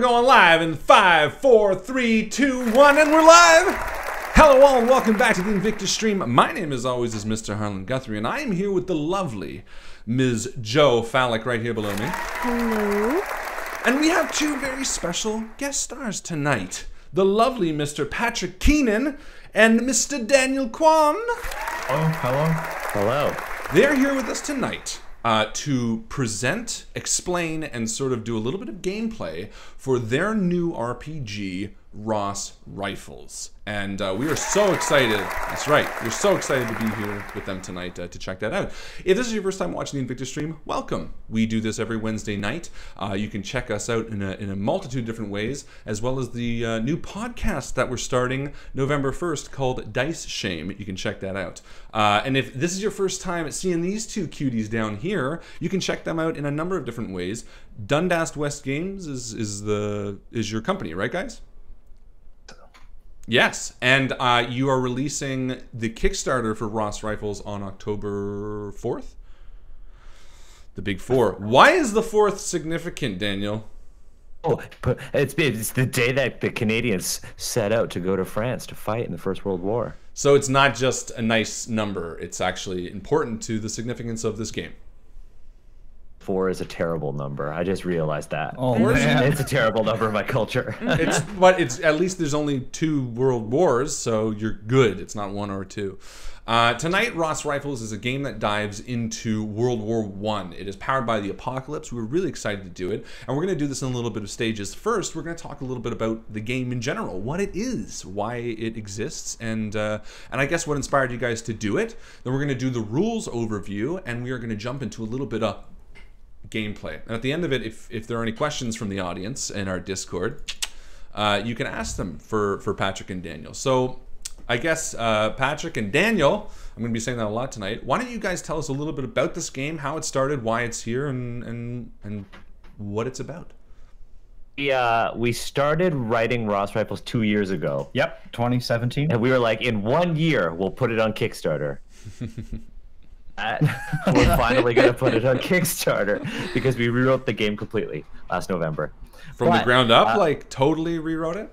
Going live in 5, 4, 3, 2, 1, and we're live! Hello all and welcome back to the Invictus stream. My name as always is Mr. Harlan Guthrie and I am here with the lovely Ms. Jo Fallak right here below me. Hello. And we have two very special guest stars tonight. The lovely Mr. Patrick Keenan and Mr. Daniel Kwan. Oh, hello. Hello. They're here with us tonight to present, explain, and sort of do a little bit of gameplay for their new RPG, Ross Rifles. And we are so excited. That's right. We're so excited to be here with them tonight to check that out. If this is your first time watching the Invictus stream, welcome. We do this every Wednesday night. You can check us out in a multitude of different ways, as well as the new podcast that we're starting November 1st called Dice Shame. You can check that out. And if this is your first time seeing these two cuties down here, you can check them out in a number of different ways. Dundas West Games is your company, right, guys? Yes, and you are releasing the Kickstarter for Ross Rifles on October 4th? The big 4. Why is the 4th significant, Daniel? Oh, but it's the day that the Canadians set out to go to France to fight in the First World War. So it's not just a nice number, it's actually important to the significance of this game. 4 is a terrible number. I just realized that. Oh, man. It's a terrible number in my culture. But it's at least there's only 2 world wars, so you're good. It's not 1 or 2. Tonight, Ross Rifles is a game that dives into World War I. It is powered by the apocalypse. We're really excited to do it, and we're going to do this in a little bit of stages. First, we're going to talk a little bit about the game in general, what it is, why it exists, and I guess what inspired you guys to do it. Then we're going to do the rules overview, and we are going to jump into a little bit of gameplay. And at the end of it, if there are any questions from the audience in our Discord, you can ask them for Patrick and Daniel. So I guess Patrick and Daniel, I'm going to be saying that a lot tonight. Why don't you guys tell us a little bit about this game, how it started, why it's here, and what it's about? We started writing Ross Rifles 2 years ago. Yep, 2017. And we were like, in 1 year, we'll put it on Kickstarter. We're finally going to put it on Kickstarter because we rewrote the game completely last November. From the ground up, like totally rewrote it?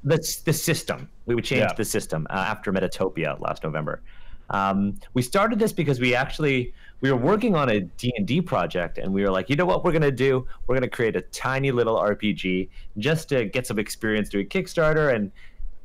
The system. We would change the system after Metatopia last November. We started this because we were working on a D&D project, and we were like, you know what we're going to do? We're going to create a tiny little RPG just to get some experience doing Kickstarter and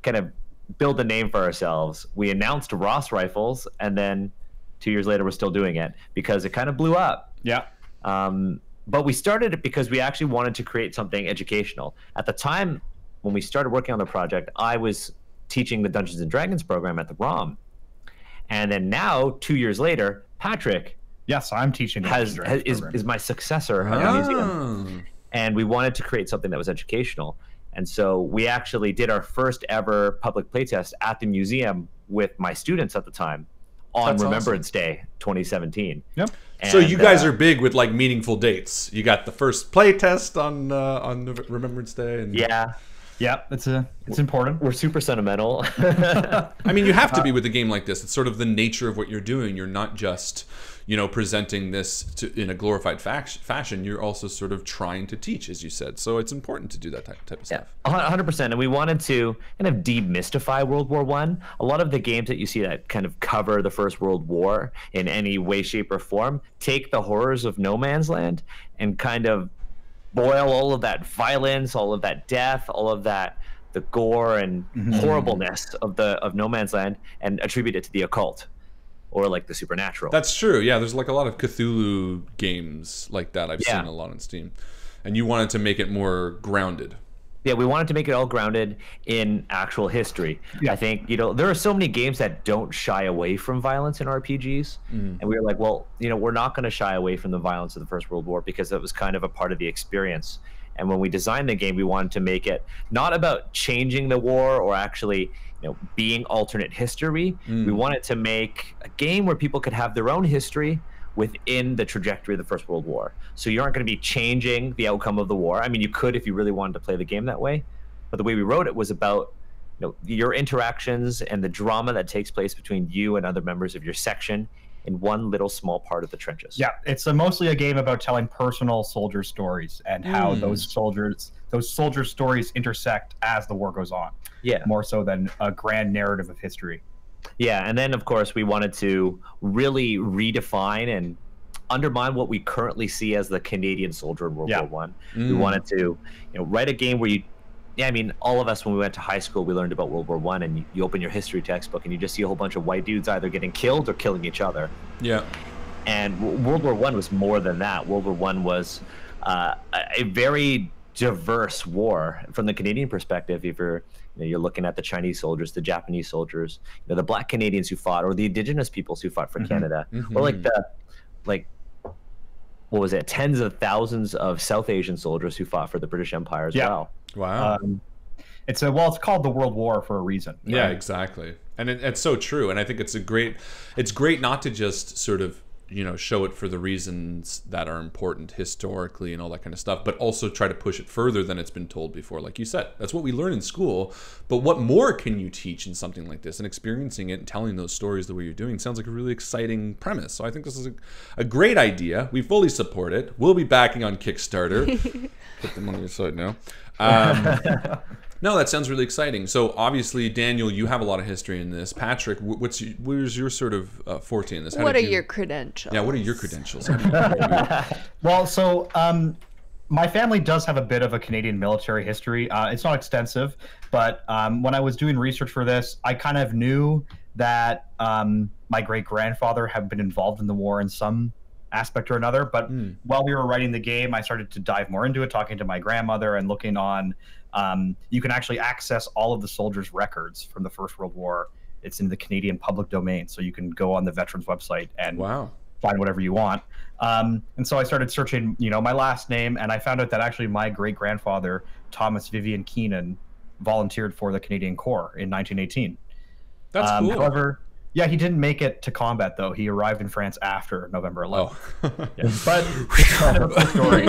kind of build a name for ourselves. We announced Ross Rifles, and then 2 years later, we're still doing it because it kind of blew up. Yeah. But we started it because we actually wanted to create something educational. At the time, when we started working on the project, I was teaching the Dungeons and Dragons program at the ROM. And then now, 2 years later, Patrick Yes, I'm teaching is my successor at the museum. And we wanted to create something that was educational. And so we actually did our first ever public playtest at the museum with my students at the time. On That's Remembrance awesome. Day 2017. Yep. And, So you guys are big with like meaningful dates. You got the first play test on Remembrance Day. And Yeah, it's important. we're super sentimental. I mean, you have to be with a game like this. It's sort of the nature of what you're doing. You're not just, presenting this in a glorified fashion. You're also sort of trying to teach, as you said. So it's important to do that type of stuff. 100%. And we wanted to kind of demystify World War I. A lot of the games that you see that kind of cover the First World War in any way, shape, or form take the horrors of no man's land and kind of boil all of that violence, all of that death, all of that the gore and horribleness of no man's land and attribute it to the occult or like the supernatural. That's true. Yeah, there's like a lot of Cthulhu games like that I've seen a lot on Steam. And you wanted to make it more grounded. Yeah, we wanted to make it all grounded in actual history. Yeah. I think, there are so many games that don't shy away from violence in RPGs. And we were like, well, we're not going to shy away from the violence of the First World War because it was kind of a part of the experience. And when we designed the game, we wanted to make it not about changing the war or actually, being alternate history. We wanted to make a game where people could have their own history within the trajectory of the First World War. So you aren't going to be changing the outcome of the war. I mean, you could if you really wanted to play the game that way, but the way we wrote it was about your interactions and the drama that takes place between you and other members of your section in one little small part of the trenches. Yeah, it's mostly a game about telling personal soldier stories and how those soldier stories intersect as the war goes on. Yeah. More so than a grand narrative of history. Yeah, and then of course we wanted to really redefine and undermine what we currently see as the Canadian soldier in World War One. We wanted to, write a game where I mean, all of us when we went to high school, we learned about World War One, and you open your history textbook and you just see a whole bunch of white dudes either getting killed or killing each other. Yeah. And World War One was more than that. World War One was a very diverse war from the Canadian perspective. If you're looking at the Chinese soldiers, the Japanese soldiers, the Black Canadians who fought, or the Indigenous peoples who fought for Canada, or what was it, tens of thousands of South Asian soldiers who fought for the British Empire as well. Wow. It's called the World War for a reason. Right? Yeah, exactly. And it's so true. And I think it's great not to just sort of, show it for the reasons that are important historically and all that kind of stuff, but also try to push it further than it's been told before. Like you said, that's what we learn in school, but what more can you teach in something like this? And experiencing it and telling those stories the way you're doing sounds like a really exciting premise. So I think this is a great idea. We fully support it. We'll be backing on Kickstarter. Put them on your side now. No, that sounds really exciting. So obviously, Daniel, you have a lot of history in this. Patrick, where's your sort of forte in this? What are your credentials? Yeah, what are your credentials? Well, so my family does have a bit of a Canadian military history. It's not extensive, but when I was doing research for this, I kind of knew that my great-grandfather had been involved in the war in some aspect or another. But while we were writing the game, I started to dive more into it, talking to my grandmother and looking on. You can actually access all of the soldiers' records from the First World War. It's in the Canadian public domain, so you can go on the veterans website and find whatever you want. And so I started searching, my last name, and I found out that actually my great-grandfather, Thomas Vivian Keenan, volunteered for the Canadian Corps in 1918. That's cool. However, yeah, he didn't make it to combat, though. He arrived in France after November 11th. Oh. Yeah. But it's kind of a story.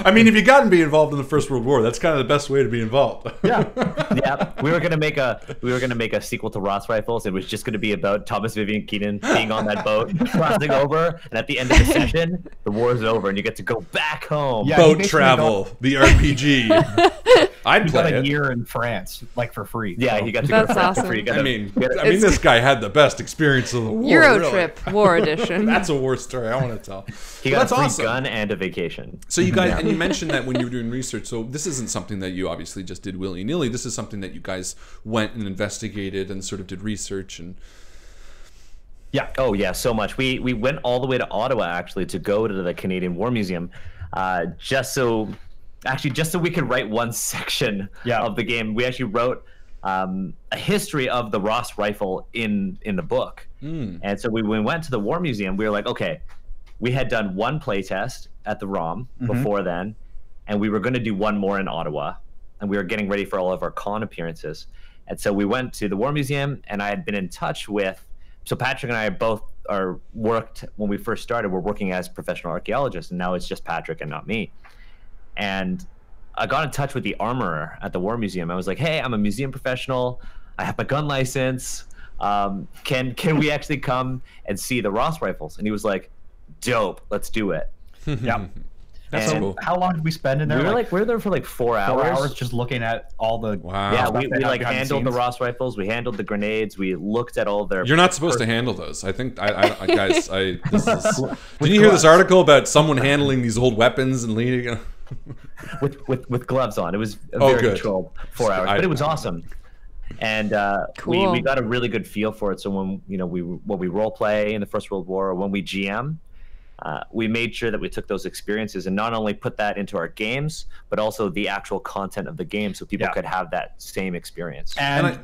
I mean, if you got to be involved in the First World War, that's kind of the best way to be involved. Yeah. Yeah. We were gonna make a sequel to Ross Rifles. It was just gonna be about Thomas Vivian Keenan being on that boat, crossing over, and at the end of the session, the war is over, and you get to go back home. Yeah, Boat travel, the RPG. I'd play got a it. year in France, for free. Yeah, so. he got to go to That's France for awesome. free. I mean, this guy had the best experience of the war. Euro really. trip, war edition. That's a war story I want to tell. He got That's a free awesome. gun and a vacation. So you guys, and you mentioned that when you were doing research, so this isn't something that you obviously just did willy-nilly. This is something that you guys went and investigated and sort of did research and... Yeah. Oh yeah, so much. We went all the way to Ottawa actually to go to the Canadian War Museum, just so we could write one section of the game. We actually wrote a history of the Ross rifle in the book. And so when we went to the War Museum, we were like, okay, we had done one playtest at the ROM before then, and we were going to do one more in Ottawa, and we were getting ready for all of our con appearances. And so we went to the War Museum, and I had been in touch with, so Patrick and I both worked, when we first started, we're working as professional archaeologists, and now it's just Patrick and not me. And I got in touch with the armorer at the War Museum. I was like, hey, I'm a museum professional. I have my gun license. Can we actually come and see the Ross rifles? And he was like, dope, let's do it. Yeah. That's So cool. how long did we spend in there? We were there for like 4 hours. 4 hours just looking at all the... Wow. Yeah, stuff we they have like behind the handled the scenes. Ross rifles. We handled the grenades. We looked at all their... You're not supposed to handle those. I think, guys, didn't you hear this article about someone handling these old weapons and leading... with gloves on. It was a Oh, very good. controlled 4 hours, but it was awesome. And Cool. we got a really good feel for it. So when we role play in the First World War, or when we GM, we made sure that we took those experiences and not only put that into our games, but also the actual content of the game, so people could have that same experience. And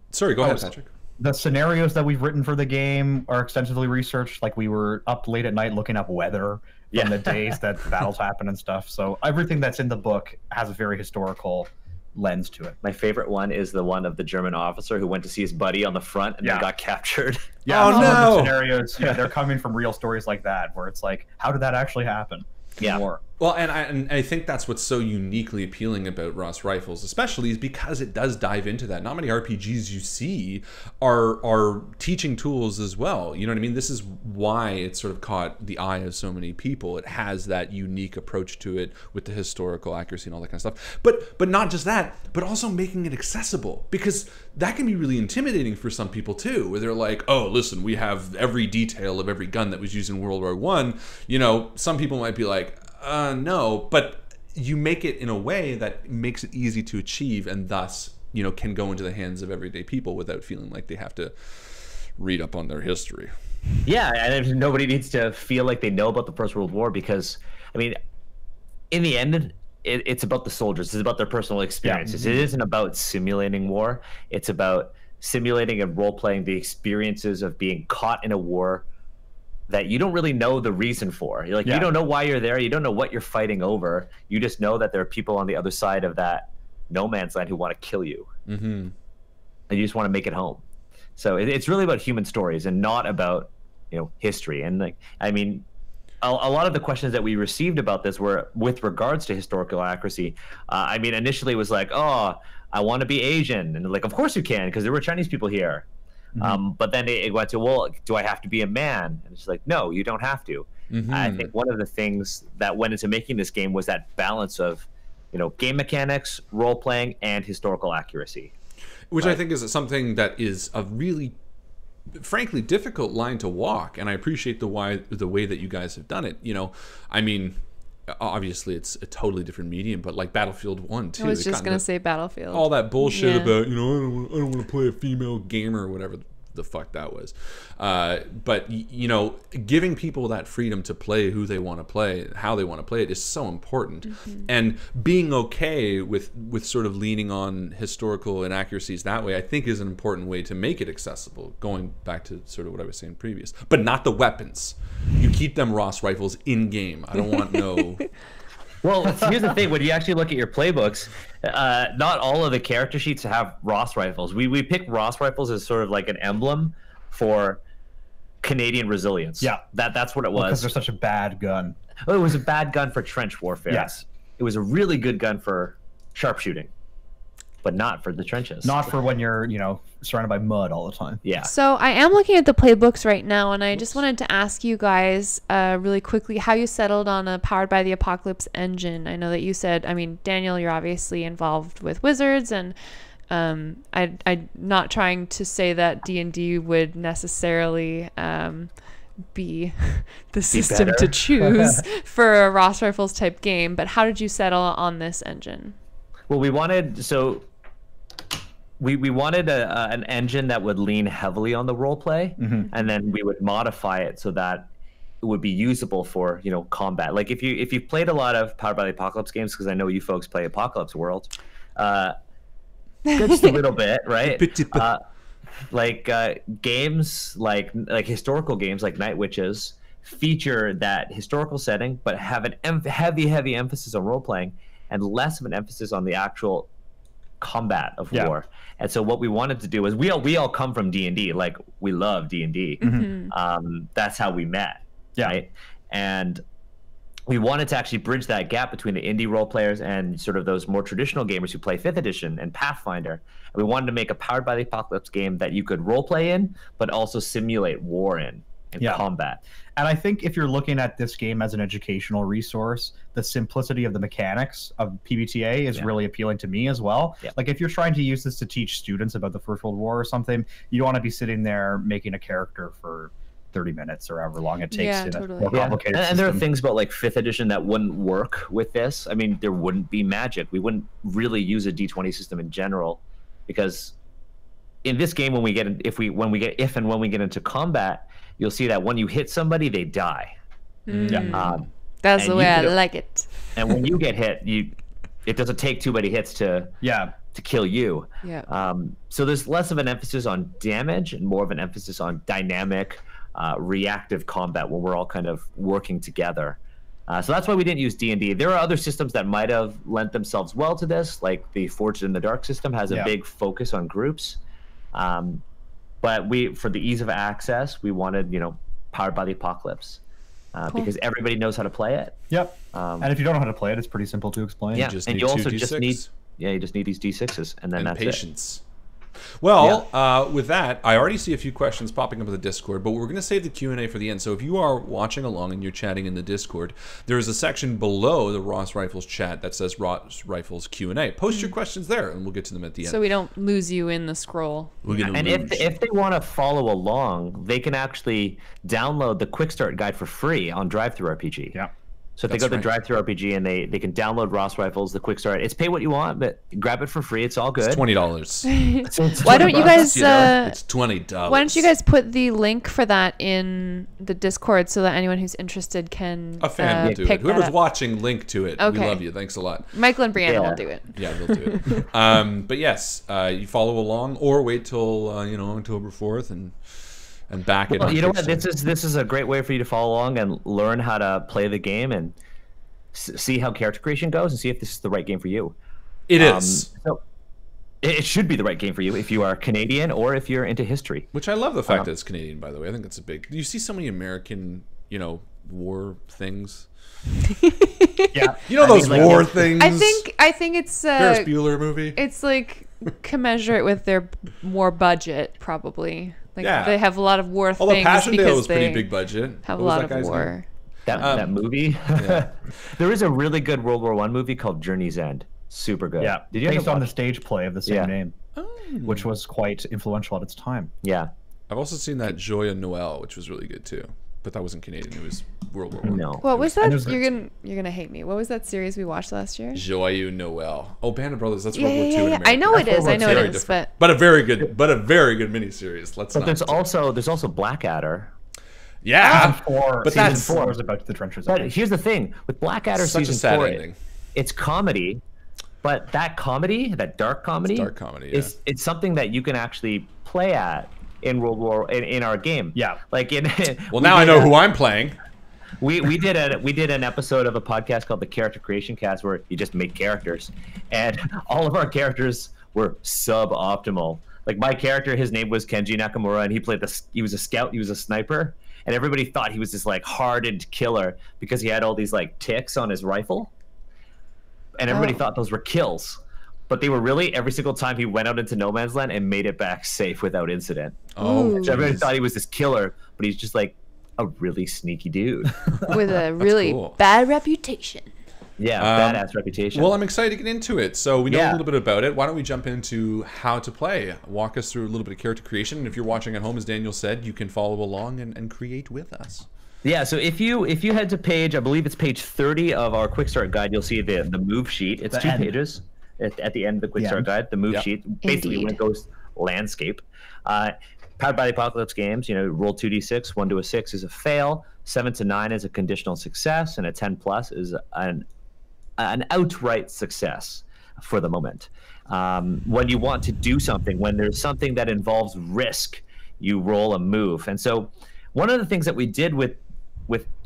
Sorry, go ahead, Patrick. the scenarios that we've written for the game are extensively researched. Like, we were up late at night looking up weather from the days that battles happen and stuff. So everything that's in the book has a very historical lens to it. My favorite one is the one of the German officer who went to see his buddy on the front and then got captured. Yeah, Oh, some of the no. scenarios, they're coming from real stories like that, where it's like, how did that actually happen in Yeah. war? Well, and I think that's what's so uniquely appealing about Ross Rifles, especially, is because it does dive into that. Not many RPGs you see are teaching tools as well. You know what I mean? This is why it sort of caught the eye of so many people. It has that unique approach to it with the historical accuracy and all that kind of stuff. But not just that, but also making it accessible, because that can be really intimidating for some people too, where they're like, oh, listen, we have every detail of every gun that was used in World War I. You know, some people might be like, no, but you make it in a way that makes it easy to achieve, and thus, you know, can go into the hands of everyday people without feeling like they have to read up on their history. Yeah, and nobody needs to feel like they know about the First World War, because, I mean, in the end, it's about the soldiers. It's about their personal experiences. Yeah. It isn't about simulating war. It's about simulating and role-playing the experiences of being caught in a war that you don't really know the reason for. You're like, you don't know why you're there. You don't know what you're fighting over. You just know that there are people on the other side of that no man's land who want to kill you. Mm-hmm. And you just want to make it home. So it's really about human stories and not about, you know, history. And like, I mean, a lot of the questions that we received about this were with regards to historical accuracy. I mean, initially it was like, oh, I want to be Asian. And like, of course you can, because there were Chinese people here. Mm-hmm. But then it went to, well, do I have to be a man? And it's like, no, you don't have to. Mm-hmm. I think one of the things that went into making this game was that balance of, you know, game mechanics, role playing, and historical accuracy. Which I think is something that is a really, frankly, difficult line to walk. And I appreciate the way that you guys have done it. You know, I mean, obviously it's a totally different medium, but like Battlefield 1 too. I was just gonna say Battlefield. All that bullshit Yeah. about, you know, I don't want to play a female gamer or whatever the fuck that was. But you know, giving people that freedom to play who they want to play, how they want to play it, is so important. Mm-hmm. And being okay with sort of leaning on historical inaccuracies that way, I think, is an important way to make it accessible. Going back to sort of what I was saying previous, but not the weapons. You keep them Ross Rifles in game. I don't want no. Well, here's the thing: when you actually look at your playbooks, not all of the character sheets have Ross Rifles. We pick Ross Rifles as sort of like an emblem for Canadian resilience. Yeah, that's what it was. Because they're such a bad gun. Oh, it was a bad gun for trench warfare. Yes. It was a really good gun for sharpshooting, but not for the trenches. Not for when you're, you know, surrounded by mud all the time. Yeah. So I am looking at the playbooks right now, and I just wanted to ask you guys really quickly how you settled on a Powered by the Apocalypse engine. I know that you said, I mean, Daniel, you're obviously involved with Wizards, and I'm not trying to say that D&D would necessarily be the system to choose for a Ross Rifles type game, but how did you settle on this engine? Well, we wanted an engine that would lean heavily on the role play, and then we would modify it so that it would be usable for, you know, combat. Like if you've played a lot of Powered by the Apocalypse games, because I know you folks play Apocalypse World, just a little bit, right? Games like historical games like Night Witches feature that historical setting, but have an heavy emphasis on role playing and less of an emphasis on the actual combat of war. And so what we wanted to do is we all come from D&D, like we love D&D. That's how we met, right? And we wanted to actually bridge that gap between the indie role players and sort of those more traditional gamers who play 5th edition and Pathfinder. And we wanted to make a Powered by the Apocalypse game that you could role play in, but also simulate war in and combat. And I think if you're looking at this game as an educational resource, the simplicity of the mechanics of PBTA is really appealing to me as well. Like if you're trying to use this to teach students about the First World War or something, you don't want to be sitting there making a character for 30 minutes or however long it takes in a more complicated and there are things about like 5th edition that wouldn't work with this. I mean, there wouldn't be magic. We wouldn't really use a D20 system in general, because in this game, when we get into combat, you'll see that when you hit somebody, they die. That's the way I like it. And when you get hit, it doesn't take too many hits to kill you. So there's less of an emphasis on damage and more of an emphasis on dynamic, reactive combat where we're all kind of working together. So that's why we didn't use D&D. There are other systems that might have lent themselves well to this, like the Forged in the Dark system has a big focus on groups. But for the ease of access, we wanted, Powered by the Apocalypse. because everybody knows how to play it. Yep. And if you don't know how to play it, it's pretty simple to explain. Yeah, just and need you also 2d6. just need you just need these d6s, and then and that's patience. Well, with that, I already see a few questions popping up in the Discord, but we're going to save the Q&A for the end. So if you are watching along and you're chatting in the Discord, there is a section below the Ross Rifles chat that says Ross Rifles Q&A. Post your questions there, and we'll get to them at the end. So we don't lose you in the scroll. We're gonna And lose. if they want to follow along, they can actually download the Quick Start Guide for free on RPG. Yeah. So if That's they go to right. RPG and they can download Ross Rifles, the Quick Start. It's pay what you want, but grab it for free. It's all good. It's $20. Why don't you guys? It's $20. Why don't you guys put the link for that in the Discord so that anyone who's interested can A fan will do pick it. Whoever's that up. watching, link to it. Okay. We love you. Thanks a lot. Michael and Brianna Yeah. will do it. Yeah, they'll do it. But yes, you follow along or wait till October 4th and back it Well, on you know what? Kickstarter. This is a great way for you to follow along and learn how to play the game and see how character creation goes and see if this is the right game for you. It is. So it should be the right game for you if you are Canadian or if you're into history. Which I love the fact that it's Canadian, by the way. I think that's a big... You see so many American, war things. Yeah. You know those like, war things? I think it's Ferris Bueller movie. it's like commensurate with their war budget, probably. Like Yeah. they have a lot of war Although things Passion because Day was they pretty big budget. have a What was lot that of guy's war. name? That movie. Yeah. There is a really good World War I movie called Journey's End. Super good. Yeah. Did you Based ever on the watch? stage play of the same Yeah. name, which was quite influential at its time. Yeah. I've also seen that Joyeux Noel, which was really good too. But that wasn't Canadian. It was World War I. No. What was and that? there's- You're gonna hate me. What was that series we watched last year? Joyeux Noel. Oh, Band of Brothers. That's Yeah, World War II yeah, in yeah. America. I know it That's is. World I know War it II. is, Very but a very good miniseries. Let's But not. there's also Blackadder. Yeah. But that's- season 4 was about the trenches. I But think. here's the thing with Blackadder Such a season sad 4, ending. it's comedy, but that comedy, that dark comedy, dark comedy, yeah. it's something that you can actually play at in World War in our game. Yeah. Like in Well, now I know who I'm playing. we did an episode of a podcast called the Character Creation Cast where you just make characters, and all of our characters were suboptimal. Like my character, his name was Kenji Nakamura, and he was a scout, he was a sniper, and everybody thought he was this like hardened killer because he had all these like ticks on his rifle, and everybody thought those were kills, but they were really every single time he went out into no man's land and made it back safe without incident. Oh, So everybody jeez. thought he was this killer, but he's just like a really sneaky dude. with a really cool. bad reputation. Yeah, badass reputation. Well, I'm excited to get into it. So we know a Yeah. little bit about it. Why don't we jump into how to play? Walk us through a little bit of character creation. And if you're watching at home, as Daniel said, you can follow along and create with us. Yeah, so if you head to page, I believe it's page 30 of our quick start guide, you'll see the move sheet. It's The 2 end. pages at the end of the quick The start end. guide, the move Yep. sheet. Basically, when Indeed. it goes landscape. Powered by the Apocalypse games, roll 2d6, 1 to a 6 is a fail, 7 to 9 is a conditional success, and a 10 plus is an outright success for the moment. When you want to do something, when there's something that involves risk, you roll a move. And so one of the things that we did with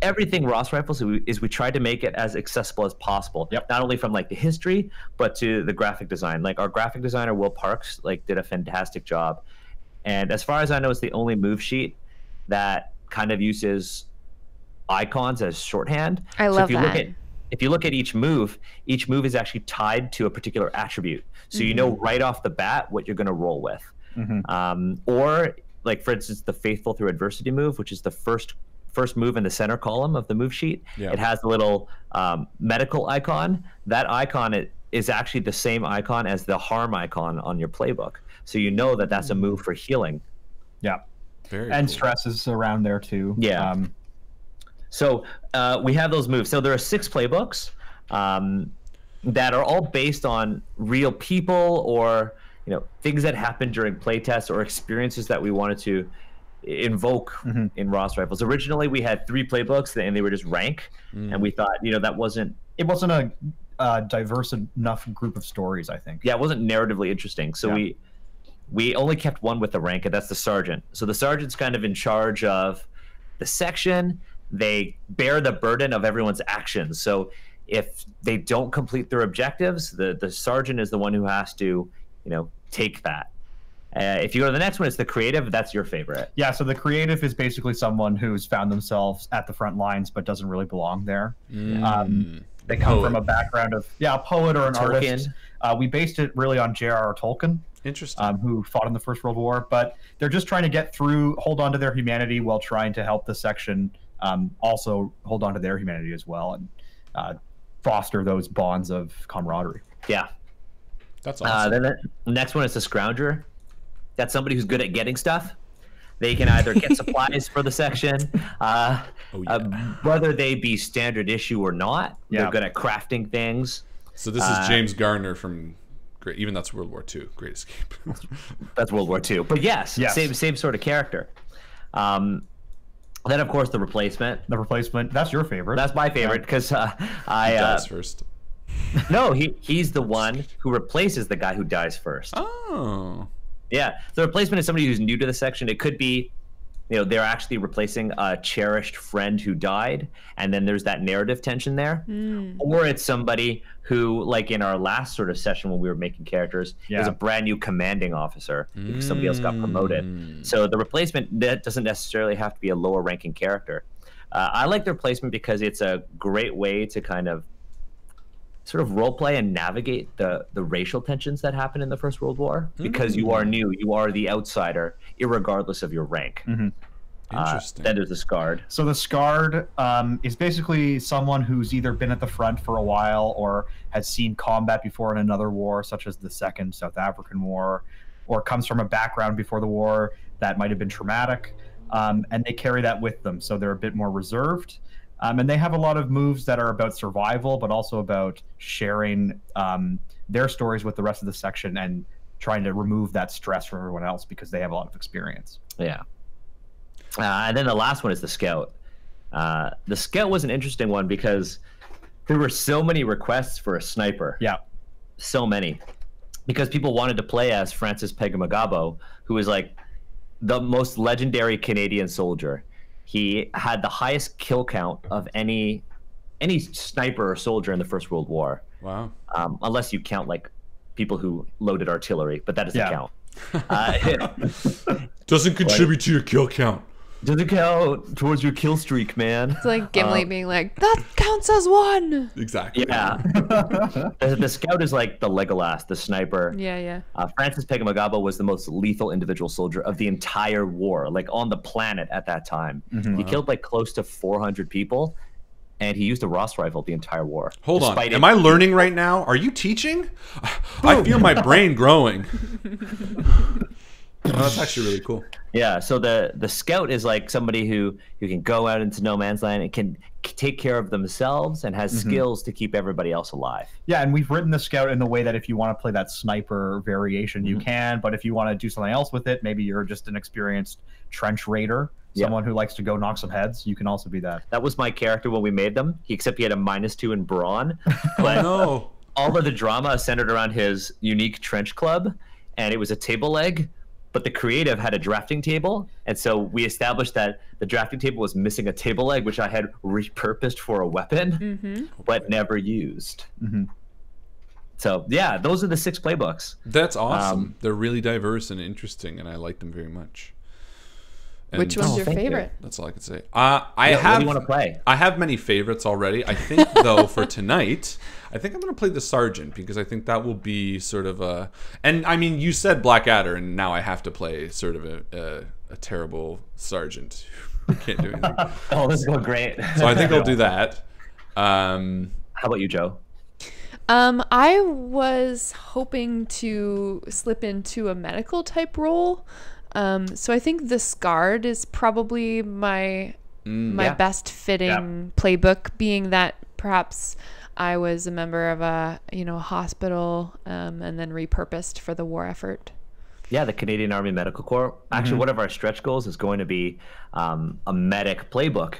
everything Ross Rifles is we tried to make it as accessible as possible. Yep. Not only from like the history, but to the graphic design. Like our graphic designer, Will Parks, did a fantastic job. And as far as I know, it's the only move sheet that kind of uses icons as shorthand. I love if you that. if you look at each move is actually tied to a particular attribute. So you know right off the bat what you're going to roll with. Or like, for instance, the Faithful Through Adversity move, which is the first move in the center column of the move sheet. Yeah. It has a little medical icon. That icon is actually the same icon as the harm icon on your playbook. So you know that that's a move for healing. Yeah. Very And cool. stress is around there too. Yeah. So we have those moves. So there are 6 playbooks that are all based on real people or things that happened during playtests or experiences that we wanted to invoke in Ross Rifles. Originally, we had 3 playbooks and they were just rank, and we thought that wasn't. It wasn't a diverse enough group of stories, I think. Yeah, it wasn't narratively interesting. So Yeah. we only kept one with the rank, and that's the sergeant. So the sergeant's kind of in charge of the section. They bear the burden of everyone's actions. So if they don't complete their objectives, the sergeant is the one who has to, take that. If you go to the next one, it's the creative. That's your favorite. Yeah, so the creative is basically someone who's found themselves at the front lines but doesn't really belong there. They come from a background of a poet or an artist. We based it really on J.R.R. Tolkien. Interesting. Who fought in the First World War, but they're just trying to get through, hold on to their humanity while trying to help the section also hold on to their humanity as well and foster those bonds of camaraderie. Yeah. That's awesome. Then the next one is the Scrounger. That's somebody who's good at getting stuff. They can either get supplies for the section, whether they be standard issue or not. They're good at crafting things. So this is James Garner from even that's World War II. Great Escape. That's World War II. But yes. Same sort of character. Then, of course, the Replacement. The Replacement. That's your favorite. That's my favorite because He dies first. No, he's the one who replaces the guy who dies first. Oh. Yeah. The Replacement is somebody who's new to the section. It could be, they're actually replacing a cherished friend who died, and then there's that narrative tension there. Or it's somebody who, like in our last sort of session when we were making characters, is a brand new commanding officer because somebody else got promoted. So the Replacement, that doesn't necessarily have to be a lower ranking character. I like the Replacement because it's a great way to kind of sort of role play and navigate the racial tensions that happen in the First World War, because you are new, you are the outsider, irregardless of your rank. Interesting. Then there's the Scarred. So the Scarred is basically someone who's either been at the front for a while or has seen combat before in another war, such as the Second South African War, or comes from a background before the war that might have been traumatic, and they carry that with them. So they're a bit more reserved. And they have a lot of moves that are about survival, but also about sharing their stories with the rest of the section and trying to remove that stress from everyone else because they have a lot of experience. Yeah. And then the last one is the Scout. The Scout was an interesting one because there were so many requests for a sniper. Yeah. So many. Because people wanted to play as Francis Pegamagabo, who was like the most legendary Canadian soldier. He had the highest kill count of any sniper or soldier in the First World War. Wow. Unless you count like people who loaded artillery, but that doesn't count. Doesn't contribute to your kill count. Doesn't count towards your kill streak, man. It's like Gimli being like, that counts as one. Exactly. Yeah. The Scout is like the Legolas, the sniper. Yeah. Francis Pegamagabo was the most lethal individual soldier of the entire war, like on the planet at that time. He killed like close to 400 people, and he used a Ross rifle the entire war. Hold on. Am I learning right now? Are you teaching? I feel my brain growing. Oh, that's actually really cool. Yeah, so the Scout is like somebody who can go out into no man's land and can take care of themselves and has skills to keep everybody else alive. Yeah, and we've written the Scout in the way that if you want to play that sniper variation, you can, but if you want to do something else with it, maybe you're just an experienced trench raider, someone who likes to go knock some heads, you can also be that. That was my character when we made them, except he had a -2 in brawn. But no. All of the drama centered around his unique trench club, and it was a table leg. But the creative had a drafting table, and so we established that the drafting table was missing a table leg, which I had repurposed for a weapon, but never used. So yeah, those are the 6 playbooks. That's awesome. They're really diverse and interesting, and I like them very much. And which one's your favorite? That's all I can say. What do you want to play? I have many favorites already. I think, though, for tonight, I think I'm going to play the Sergeant because I think that will be sort of a... And, I mean, you said Blackadder, and now I have to play sort of a terrible Sergeant who can't do anything. Oh, this is going great. So I think I'll do that. How about you, Joe? I was hoping to slip into a medical type role. So I think the Scarred is probably my best fitting playbook, being that perhaps I was a member of a hospital and then repurposed for the war effort. Yeah, the Canadian Army Medical Corps. Actually, one of our stretch goals is going to be a medic playbook.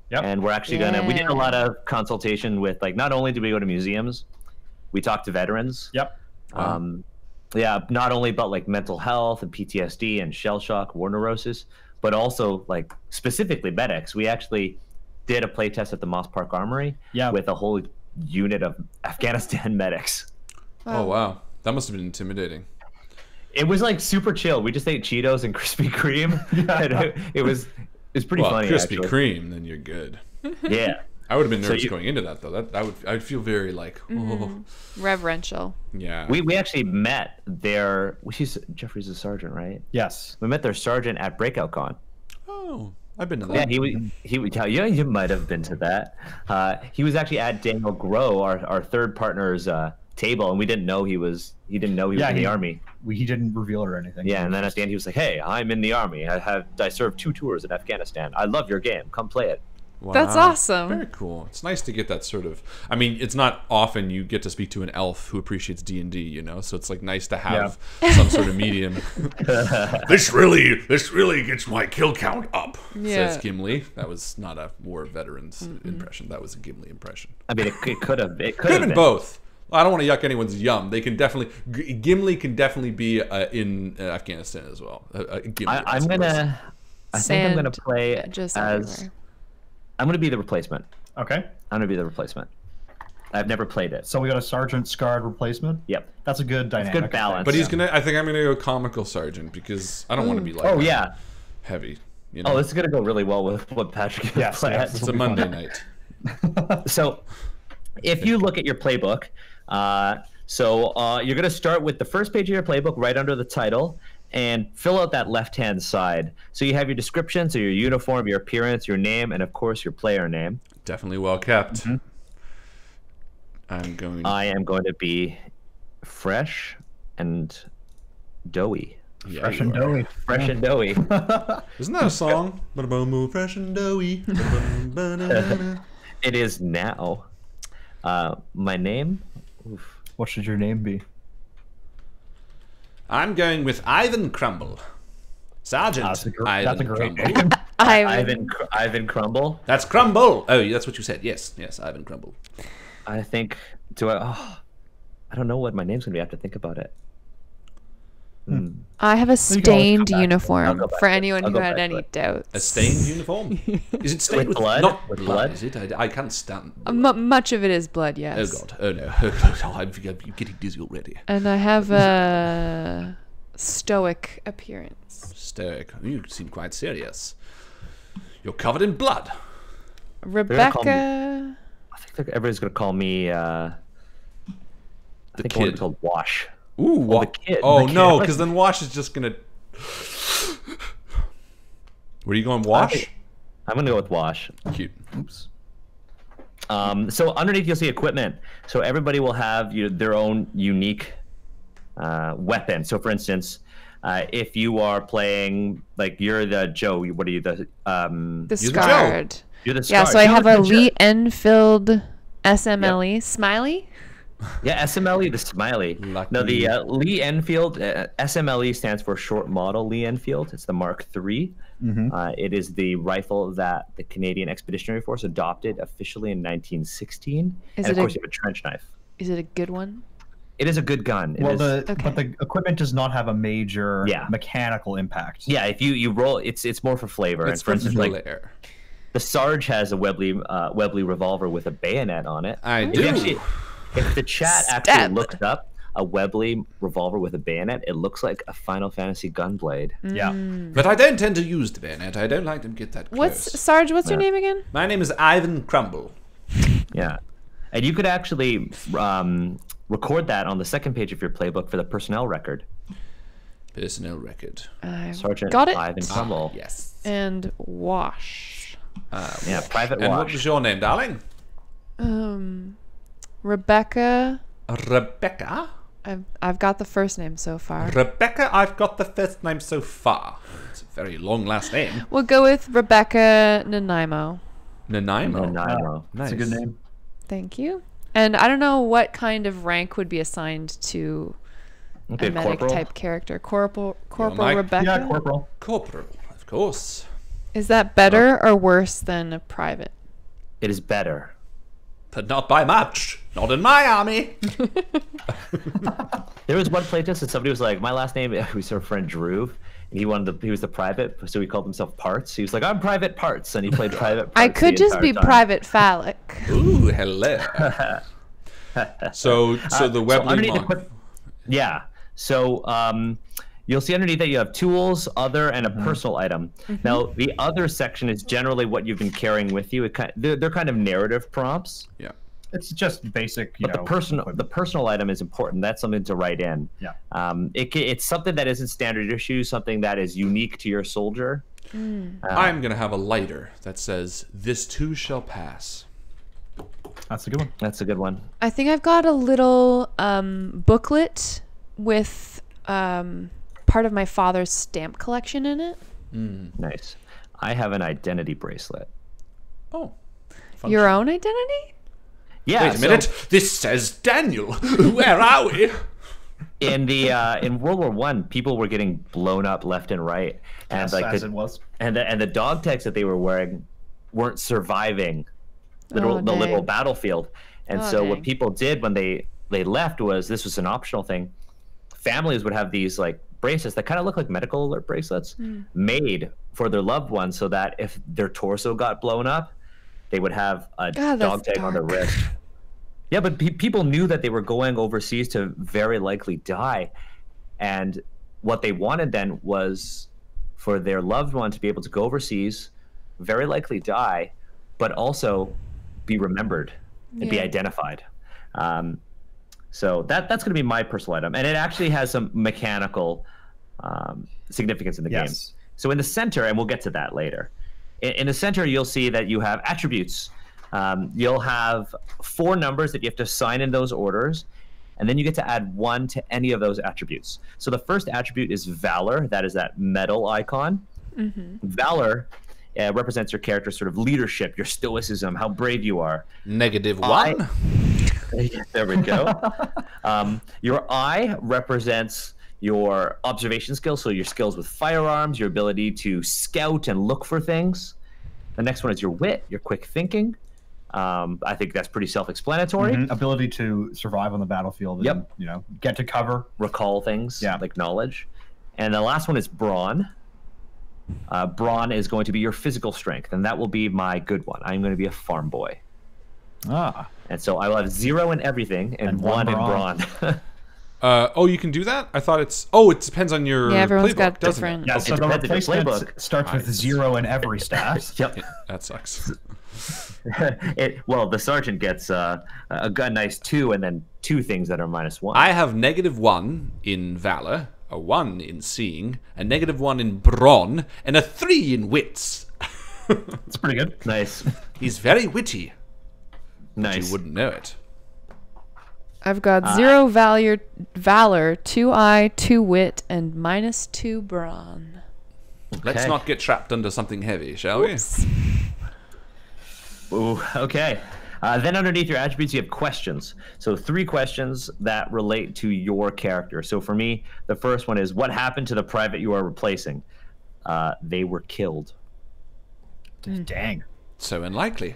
Yep. And we're actually we did a lot of consultation with, like, not only did we go to museums, we talked to veterans. Yep. Yeah, not only about like mental health and PTSD and shell shock, war neurosis, but also like specifically medics. We actually did a play test at the Moss Park Armory with a whole unit of Afghanistan medics. Wow. Oh wow, that must have been intimidating. It was like super chill. We just ate Cheetos and Krispy Kreme. And it was pretty funny. Krispy actually. Kreme, then you're good. Yeah. I would have been nervous going into that though. I'd feel very like Reverential. Yeah. We actually met their. Jeffrey's a sergeant, right? Yes. We met their sergeant at Breakout Con. Oh, I've been to that. Yeah, he would tell you. You might have been to that. He was actually at Daniel Grow, our third partner's table, and we didn't know he was in the army. He didn't reveal it or anything. Yeah, and then at the end he was like, "Hey, I'm in the army. I served 2 tours in Afghanistan. I love your game. Come play it." Wow. That's awesome. Very cool. It's nice to get that sort of. I mean, it's not often you get to speak to an elf who appreciates D&D, you know. So it's like nice to have some sort of medium. This really gets my kill count up. Yeah. Says Gimli. That was not a War of Veterans impression. That was a Gimli impression. I mean, it could have. It Could have been both. I don't want to yuck anyone's yum. They can definitely. Gimli can definitely be in Afghanistan as well. Gimli, I'm gonna play just as. everywhere. I'm gonna be the replacement. Okay. I'm gonna be the replacement. I've never played it. So we got a Sergeant Scarred replacement. Yep. That's a good dynamic. Good balance. But he's gonna. I think I'm gonna go comical sergeant because I don't want to be like. Oh yeah. Heavy. You know? Oh, this is gonna go really well with what Patrick is playing. Yes. It's a Monday night. So, if you look at your playbook, you're gonna start with the first page of your playbook, right under the title, and fill out that left-hand side. So you have your description, so your uniform, your appearance, your name, and of course your player name. Definitely well kept. Mm-hmm. I am going to be fresh and doughy. Yeah, Fresh and doughy. Fresh and doughy. Isn't that a song? Fresh and doughy. It is now. My name? Oof. What should your name be? I'm going with Ivan Crumble. Sergeant That's a Ivan great Crumble. name. Ivan Crumble. That's Crumble. Oh, that's what you said. Yes, Ivan Crumble. I think. I don't know what my name's gonna be. I have to think about it. I have a stained I'll uniform go back for to it. anyone I'll who go had back to any it. doubts. A stained uniform? Is it stained With with blood? Not With blood. blood? Is it? I can't stand. Much of it is blood, Oh yes. God! Oh no! I'm getting dizzy already. And I have a stoic appearance. Stoic. You seem quite serious. You're covered in blood. Rebecca. I think everybody's gonna call me. I think I want to be called Wash. Ooh, the kid. Oh The kid. no, because then Wash is just gonna. Where are you going, Wash? I'm gonna go with Wash. Cute. Oops. So underneath you'll see equipment. So everybody will have their own unique weapon. So for instance, if you are playing like you're the Joe, what are you The Joe. scarred. You're the Yeah, Scar. so I have a Joe. Lee Enfield SMLE. Smiley? Yeah, SMLE, the Smiley. Lucky. No, the Lee Enfield, SMLE stands for Short Model Lee Enfield. It's the Mark III. It is the rifle that the Canadian Expeditionary Force adopted officially in 1916. And of course, you have a trench knife. Is it a good one? It is a good gun. But the equipment does not have a major mechanical impact. Yeah, if you roll, it's more for flavor. It's and for instance, like flair. the Sarge has a Webley revolver with a bayonet on it. I do. If the chat actually looks up a Webley revolver with a bayonet, it looks like a Final Fantasy gunblade. Yeah. But I don't tend to use the bayonet. I don't like them get that close. Sarge, what's your name again? My name is Ivan Crumble. Yeah. And you could actually record that on the second page of your playbook for the personnel record. Personnel record. Sergeant got it. Ivan Crumble. Yes. And Wash. Yeah, Private And Wash. what was your name, darling? Rebecca. Rebecca? I've got the first name so far. Rebecca, I've got the first name so far. It's a very long last name. We'll go with Rebecca Nanaimo. Nanaimo. Nanaimo. That's a good name. Thank you. And I don't know what kind of rank would be assigned to Okay, a medic corporal. type character. Corporal Mike? Rebecca? Yeah, corporal. Corporal, of course. Is that better or worse than a private? It is better. But not by much. Not in my army. There was one playtest and somebody was like, my last name, we saw our friend Drew, and he was the private, so he called himself Parts. He was like, I'm Private Parts, and he played Private Parts. I could the just be entire time. Private Fallak. Ooh, hello. so the Webley underneath mark. yeah. So You'll see underneath that you have tools, other, and a personal item. Now, the other section is generally what you've been carrying with you. They're kind of narrative prompts. Yeah. It's just basic, But the personal item is important. That's something to write in. Yeah. It's something that isn't standard issue, something that is unique to your soldier. I'm going to have a lighter that says, "This too shall pass." That's a good one. That's a good one. I think I've got a little booklet with part of my father's stamp collection in it. Nice. I have an identity bracelet. Oh. Your own identity? Yeah. Wait a minute. This says Daniel. Where are we? In World War I, people were getting blown up left and right, and It was. and the dog tags that they were wearing weren't surviving the literal battlefield. And so what people did when they left was, this was an optional thing. Families would have these like bracelets that kind of look like medical alert bracelets made for their loved ones, so that if their torso got blown up, they would have a dog tag on their wrist. Yeah, but people knew that they were going overseas to very likely die. And what they wanted then was for their loved one to be able to go overseas, very likely die, but also be remembered and be identified. So that's going to be my personal item. And it actually has some mechanical significance in the game. So in the center, and we'll get to that later, in the center, you'll see that you have attributes. You'll have 4 numbers that you have to assign in those orders, and then you get to add 1 to any of those attributes. So the first attribute is Valor. That is that medal icon. Valor represents your character's sort of leadership, your stoicism, how brave you are. -1. There we go. Your I represents your observation skills, so your skills with firearms, your ability to scout and look for things. The next one is your wit, your quick thinking. I think that's pretty self-explanatory. Ability to survive on the battlefield and, get to cover. Recall things, like knowledge. And the last one is brawn. Brawn is going to be your physical strength, and that will be my good one. I'm going to be a farm boy. And so I will have 0 in everything and 1 in brawn. You can do that? I thought it's... Oh, it depends on your everyone's playbook, got doesn't different... Yeah, so the replacement starts with 0 in every stat. That sucks. Well, the sergeant gets a nice 2 and then 2 things that are -1. I have -1 in Valor, a 1 in Seeing, a -1 in Brawn, and a 3 in Wits. It's pretty good. Nice. He's very witty. Nice. You wouldn't know it. I've got 0 valor, 2 I, 2 wit, and -2 brawn. Let's not get trapped under something heavy, shall we? Ooh, okay. Then underneath your attributes, you have questions. So 3 questions that relate to your character. So for me, the first one is, what happened to the private you are replacing? They were killed. Dang. So unlikely.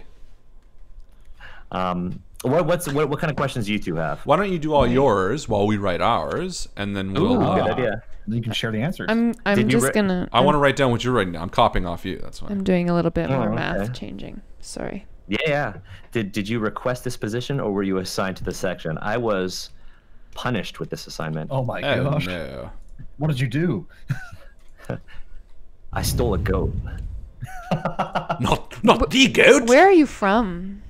What kind of questions do you 2 have? Why don't you do all yours while we write ours, and then we'll... Good idea. You can share the answers. I'm just gonna... I want to write down what you're writing down. I'm copying off you, that's why. I'm doing a little bit more math changing. Sorry. Yeah. Did you request this position, or were you assigned to the section? I was punished with this assignment. Oh my gosh. No. What did you do? I stole a goat. Not the goat. Where are you from?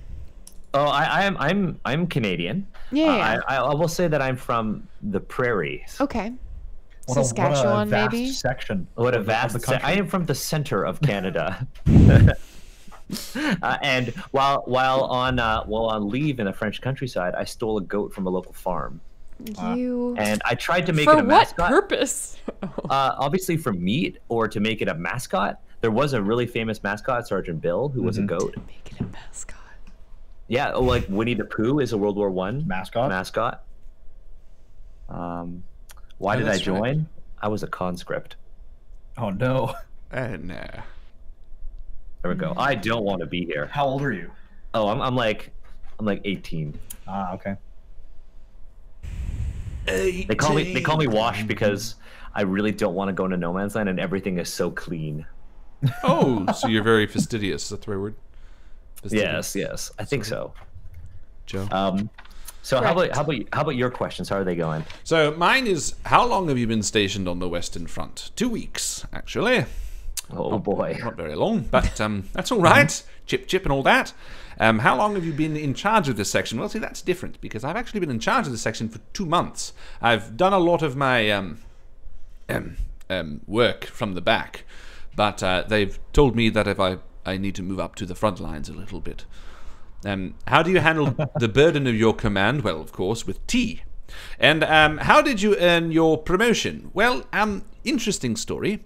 Oh, I'm Canadian. Yeah. I will say that I'm from the prairies. Okay. what Saskatchewan, a vast maybe. section. What a of vast! the country. I am from the center of Canada. And while on leave in the French countryside, I stole a goat from a local farm. And I tried to make it a mascot. For what purpose? Obviously for meat, or to make it a mascot. There was a really famous mascot, Sergeant Bill, who was a goat. To make it a mascot. Yeah, like Winnie the Pooh is a World War I mascot. Why did I join? Right. I was a conscript. Oh no. No. There we go. I don't want to be here. How old are you? Oh, I'm like 18. Okay. They call me Wash because I really don't want to go into no man's land and everything is so clean. Oh, so you're very fastidious. Is that the right word? Fastidious. Yes, I think so. Joe? So Correct. how about your questions? How are they going? So mine is, how long have you been stationed on the Western Front? 2 weeks, actually. Oh boy. Not very long, but that's all right. Chip, chip, and all that. How long have you been in charge of this section? Well, see, that's different, because I've actually been in charge of this section for 2 months. I've done a lot of my work from the back, but they've told me that if I need to move up to the front lines a little bit. How do you handle the burden of your command? Well, of course, with tea. And how did you earn your promotion? Well, interesting story.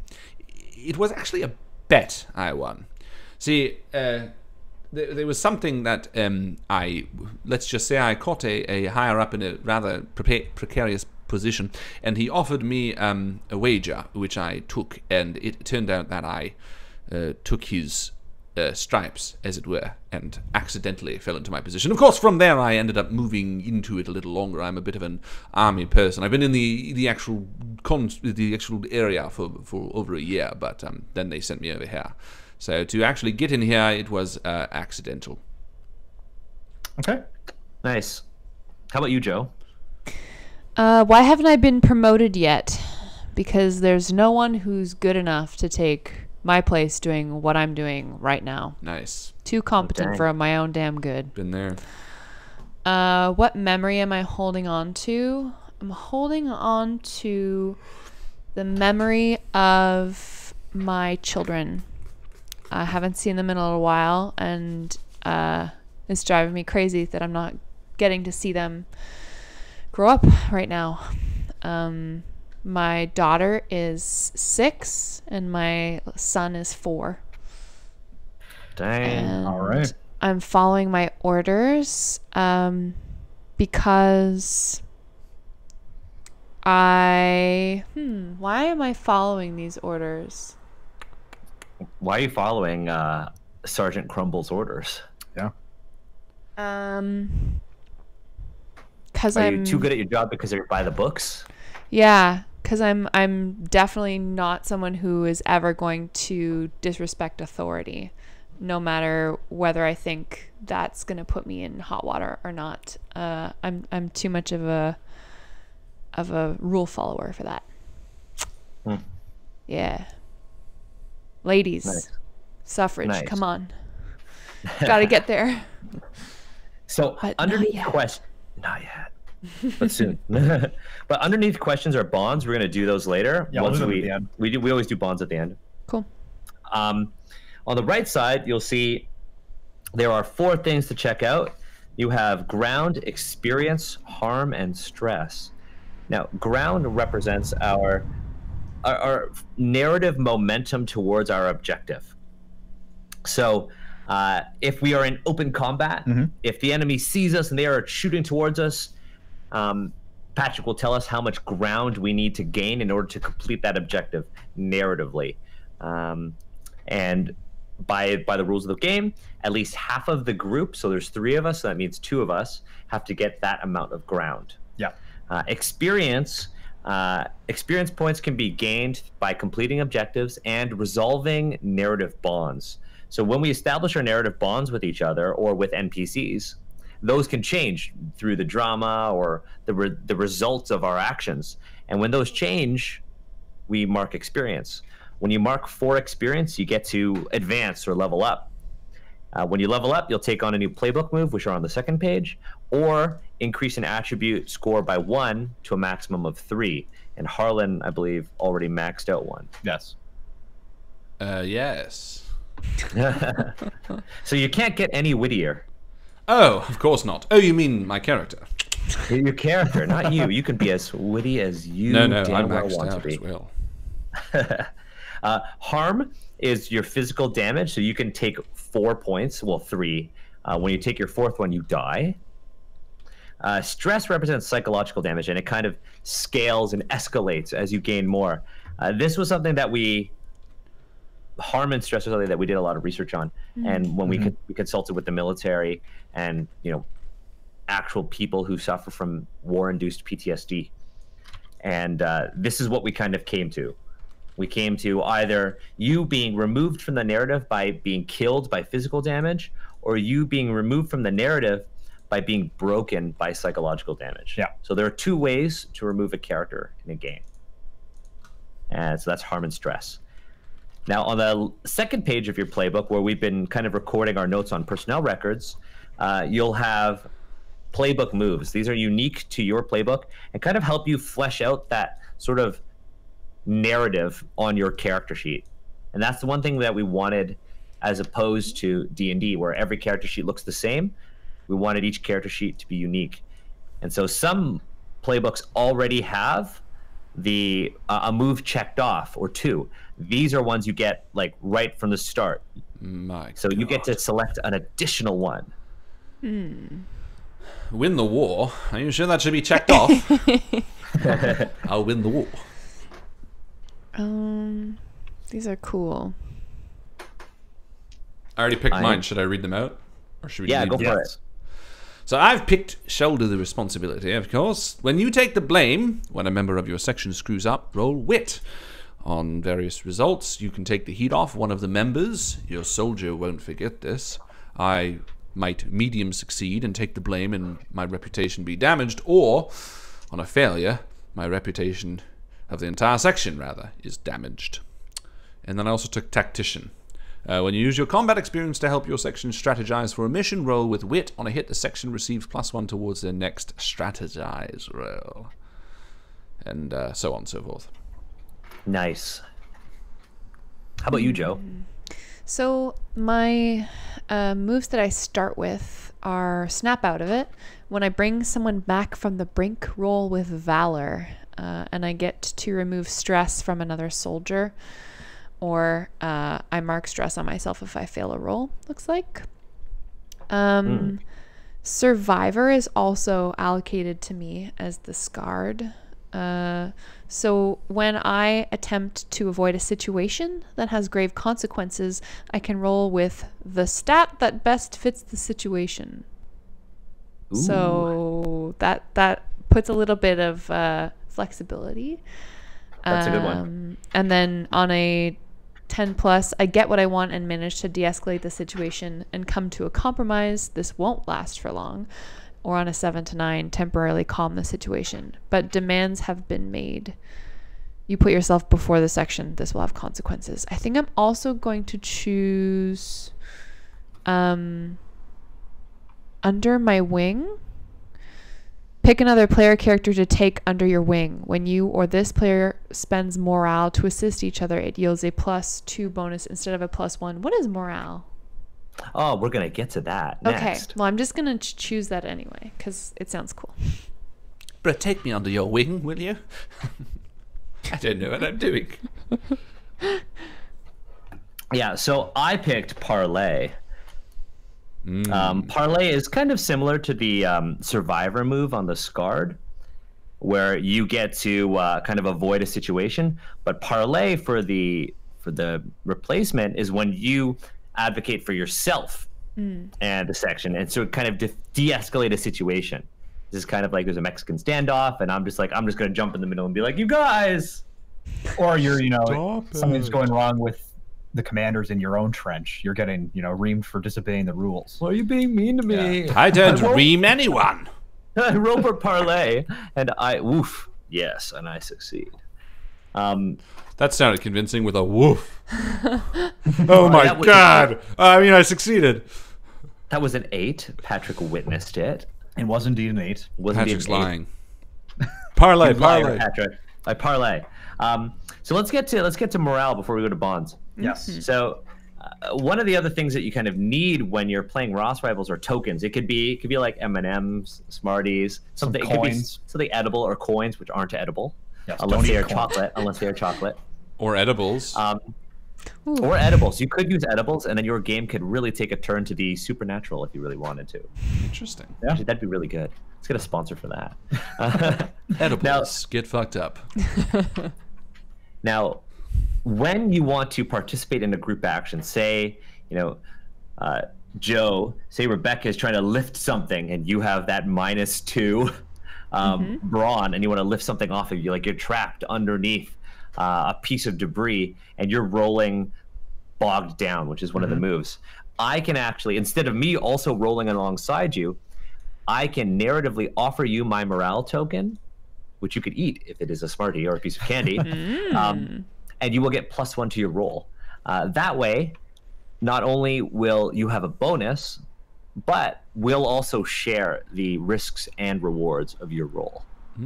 It was actually a bet I won. See, there was something that let's just say I caught a higher up in a rather precarious position, and he offered me a wager, which I took, and it turned out that I took his stripes, as it were, and accidentally fell into my position. Of course, from there I ended up moving into it a little longer. I'm a bit of an army person. I've been in the actual area for over a year, but then they sent me over here. So to actually get in here, it was accidental. Okay. Nice. How about you, Joe? Why haven't I been promoted yet? Because there's no one who's good enough to take my place doing what I'm doing right now. Nice. Too competent dang. for my own damn good. Been there. What memory am I holding on to? I'm holding on to the memory of my children. I haven't seen them in a little while, and it's driving me crazy that I'm not getting to see them grow up right now. My daughter is 6 and my son is 4. Dang. And All right. I'm following my orders because why am I following these orders? Why are you following Sergeant Crumble's orders? Yeah. Because Are I'm you too good at your job because you're by the books? Yeah, because I'm definitely not someone who is ever going to disrespect authority, no matter whether I think that's gonna put me in hot water or not. I'm too much of a rule follower for that. Yeah, ladies, Nice. suffrage, Nice. come on, gotta get there. So But underneath not yet. question, not yet, but soon. But underneath questions are bonds. We're gonna do those later. Yeah, we'll do them at the end. We always do bonds at the end. Cool. On the right side, you'll see there are 4 things to check out. You have ground, experience, harm, and stress. Now, ground represents our narrative momentum towards our objective. So if we are in open combat, if the enemy sees us and they are shooting towards us, Patrick will tell us how much ground we need to gain in order to complete that objective narratively. And by the rules of the game, at least half of the group, so there's 3 of us, so that means 2 of us, have to get that amount of ground. Yeah. Experience points can be gained by completing objectives and resolving narrative bonds. So when we establish our narrative bonds with each other or with NPCs, those can change through the drama or the results of our actions. And when those change, we mark experience. When you mark 4 experience, you get to advance or level up. When you level up, you'll take on a new playbook move, which are on the 2nd page, or increase an attribute score by 1 to a maximum of 3. And Harlan, I believe, already maxed out 1. Yes. Yes. So you can't get any wittier. Oh, of course not. Oh, you mean my character? Your character, not you. You can be as witty as you No, damn I'm well maxed want to out be. as well. Harm is your physical damage, so you can take 4 points, well 3. When you take your 4th one, you die. Stress represents psychological damage, and it kind of scales and escalates as you gain more. This was something that harm and stress was something that we did a lot of research on, and when we consulted with the military and actual people who suffer from war-induced PTSD, and this is what we kind of came to. We came to either you being removed from the narrative by being killed by physical damage, or you being removed from the narrative by being broken by psychological damage. Yeah. So there are 2 ways to remove a character in a game. And so that's harm and stress. Now, on the second page of your playbook, where we've been kind of recording our notes on personnel records, you'll have playbook moves. These are unique to your playbook and kind of help you flesh out that sort of narrative on your character sheet. And that's the one thing that we wanted, as opposed to D&D, where every character sheet looks the same. We wanted each character sheet to be unique. And so some playbooks already have the a move checked off, or 2. These are ones you get like right from the start. So you get to select an additional one. Win the war? Are you sure that should be checked off? I'll win the war. These are cool. I already picked mine. Should I read them out? Or should we go for it. So I've picked shoulder the responsibility, of course. When you take the blame, when a member of your section screws up, roll wit. On various results, you can take the heat off one of the members. Your soldier won't forget this. I might medium succeed and take the blame and my reputation be damaged, or, on a failure, my reputation of the entire section, rather, is damaged. And then I also took tactician. When you use your combat experience to help your section strategize for a mission, roll with wit. On a hit, the section receives +1 towards their next strategize roll. And so on and so forth. Nice. How about you, Joe? So my moves that I start with are snap out of it. When I bring someone back from the brink, roll with valor. And I get to remove stress from another soldier. Or I mark stress on myself if I fail a roll, looks like. Survivor is also allocated to me as the scarred. So when I attempt to avoid a situation that has grave consequences, I can roll with the stat that best fits the situation. Ooh. So that puts a little bit of flexibility. That's a good one. And then on a 10+, I get what I want and manage to de-escalate the situation and come to a compromise. This won't last for long. Or on a 7 to 9, temporarily calm the situation. But demands have been made. You put yourself before the section. This will have consequences. I think I'm also going to choose under my wing. Pick another player character to take under your wing. When you or this player spends morale to assist each other, it yields a +2 bonus instead of a +1. What is morale? Oh, we're going to get to that next. Okay, well, I'm just going to choose that anyway, because it sounds cool. But take me under your wing, will you? I don't know what I'm doing. Yeah, so I picked Parlay. Parlay is kind of similar to the Survivor move on the Scarred, where you get to kind of avoid a situation. But Parlay for the replacement is when you advocate for yourself and the section, and so it kind of de-escalate a situation. This is kind of like there's a Mexican standoff, and I'm just going to jump in the middle and be like, you guys! Or you're, something's going wrong with the commanders in your own trench. You're getting, reamed for disobeying the rules. Why are you being mean to me? Yeah. I don't ream anyone. I roll for Parlay, and yes, and I succeed. That sounded convincing with a woof. Oh my God. I succeeded. That was an 8. Patrick witnessed it. It was indeed an 8. Patrick's lying. Parlay. Patrick. I parlay. So let's get to morale before we go to bonds. Yes. So one of the other things that you kind of need when you're playing Ross Rivals are tokens. It could be like M&Ms, Smarties, something. It could be something edible, or coins, which aren't edible, yes, unless they are chocolate. Or edibles. Or edibles. You could use edibles, and then your game could really take a turn to the supernatural if you really wanted to. Interesting. Yeah. Actually, that'd be really good. Let's get a sponsor for that. Edibles. Now, get fucked up. Now, when you want to participate in a group action, say, Joe, say Rebecca is trying to lift something, and you have that -2 brawn, and you want to lift something off of you, like you're trapped underneath a piece of debris, and you're rolling bogged down, which is one of the moves. I can actually, instead of me also rolling alongside you, I can narratively offer you my morale token, which you could eat if it is a Smartie or a piece of candy, and you will get +1 to your roll. That way, not only will you have a bonus, but we'll also share the risks and rewards of your roll.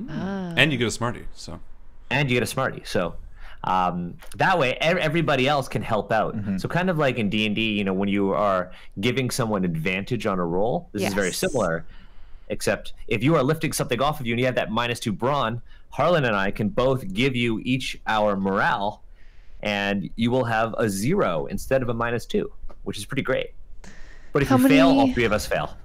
And you get a Smartie, so. And you get a Smartie, so that way everybody else can help out. So kind of like in D&D, you know, when you are giving someone advantage on a roll, this is very similar, except if you are lifting something off of you and you have that -2 brawn, Harlan and I can both give you each our morale, and you will have a 0 instead of a -2, which is pretty great. But if you fail, all 3 of us fail.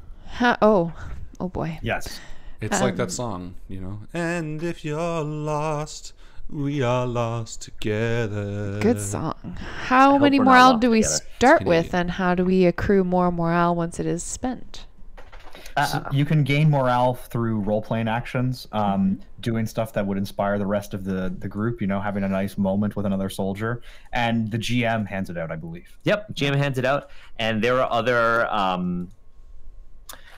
Oh boy. Yes. It's like that song, you know. And if you're lost, we are lost together. Good song. How many morale do we start with, and how do we accrue more morale once it is spent? So you can gain morale through role-playing actions, doing stuff that would inspire the rest of the group, you know, having a nice moment with another soldier. And the GM hands it out, I believe. Yep, GM hands it out. And there are other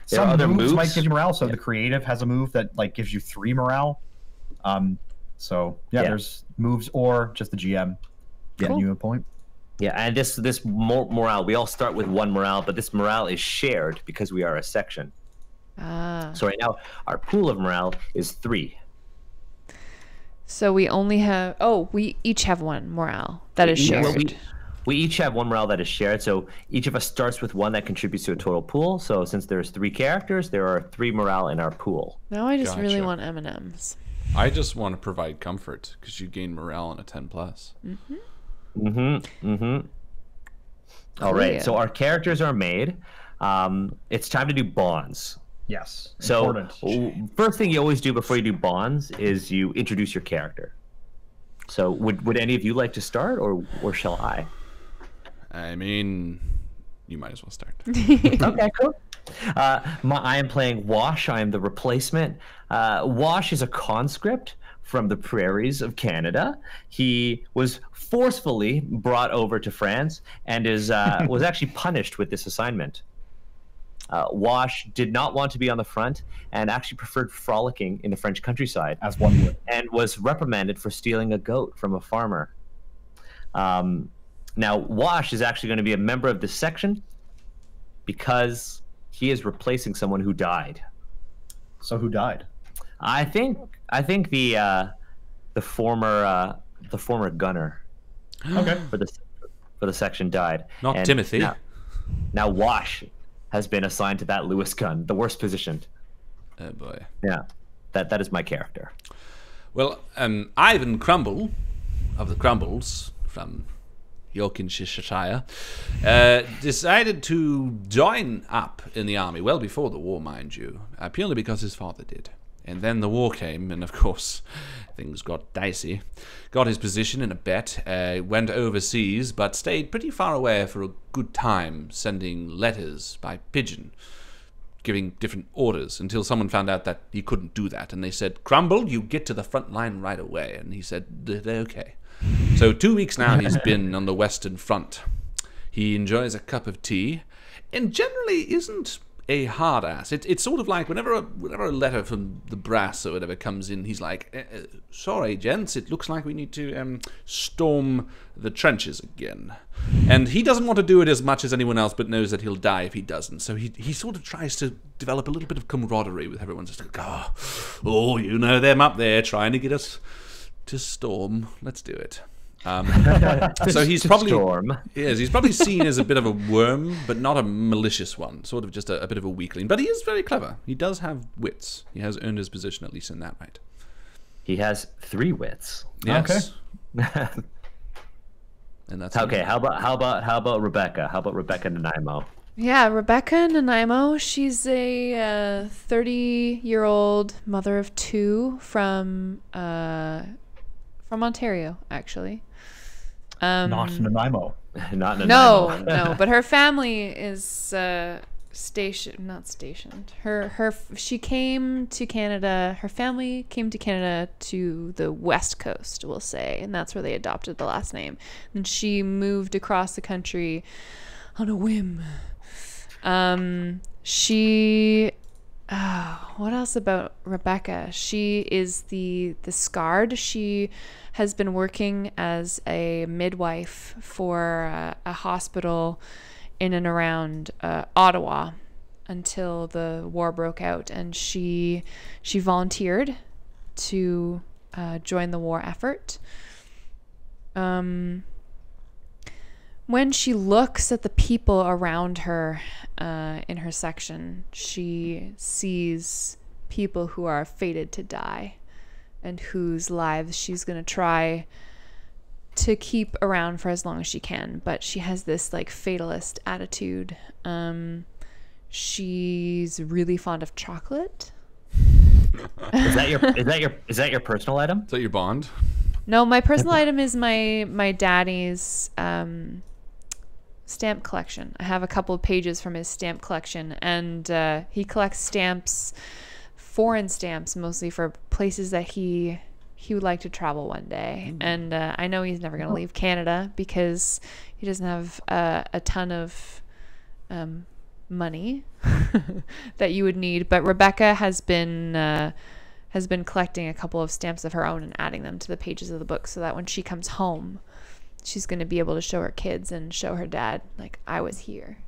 Some moves might give you morale. So the creative has a move that like gives you 3 morale. So there's moves or just the GM getting you a point. Yeah, and this morale, we all start with 1 morale, but this morale is shared because we are a section. So right now, our pool of morale is 3. So we only have... Oh, we each have 1 morale that is shared. Well, we each have 1 morale that is shared, so each of us starts with 1 that contributes to a total pool. So since there's 3 characters, there are 3 morale in our pool. Now I just really want M&Ms. I just want to provide comfort, because you gain morale on a 10+. All right, so our characters are made. It's time to do bonds. Yes. So important. First thing you always do before you do bonds is you introduce your character. So would any of you like to start, or shall I? I mean, you might as well start. Okay, cool. I am playing Wash. I am the replacement. Wash is a conscript from the prairies of Canada. He was forcefully brought over to France and was actually punished with this assignment. Wash did not want to be on the front and actually preferred frolicking in the French countryside, as one would, and was reprimanded for stealing a goat from a farmer. Now, Wash is actually going to be a member of this section because he is replacing someone who died. So who died? I think the former gunner. Okay. For the section died. Not Timothy. Now Wash has been assigned to that Lewis gun, the worst positioned. Oh boy. Yeah, that is my character. Well, Ivan Crumble of the Crumbles from Yorkshire decided to join up in the army well before the war, mind you, purely because his father did. And then the war came, and of course, things got dicey. Got his position in a bet, went overseas, but stayed pretty far away for a good time, sending letters by pigeon, giving different orders, until someone found out that he couldn't do that. And they said, "Crumble, you get to the front line right away." And he said, "Okay." So 2 weeks now he's been on the Western Front. He enjoys a cup of tea, and generally isn't a hard ass. It's sort of like whenever a letter from the brass or whatever comes in, he's like, "Sorry, gents, it looks like we need to storm the trenches again." And he doesn't want to do it as much as anyone else, but knows that he'll die if he doesn't. So he sort of tries to develop a little bit of camaraderie with everyone. Just like, oh, you know them up there trying to get us to storm. Let's do it. So he's probably seen as a bit of a worm, but not a malicious one. Sort of just a bit of a weakling. But he is very clever. He does have wits. He has earned his position, at least in that right. He has 3 wits. Yes. Okay. And that's okay. How about Rebecca? How about Rebecca Nanaimo? Yeah, Rebecca Nanaimo. She's a 30-year-old mother of 2 from Ontario, actually. Not Nanaimo. Not Nanaimo. No, but her family is stationed. She came to Canada. Her family came to Canada to the West Coast, we'll say, and that's where they adopted the last name. And she moved across the country on a whim. She Oh, what else about Rebecca? She is the scarred. She has been working as a midwife for a hospital in and around Ottawa until the war broke out, and she volunteered to join the war effort. When she looks at the people around her in her section, she sees people who are fated to die and whose lives she's going to try to keep around for as long as she can. But she has this like fatalist attitude. She's really fond of chocolate. Is that your personal item? Is that your bond? No, my personal item is my daddy's stamp collection. I have a couple of pages from his stamp collection, and he collects stamps, foreign stamps, mostly for places that he would like to travel one day. And I know he's never going to leave Canada because he doesn't have a ton of money that you would need. But Rebecca has been collecting a couple of stamps of her own and adding them to the pages of the book so that when she comes home, she's going to be able to show her kids and show her dad, like, I was here.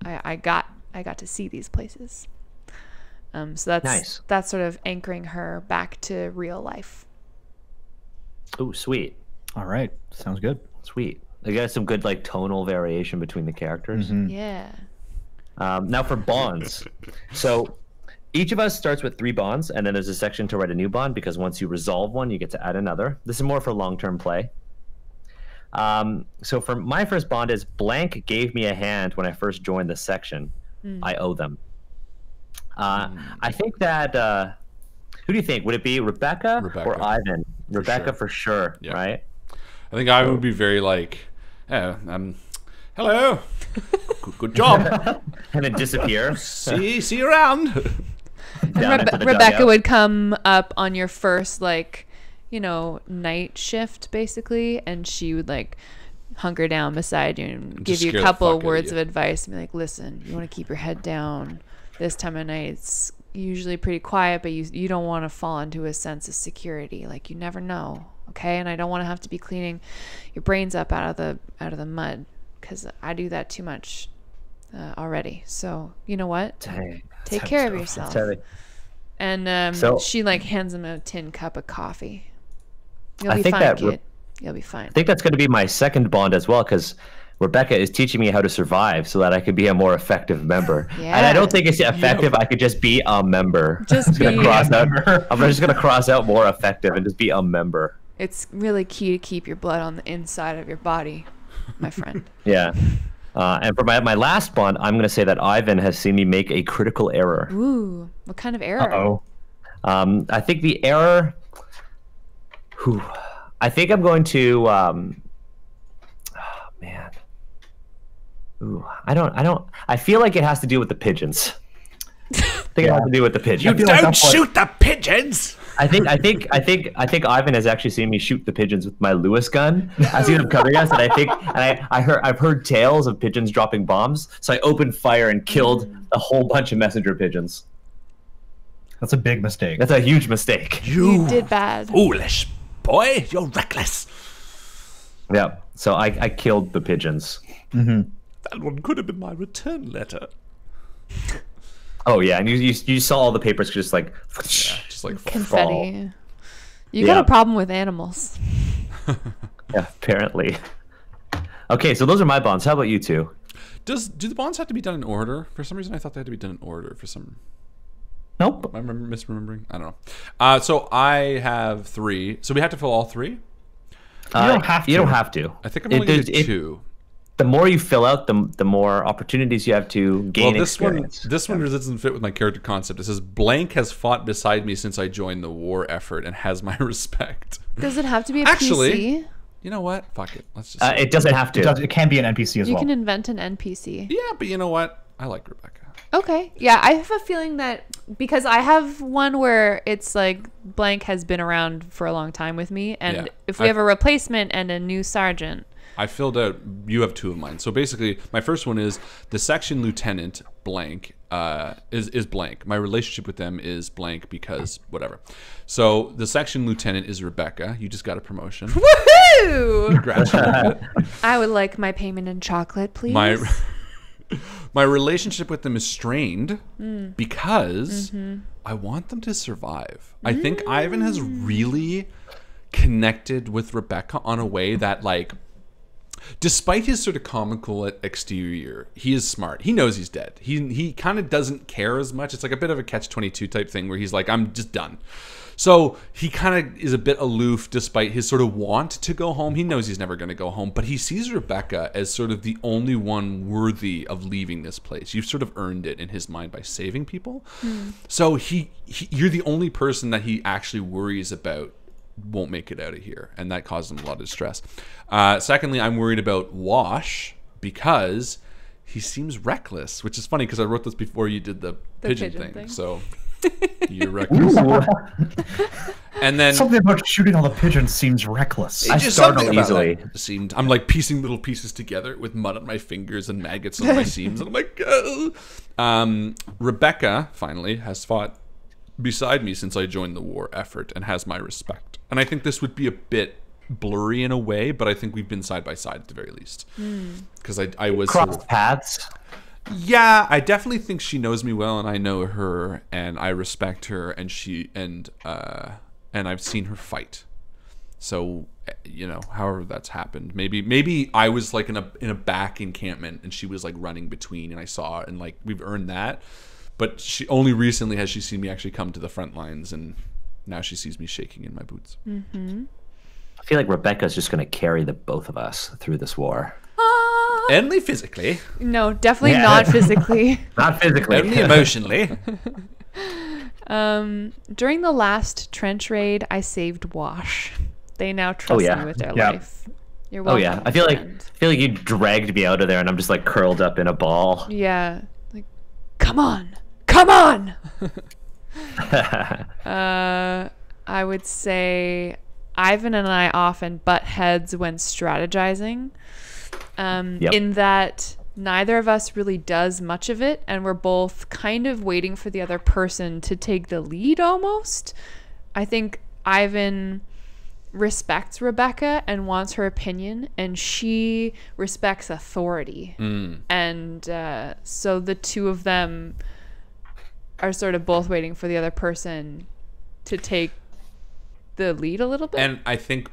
I got to see these places. So that's nice. That's sort of anchoring her back to real life. Oh, sweet. All right. Sounds good. Sweet. They got some good like tonal variation between the characters. Mm-hmm. Yeah. Now for bonds. So each of us starts with 3 bonds, and then there's a section to write a new bond, because once you resolve one, you get to add another. This is more for long-term play. So for my first bond is blank gave me a hand when I first joined the section. I owe them. I think that, who do you think? Would it be Rebecca. Or Ivan? Rebecca sure. For sure, Yeah. right? I think Ivan would be very like, hello, good job. And then disappear. see you around. And Rebecca would come up on your first, like, night shift, basically, and she would, like, hunker down beside you and give you a couple of words of advice and be like, listen, you want to keep your head down. This time of night, it's usually pretty quiet, but you don't want to fall into a sense of security. Like, you never know, okay? And I don't want to have to be cleaning your brains up out of the mud, because I do that too much already. So you know what? Take care of yourself. And she like hands him a tin cup of coffee. You'll be fine, kid. You'll be fine. I think that's going to be my second bond as well, because Rebecca is teaching me how to survive so that I could be a more effective member. Yeah. And I don't think it's effective. I could just be a member. I'm just going to cross out more effective and just be a member. It's really key to keep your blood on the inside of your body, my friend. Yeah. And for my last bond, I'm going to say that Ivan has seen me make a critical error. Ooh, what kind of error? Uh-oh. I think the error... I think I'm going to... man. Ooh, I feel like it has to do with the pigeons. I think it has to do with the pigeons. You don't shoot the pigeons! I think Ivan has actually seen me shoot the pigeons with my Lewis gun. I see them coming at us, and I've heard tales of pigeons dropping bombs. So I opened fire and killed a whole bunch of messenger pigeons. That's a big mistake. That's a huge mistake. You did bad. Foolish boy, you're reckless. Yeah. So I killed the pigeons. Mm-hmm. That one could have been my return letter. Oh yeah, and you saw all the papers just like confetti. fall. You got a problem with animals. Yeah, apparently. Okay, so those are my bonds. How about you two? Do the bonds have to be done in order? For some reason, I thought they had to be done in order. For some. Nope. Am I misremembering? I don't know. So I have 3. So we have to fill all 3. You don't have to. You don't have to. I think I'm only going to do 2. The more you fill out, the more opportunities you have to gain experience. This one doesn't fit with my character concept. It says, blank has fought beside me since I joined the war effort and has my respect. Does it have to be a Actually, PC? You know what? Fuck it. Let's just. It doesn't have to. It can be an NPC as well. You can invent an NPC. Yeah, but you know what? I like Rebecca. Okay. Yeah, I have a feeling that because I have one where it's like blank has been around for a long time with me, and if we have a replacement and a new sergeant. I filled out. You have 2 of mine. So basically, my first one is the section lieutenant blank is blank. My relationship with them is blank because whatever. So the section lieutenant is Rebecca. You just got a promotion. Woohoo! Congratulations. I would like my payment in chocolate, please. My relationship with them is strained because I want them to survive. I think Ivan has really connected with Rebecca on a way that, like, despite his sort of comical exterior, he is smart. He knows he's dead. He kind of doesn't care as much. It's like a bit of a catch-22 type thing where he's like, I'm just done. So he kind of is a bit aloof despite his sort of want to go home. He knows he's never going to go home, but he sees Rebecca as sort of the only one worthy of leaving this place. You've sort of earned it in his mind by saving people. So you're the only person that he actually worries about won't make it out of here, and that causes him a lot of distress. Secondly, I'm worried about Wash because he seems reckless, which is funny because I wrote this before you did the pigeon thing. So you're reckless. And then something about shooting all the pigeons seems reckless. I startle easily. I'm like piecing little pieces together with mud on my fingers and maggots on my seams, and I'm like, oh. Rebecca finally has fought beside me since I joined the war effort and has my respect. And I think this would be a bit blurry in a way, but I think we've been side by side at the very least. Because I was crossed paths. Yeah, I definitely think she knows me well, and I know her, and I respect her, and and I've seen her fight. So, you know, however that's happened, maybe I was like in a back encampment, and she was like running between, and I saw it, and like we've earned that. But she only recently has she seen me actually come to the front lines, and now she sees me shaking in my boots. I feel like Rebecca's just going to carry the both of us through this war. Only physically. No, definitely not physically. Not physically. Only emotionally. During the last trench raid, I saved Wash. They now trust me with their life. You're welcome. Oh yeah, I feel like you dragged me out of there, and I'm just like curled up in a ball. Yeah, like, come on. I would say Ivan and I often butt heads when strategizing. In that neither of us really does much of it, and we're both kind of waiting for the other person to take the lead almost. I think Ivan respects Rebecca and wants her opinion, and she respects authority. And so the two of them are sort of both waiting for the other person to take the lead a little bit. And I think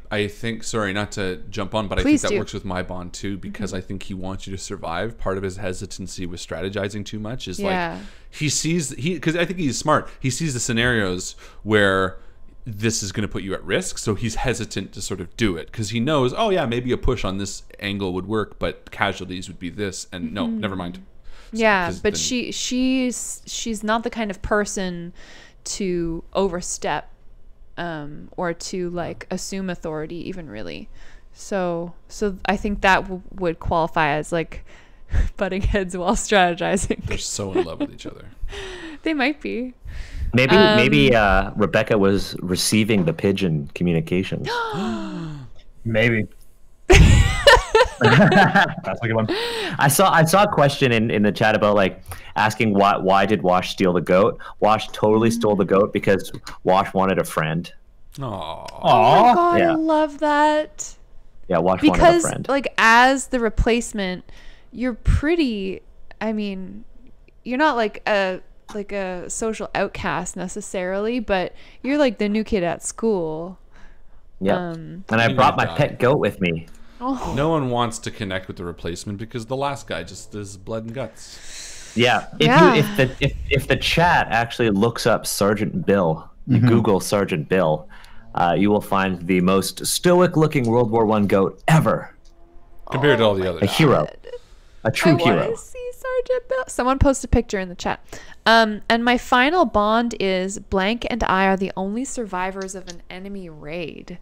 sorry, not to jump on, but Please I think that do. works with my bond too, because I think he wants you to survive. Part of his hesitancy with strategizing too much is like because I think he's smart. He sees the scenarios where this is going to put you at risk, so he's hesitant to sort of do it because he knows, oh yeah, maybe a push on this angle would work, but casualties would be this, and no, never mind. Yeah, but she's not the kind of person to overstep or to like assume authority even really. So I think that would qualify as like butting heads while strategizing. They're so in love with each other. They might be. Maybe Rebecca was receiving the pigeon communications. Maybe. That's a good one. I saw a question in the chat about like asking why did Wash steal the goat? Wash totally stole the goat because Wash wanted a friend. Aww. Oh my god, Yeah. I love that. Yeah, Wash wanted a Because friend. like as the replacement, you're pretty, I mean, you're not like a social outcast necessarily, but you're like the new kid at school. Yeah. And I brought my pet goat with me. Oh. No one wants to connect with the replacement because the last guy just is blood and guts. Yeah. If the chat actually looks up Sergeant Bill, you Google Sergeant Bill, you will find the most stoic-looking World War I goat ever. Compared to all the A others. hero. A true I hero. want to see Sergeant Bill. Someone post a picture in the chat. And my final bond is Blank and I are the only survivors of an enemy raid.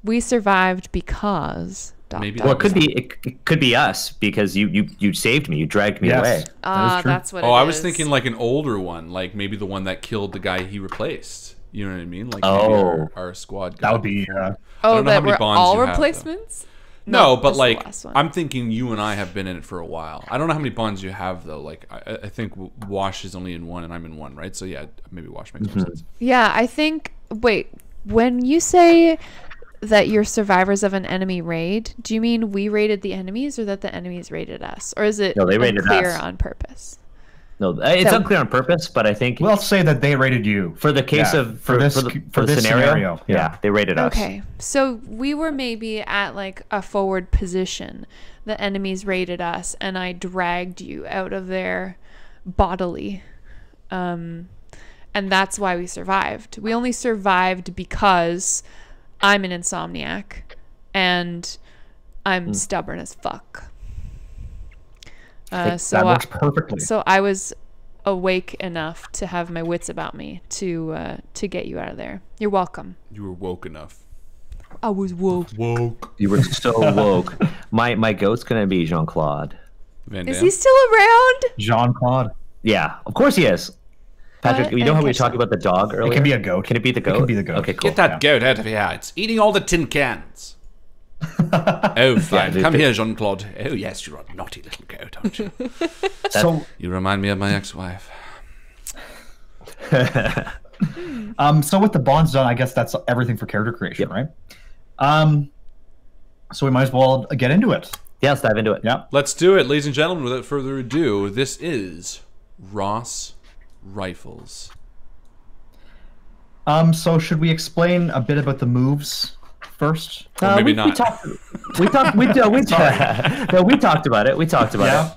We survived because... Maybe Well, it could be us because you saved me. You dragged me away. That's what it is. Oh, I was thinking like an older one, like maybe the one that killed the guy he replaced. You know what I mean? Like maybe our squad. That would be. I don't know Oh, how that many were bonds all you have, though. replacements? No, but this is the like last one. I'm thinking you and I have been in it for a while. I don't know how many bonds you have though. Like I think Wash is only in one and I'm in one, right? So yeah, maybe Wash makes more sense. Yeah, I think. Wait, when you say that you're survivors of an enemy raid, do you mean we raided the enemies, or that the enemies raided us, or is it they raided unclear us. on purpose? No, it's unclear on purpose, but I think We'll say that they raided you. for the case of for this the scenario. yeah, they raided us. Okay, so we were maybe at like a forward position. The enemies raided us, and I dragged you out of there bodily. And that's why we survived. We only survived because I'm an insomniac and I'm stubborn as fuck. That works perfectly. So I was awake enough to have my wits about me to get you out of there. You're welcome. You were woke enough. I was woke. Woke. You were so woke. My goat's gonna be Jean-Claude. Van Is Damme? he still around? Jean-Claude. Yeah, of course he is. Patrick, What? you know how we were Okay. talking about the dog earlier? It can be a goat. Can it be the goat? It can be the goat. Okay, cool. Get that goat out of here. It's eating all the tin cans. Oh, fine. dude, Come dude. here, Jean-Claude. Oh, yes, you're a naughty little goat, aren't you? So, You remind me of my ex-wife. so with the bonds done, I guess that's everything for character creation, right? So we might as well get into it. Yeah, let's dive into it. Yeah. Let's do it, ladies and gentlemen. Without further ado, this is Ross Rifles. So should we explain a bit about the moves first? Or maybe we not. talked about it. We talked about Yeah.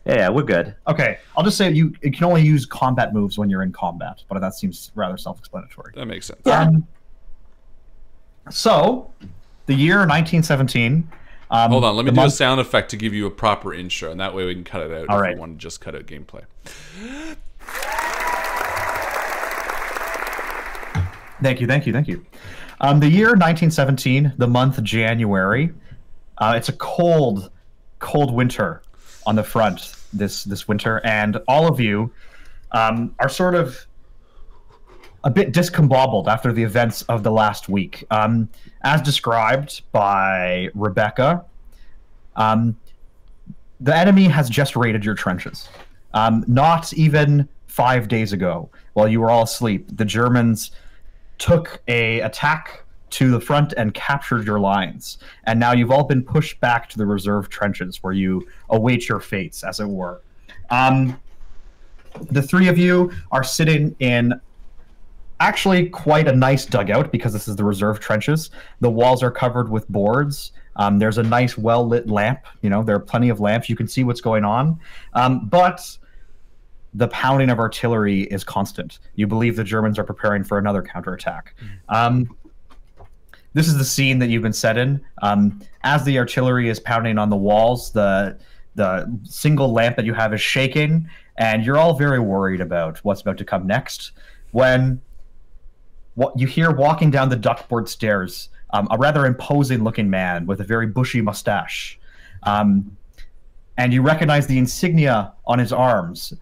it. Yeah, we're good. Okay, I'll just say you can only use combat moves when you're in combat, but that seems rather self-explanatory. That makes sense. So, the year 1917. Hold on, let me the do a month- sound effect to give you a proper intro, and that way we can cut it out All if right. we want to just cut out gameplay. Thank you. The year 1917, the month January. It's a cold winter on the front this winter, and all of you are sort of a bit discombobbled after the events of the last week. As described by Rebecca, the enemy has just raided your trenches. Not even 5 days ago, while you were all asleep, the Germans took a attack to the front and captured your lines. And now you've all been pushed back to the reserve trenches where you await your fates, as it were. The three of you are sitting in actually quite a nice dugout because this is the reserve trenches. The walls are covered with boards. There's a nice well-lit lamp. You know, there are plenty of lamps. You can see what's going on. But the pounding of artillery is constant. You believe the Germans are preparing for another counterattack. This is the scene that you've been set in. As the artillery is pounding on the walls, the single lamp that you have is shaking, and you're all very worried about what's about to come next. When what you hear walking down the duckboard stairs, a rather imposing-looking man with a very bushy mustache, and you recognize the insignia on his arms.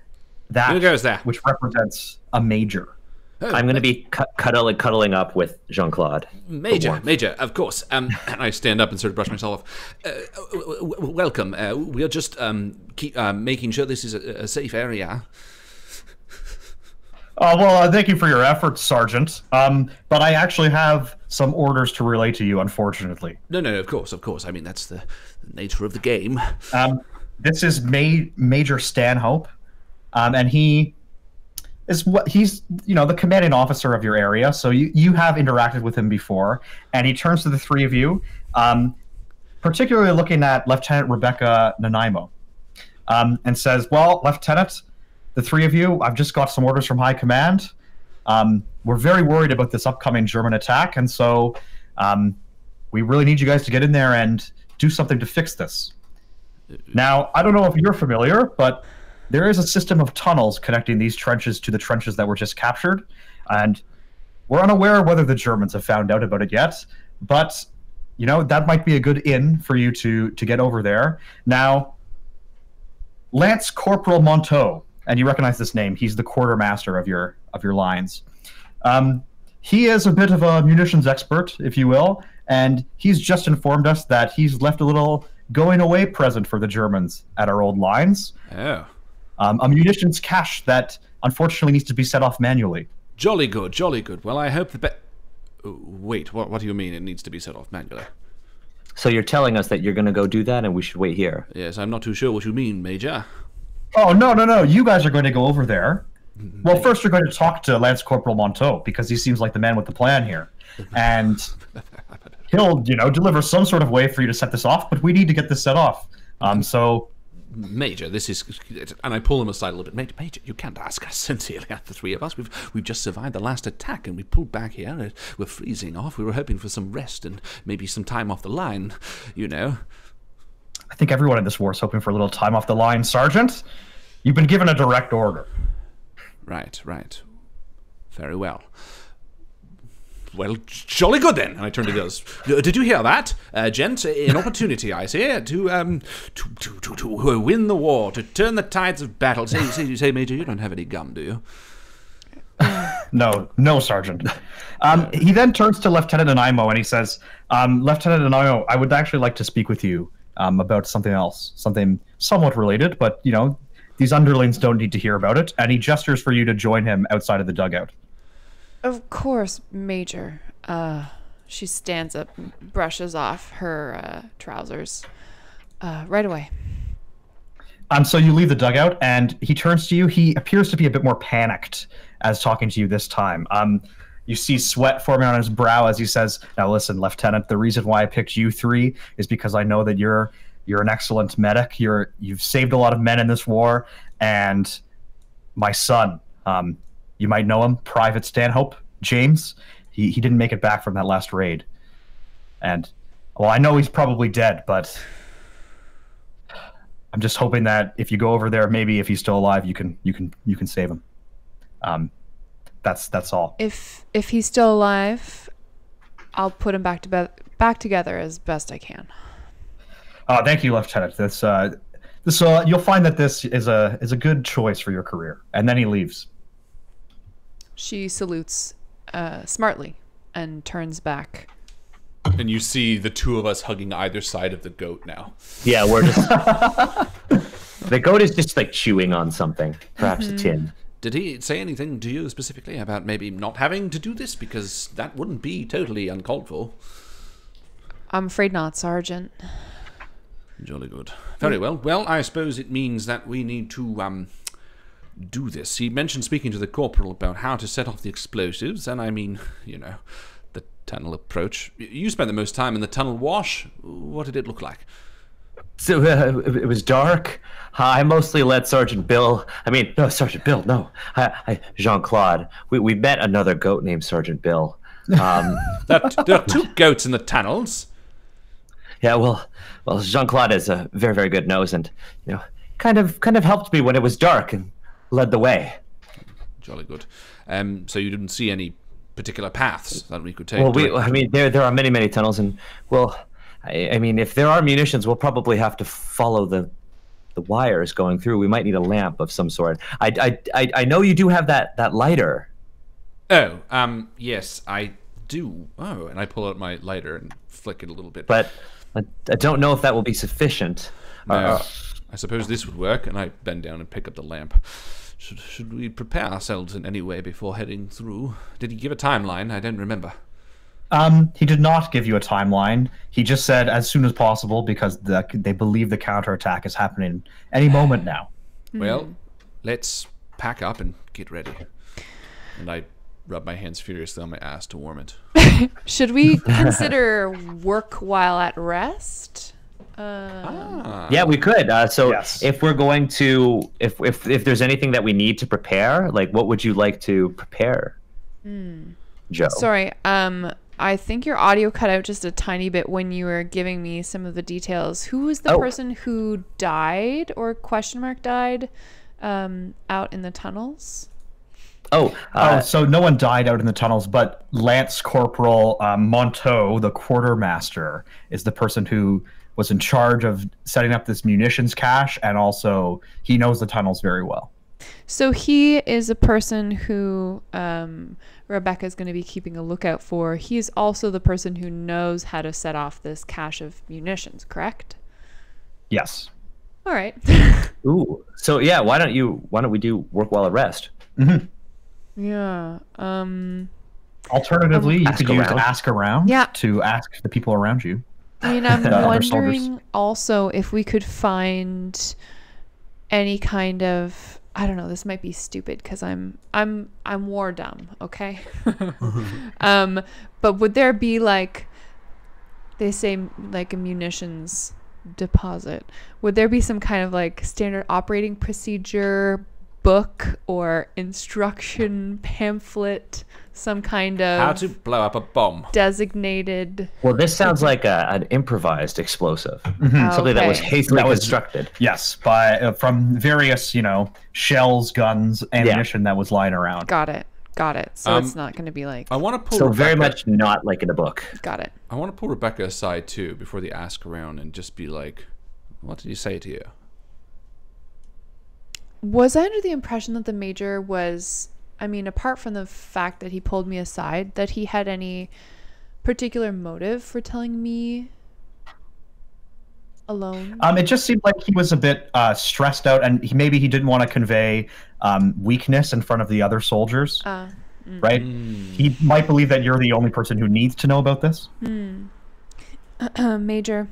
Who goes there? Which represents a major. I'm going to be cuddling up with Jean-Claude. Major, of course. And I stand up and sort of brush myself off. Welcome. We are just keep making sure this is a safe area. Thank you for your efforts, Sergeant. But I actually have some orders to relay to you, unfortunately. No, of course. I mean, that's the nature of the game. This is Major Stanhope, and he's the commanding officer of your area. So you have interacted with him before, and he turns to the three of you, particularly looking at Lieutenant Rebecca Nanaimo, and says, "Well, Lieutenant, the three of you, I've just got some orders from High Command. We're very worried about this upcoming German attack, and so we really need you guys to get in there and do something to fix this." Now, I don't know if you're familiar, but there is a system of tunnels connecting these trenches to the trenches that were just captured, and we're unaware whether the Germans have found out about it yet, but that might be a good in for you to get over there. Now, Lance Corporal Monteau, and you recognize this name, he's the quartermaster of your lines. he is a bit of a munitions expert, if you will, and he's just informed us that he's left a little going away present for the Germans at our old lines. Oh. A munitions cache that unfortunately needs to be set off manually. Jolly good, jolly good. Well, I hope the Wait, what do you mean it needs to be set off manually? So you're telling us that you're going to go do that and we should wait here? Yes, I'm not too sure what you mean, Major. Oh, no. You guys are going to go over there. Well, first you're going to talk to Lance Corporal Monteau, because he seems like the man with the plan here. And he'll, deliver some sort of way for you to set this off, but we need to get this set off. So... Major, this is... And I pull him aside a little bit. Major, you can't ask us sincerely at the three of us. We've just survived the last attack, and we pulled back here. We're freezing off. We were hoping for some rest and maybe some time off the line, I think everyone in this war is hoping for a little time off the line, Sergeant. You've been given a direct order. Right. Very well. Well, jolly good then. And I turn to the others. Did you hear that, gent? An opportunity, I say, to win the war, to turn the tides of battle. Say, Major, you don't have any gum, do you? No, Sergeant. He then turns to Lieutenant Nanaimo and he says, Lieutenant Nanaimo, I would actually like to speak with you about something else, something somewhat related, but, these underlings don't need to hear about it. And he gestures for you to join him outside of the dugout. Of course, Major. She stands up, brushes off her trousers. Right away. So you leave the dugout, and he turns to you. He appears to be a bit more panicked as talking to you this time. You see sweat forming on his brow as he says, "Now listen, Lieutenant, the reason why I picked you three is because I know that you're an excellent medic. You've saved a lot of men in this war, and my son, you might know him, Private Stanhope, James. He didn't make it back from that last raid. And, well, I know he's probably dead, but I'm just hoping that if you go over there, maybe if he's still alive, you can save him. That's all. If he's still alive, I'll put him back together as best I can." Thank you, Lieutenant. This you'll find that this is a good choice for your career. And then he leaves. She salutes smartly and turns back. And you see the two of us hugging either side of the goat now. Yeah, we're just... The goat is just like chewing on something, perhaps a tin. Did he say anything to you specifically about maybe not having to do this? Because that wouldn't be totally uncalled for. I'm afraid not, Sergeant. Jolly good. Very well. Well, I suppose it means that we need to do this. He mentioned speaking to the corporal about how to set off the explosives, and I mean, the tunnel approach. You spent the most time in the tunnel wash. What did it look like? So it was dark. I mostly let Sergeant Bill. Jean-Claude. We met another goat named Sergeant Bill. There are two goats in the tunnels. Yeah, well, Jean-Claude has a very, very good nose, and kind of helped me when it was dark and led the way. Jolly good. So you didn't see any particular paths that we could take? Well, there are many tunnels, and I mean, if there are munitions, we'll probably have to follow the wires going through. We might need a lamp of some sort. I know you do have that lighter. Oh, yes, I do. Oh, and I pull out my lighter and flick it a little bit. But I don't know if that will be sufficient. No, I suppose this would work, and I bend down and pick up the lamp. Should we prepare ourselves in any way before heading through? Did he give a timeline? I don't remember. He did not give you a timeline. He just said as soon as possible because they believe the counterattack is happening any moment now. Well, let's pack up and get ready. And I rub my hands furiously on my ass to warm it. Should we consider work while at rest? Yeah, we could. Yes. If we're going to, if there's anything that we need to prepare, like what would you like to prepare, Joe? Sorry, I think your audio cut out just a tiny bit when you were giving me some of the details. Who was the person who died or died out in the tunnels? So no one died out in the tunnels, but Lance Corporal Monteau, the quartermaster, is the person who was in charge of setting up this munitions cache, and also he knows the tunnels very well. So he is a person who Rebecca is going to be keeping a lookout for. He's also the person who knows how to set off this cache of munitions, correct? Yes. All right. Ooh. So yeah, why don't we do work while at rest? Yeah. Alternatively, you Ask could use around. ask around Yeah. to ask the people around you. I mean, I'm Other soldiers. wondering also if we could find any kind of, I don't know, this might be stupid because I'm war dumb, okay? But would there be like, they say like a munitions deposit, would there be some kind of like standard operating procedure book or instruction pamphlet, some kind of How to blow up a bomb. designated? Well, this sounds like an improvised explosive, something that was Okay. hastily That was- constructed. Yes, by from various, shells, guns, ammunition that was lying around. Got it. So it's not going to be like, I want to pull So Rebecca, very much not like in the book. got it. I want to pull Rebecca aside too before they ask around and just be like, "What did he say to you?" Was I under the impression that the major was, I mean, apart from the fact that he pulled me aside, that he had any particular motive for telling me alone? It just seemed like he was a bit stressed out, and maybe he didn't want to convey weakness in front of the other soldiers. Right? He might believe that you're the only person who needs to know about this. Major,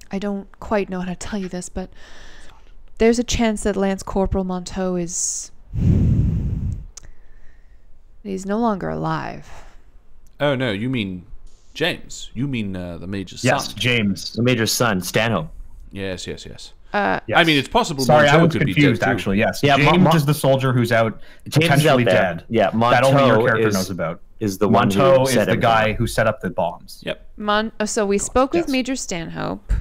I don't quite know how to tell you this, but there's a chance that Lance Corporal Monteau is... he's no longer alive. Oh no, you mean James? You mean the major's Yes, son? James. The major's son, Stanhope. Yes. Yes. I mean, it's possible. Sorry, I Monteau was could be confused, dead, too. actually. Yes. Yeah, James is the soldier who's out, James is potentially out there. dead. Yeah, that only your Monteau character is- knows about. Is the one Monteau who is set the him guy down. who set up the bombs. Yep. So we spoke with Yes. Major Stanhope.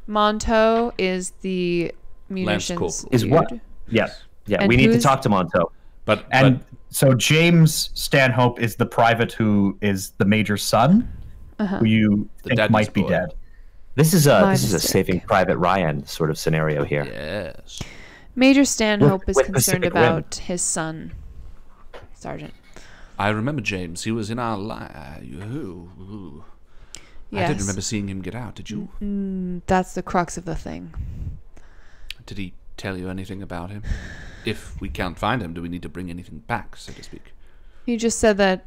Monteau is the munitions Corporal. Is what? dude. Yeah, yeah. And We need to who's- talk to Monteau. But And so James Stanhope is the private who is the major's son, who you think daddy's might be boy. dead. This is My a mistake. Saving Private Ryan sort of scenario here. yes. Major Stanhope is with concerned Pacific Rim. about his son, Sergeant. I remember James. He was in our I Yes. didn't remember seeing him get out. Did you? That's the crux of the thing. Did he tell you anything about him? If we can't find him, do we need to bring anything back, so to speak? He just said that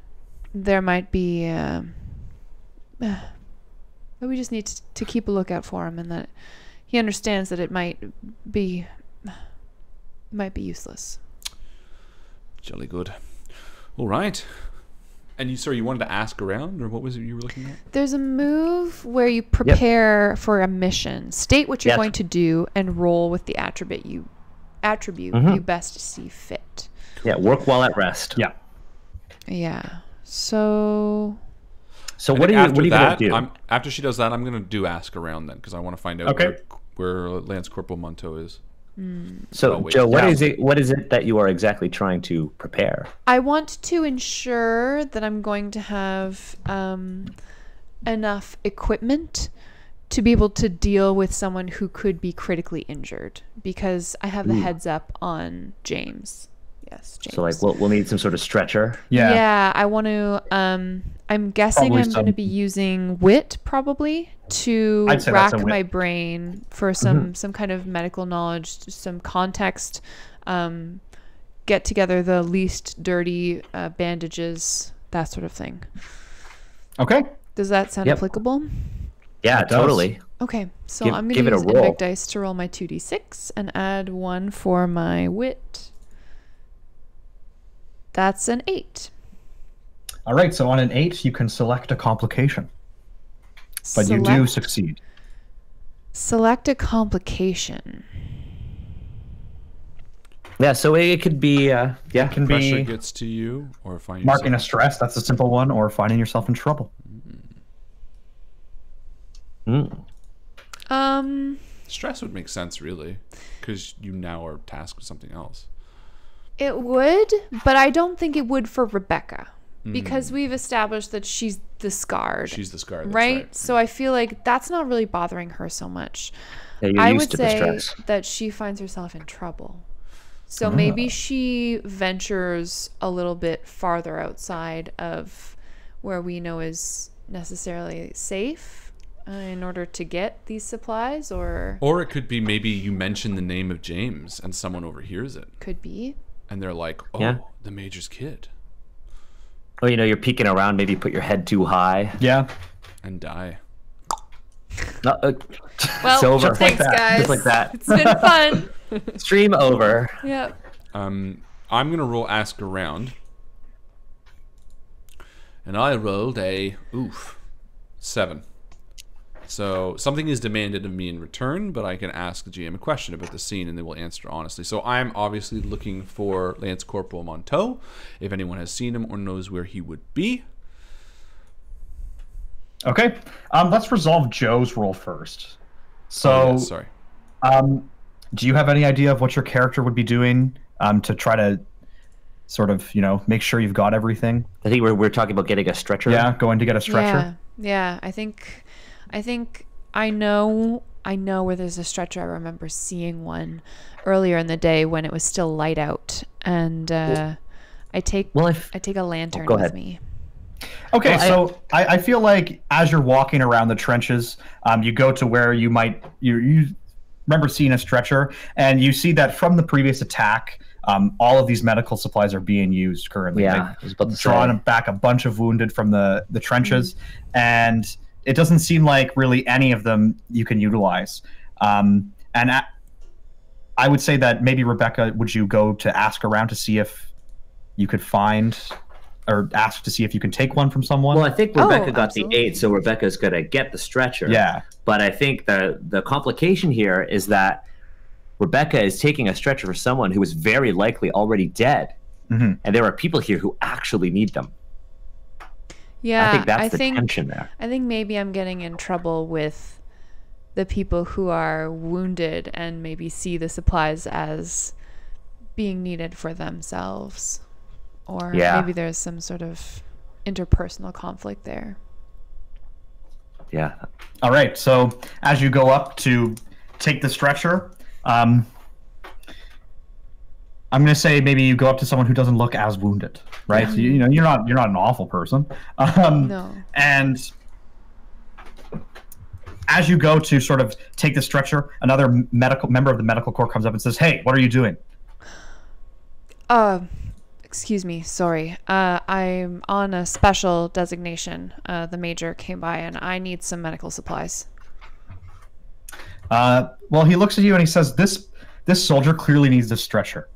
there might be... that we just need to keep a lookout for him, and that he understands that it might be useless. Jolly good. All right. And you wanted to ask around, or what was it you were looking at? There's a move where you prepare for a mission, state what you're Yes. going to do, and roll with the attribute you best see fit. Yeah, work while at rest. Yeah. Yeah. So So I what are think you after going to do? after she does that, I'm gonna do ask around then, because I want to find out Okay. where Lance Corporal Monteau is. So Oh, wait. Joe, what Yeah. is it? What is it that you are exactly trying to prepare? I want to ensure that I'm going to have enough equipment to be able to deal with someone who could be critically injured, because I have the heads up on James. Yes, James. So like we'll need some sort of stretcher. Yeah. I want to I'm guessing Probably I'm going to be using wit probably to I'd say rack that's a wit. my brain for some kind of medical knowledge, some context, get together the least dirty bandages, that sort of thing. Okay. Does that sound Yep. applicable? Yeah, It does. totally. Okay, so Give- I'm give going it to a use roll. INVICTUS to roll my 2d6 and add 1 for my wit. That's an 8. All right. So on an 8, you can select a complication, but you do succeed. Select a complication. Yeah, so it could be It can Pressure be gets to you, or find marking a yourself. stress. That's a simple one, or finding yourself in trouble. Stress would make sense, really, because you now are tasked with something else. It would, but I don't think it would for Rebecca, because we've established that she's the scarred, She's the scar. That's right? So I feel like that's not really bothering her so much. yeah, you're I used would to the say stress. that she finds herself in trouble. So maybe she ventures a little bit farther outside of where we know is necessarily safe in order to get these supplies, or Or it could be maybe you mention the name of James and someone overhears it. could be. And they're like, oh, Yeah. the Major's kid. Or, you're peeking around, maybe put your head too high. Yeah. And die. Well, Well, it's over. thanks, Just like that. guys. Just like that. It's been fun. Stream over. Yep. I'm going to roll Ask Around. And I rolled a 7. So something is demanded of me in return, but I can ask the GM a question about the scene and they will answer honestly. So I'm obviously looking for Lance Corporal Monteau, if anyone has seen him or knows where he would be. Okay. Let's resolve Joe's role first. So, Oh, yeah, sorry. do you have any idea of what your character would be doing to try to sort of, make sure you've got everything? I think we're talking about getting a stretcher. Yeah, going to get a stretcher. Yeah. I think I know where there's a stretcher. I remember seeing one earlier in the day when it was still light out, and I take a lantern go with ahead. me. Okay, Well, so I feel like as you're walking around the trenches, you go to where you remember seeing a stretcher, and you see that from the previous attack, all of these medical supplies are being used currently. Yeah, I was about to say. Drawing back a bunch of wounded from the trenches, and it doesn't seem like really any of them you can utilize. And I would say that maybe, Rebecca, would you go to ask around to see if you could find, or ask to see if you can take one from someone? Well, I think Rebecca got absolutely. the 8, so Rebecca's going to get the stretcher. Yeah. But I think the complication here is that Rebecca is taking a stretcher for someone who is very likely already dead. Mm-hmm. And there are people here who actually need them. Yeah, I think that's the tension there. I think maybe I'm getting in trouble with the people who are wounded and maybe see the supplies as being needed for themselves. Or Yeah. maybe there's some sort of interpersonal conflict there. Yeah. All right, so as you go up to take the stretcher, I'm going to say maybe you go up to someone who doesn't look as wounded, right? So, you're not an awful person. No. And as you go to sort of take the stretcher, another member of the medical corps comes up and says, "Hey, what are you doing?" Excuse me, sorry. I'm on a special designation. The major came by and I need some medical supplies. Well, he looks at you and he says, "This soldier clearly needs a stretcher."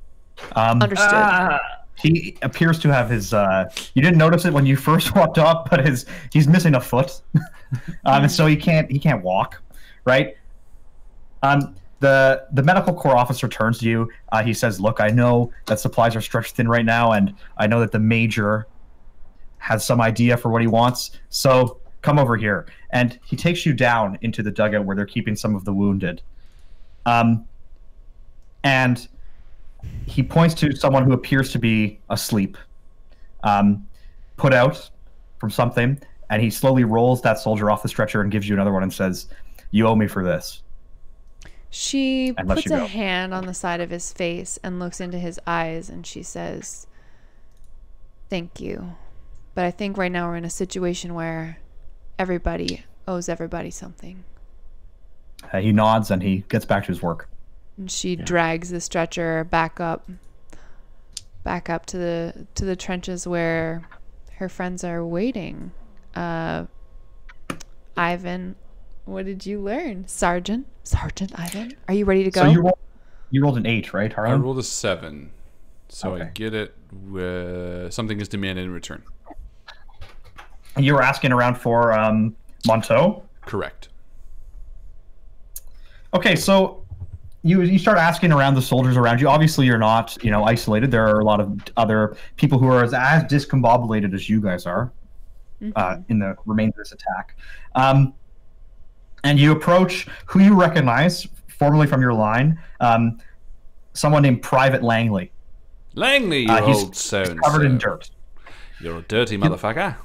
Understood. He appears to have his. You didn't notice it when you first walked up, but he's missing a foot, and so he can't walk, right? The medical corps officer turns to you. He says, "Look, I know that supplies are stretched thin right now, and I know that the major has some idea for what he wants. So come over here." And he takes you down into the dugout where they're keeping some of the wounded. And he points to someone who appears to be asleep, put out from something, and he slowly rolls that soldier off the stretcher and gives you another one and says, "You owe me for this." She And lets puts you a go. hand on the side of his face and looks into his eyes and she says, "Thank you. But I think right now we're in a situation where everybody owes everybody something." He nods and he gets back to his work. And she drags the stretcher back up to the trenches where her friends are waiting. Ivan, what did you learn? Sergeant Ivan, are you ready to go? So you rolled an 8, right, I Harlan? rolled a 7. So I Okay. get it with something is demanded in return. And you were asking around for Monteau? Correct. Okay, so you start asking around the soldiers around you. Obviously, you're not isolated. There are a lot of other people who are as discombobulated as you guys are in the remains of this attack. And you approach who you recognize, formerly from your line, someone named Private Langley. Langley, you He's old so covered in dirt. You're a dirty motherfucker.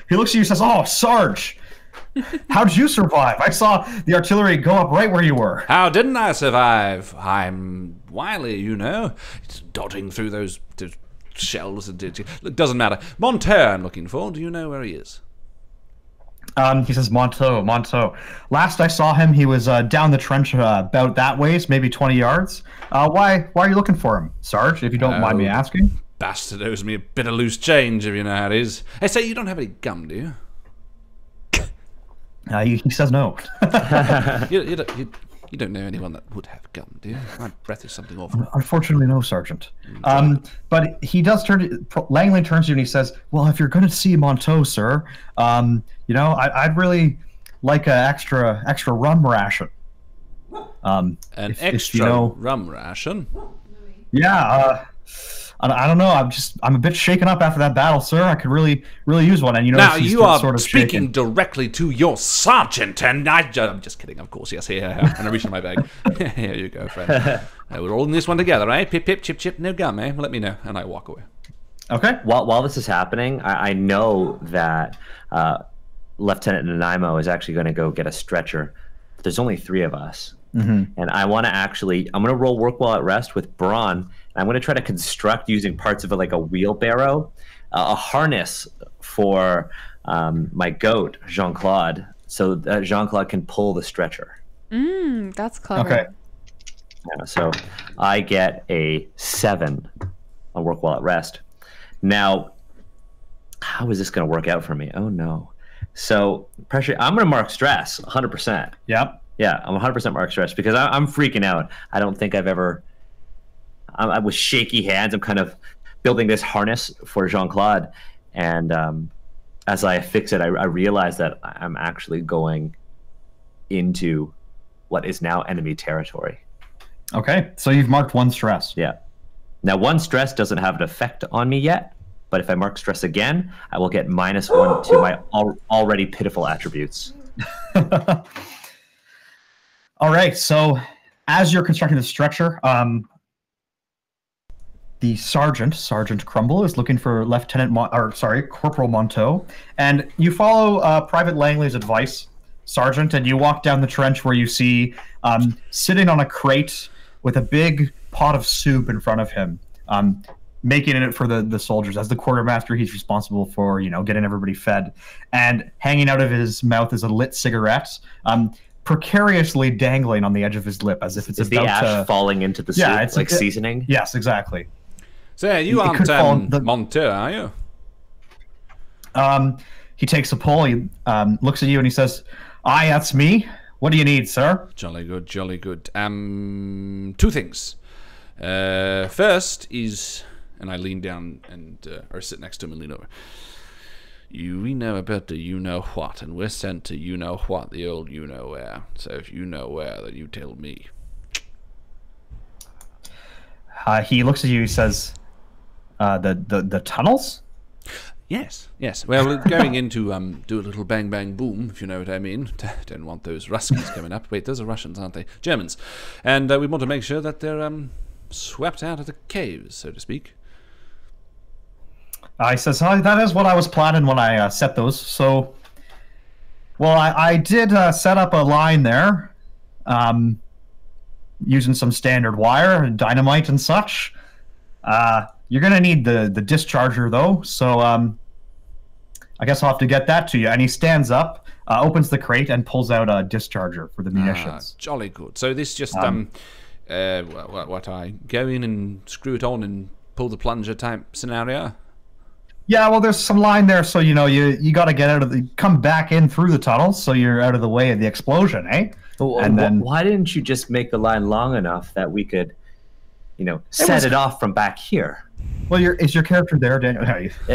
He looks at you and says, "Oh, Sarge, How did you survive? I saw the artillery go up right where you were. How didn't I survive? I'm wily, you know, dodging through those shells. It doesn't matter. Monteur I'm looking for. Do you know where he is? He says Monteau. Last I saw him, he was down the trench about that ways, maybe 20 yards. Why are you looking for him, Sarge, if you don't mind me asking? Bastard owes me a bit of loose change, if you know how it is. Hey, say, you don't have any gum, do you? He says no. You don't know anyone that would have gum, do you? My breath is something awful. Unfortunately, no, Sergeant. But he does turn. Langley turns to you and he says, "Well, if you're going to see Monteau, sir, you know, I'd really like an extra rum ration." An extra rum ration? Yeah. I don't know. I'm a bit shaken up after that battle, sir. I could really use one. And you know, now you are sort of speaking shaken. directly to your sergeant, and I'm just kidding, of course. Yes, here. And I reach in my bag. Here you go, friend. We're all in this one together, eh? Pip, pip, chip, chip. No gum, eh? Well, let me know, and I walk away. Okay. While this is happening, I know that Lieutenant Nanaimo is actually going to go get a stretcher. There's only 3 of us. And I want to I'm going to roll work while at rest with Braun. And I'm going to try to construct, using parts of it like a wheelbarrow, a harness for my goat, Jean-Claude, so that Jean-Claude can pull the stretcher. That's clever. Okay. Yeah, so I get a 7 on work while at rest. Now, how is this going to work out for me? Oh, no. So pressure, I'm going to mark stress 100%. Yep. Yeah, I'm 100% mark stress because I'm freaking out. I don't think I've ever... I with shaky hands, I'm kind of building this harness for Jean-Claude. And as I fix it, I realize that I'm actually going into what is now enemy territory. Okay, so you've marked 1 stress. Yeah. Now, 1 stress doesn't have an effect on me yet, but if I mark stress again, I will get -1 to my already pitiful attributes. All right, so as you're constructing the stretcher, the Sergeant Crumble is looking for Corporal Monteau, and you follow Private Langley's advice, Sergeant, and you walk down the trench where you see sitting on a crate with a big pot of soup in front of him, making it for the soldiers. As the quartermaster, he's responsible for, you know, getting everybody fed, and hanging out of his mouth is a lit cigarette, precariously dangling on the edge of his lip, as if it's about the ash falling into the soup, it's like seasoning? Yes, exactly. So you aren't Monteur, are you? He takes a pull, he looks at you and he says, "Aye, that's me. What do you need, sir?" Jolly good, jolly good. 2 things. First is, and I lean down and or sit next to him and lean over. We know about the you-know-what, and we're sent to you-know-what, the old you-know-where. So if you know where, then you tell me. He looks at you, he says, the tunnels? Yes. Well, we're going in to do a little bang, bang, boom, if you know what I mean. Don't want those Ruskies coming up. Wait, those are Russians, aren't they? Germans. And we want to make sure that they're swept out of the caves, so to speak. He says, that is what I was planning when I set those. So, well, I did set up a line there, using some standard wire and dynamite and such. You're going to need the discharger, though, so I guess I'll have to get that to you. And he stands up, opens the crate, and pulls out a discharger for the munitions. Jolly good. So this just, what I go in and screw it on and pull the plunger type scenario? Yeah, well, there's some line there, so you know you got to get out of come back in through the tunnel, so you're out of the way of the explosion, eh? Well, and then why didn't you just make the line long enough that we could, you know, set it off from back here? Well, is your character there, Daniel?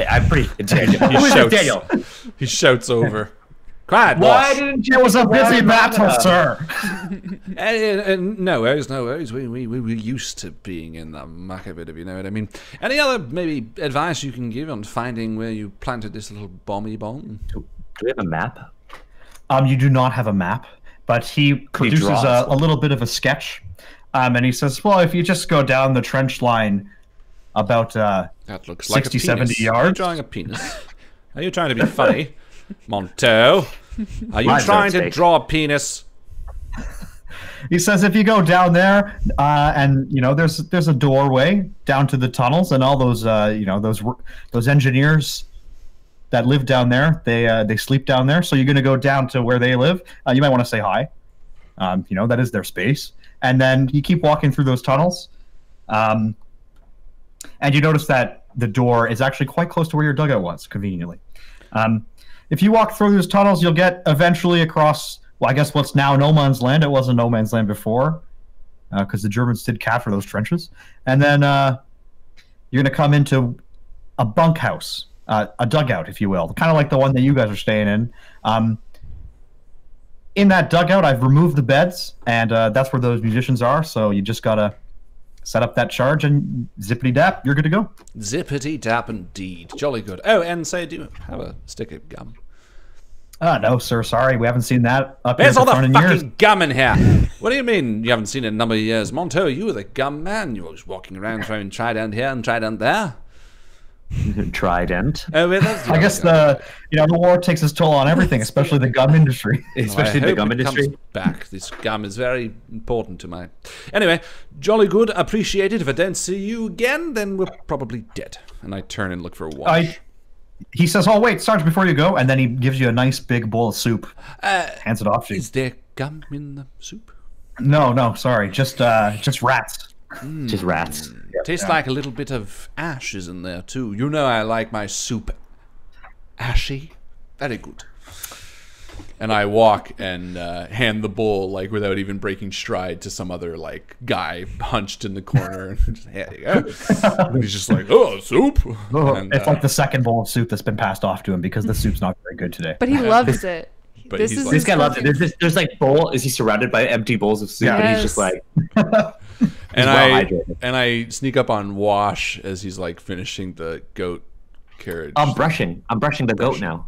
I'm pretty. Daniel. He shouts over. Quiet, why didn't you? It was a busy battle, sir. No worries. We were used to being in the muck of it, if you know what I mean. Any other maybe advice you can give on finding where you planted this little bomb? Do we have a map? You do not have a map, but he produces a little bit of a sketch, and he says, "Well, if you just go down the trench line about that looks 60, like 70 yards." Are you drawing a penis? Are you trying to be funny? Monteau. Are you Lives trying are at to stake. draw a penis? He says if you go down there, and there's a doorway down to the tunnels, and all those those engineers that live down there, they sleep down there. So you're gonna go down to where they live. You might want to say hi. That is their space. And then you keep walking through those tunnels, and you notice that the door is actually quite close to where your dugout was, conveniently. If you walk through those tunnels, you'll get eventually across, well, I guess what's now no man's land. It wasn't no man's land before, because the Germans did capture those trenches. And then you're going to come into a bunkhouse, a dugout, if you will, kind of like the one that you guys are staying in. In that dugout, I've removed the beds, and that's where those musicians are. So you just got to set up that charge, and zippity-dap, you're good to go. Zippity-dap indeed. Jolly good. Oh, and say, do you have a stick of gum? No, sir, sorry. We haven't seen that up There's here all the front in fucking years. gum in here. What do you mean you haven't seen it in a number of years? Monto, you were the gum man. You were always walking around throwing trident here and trident there. Trident. Oh, well, that's I guess the war takes its toll on everything, especially the gum industry. Especially I the hope gum it industry. comes back. This gum is very important to my... Anyway, jolly good. Appreciate it. If I don't see you again, then we're probably dead. And I turn and look for a watch. He says, "Oh wait, Sarge, before you go," and then he gives you a nice big bowl of soup. Hands it off to you. Is there gum in the soup? No, sorry, just rats. Just rats. Tastes like a little bit of ash is in there too. You know I like my soup ashy. Very good. And I walk and hand the bowl, like, without even breaking stride, to some other, like, guy hunched in the corner. And just, here you go. And he's just like, oh, soup. And, It's like the second bowl of soup that's been passed off to him because the soup's not very good today. But he loves it. But This he's is like- This his guy loves it. go-to. There's like bowl. Is he surrounded by empty bowls of soup? Yeah. And he's just Yes. like, and well I hydrated. I sneak up on Wash as he's, like, finishing the goat carriage. I'm brushing the goat now.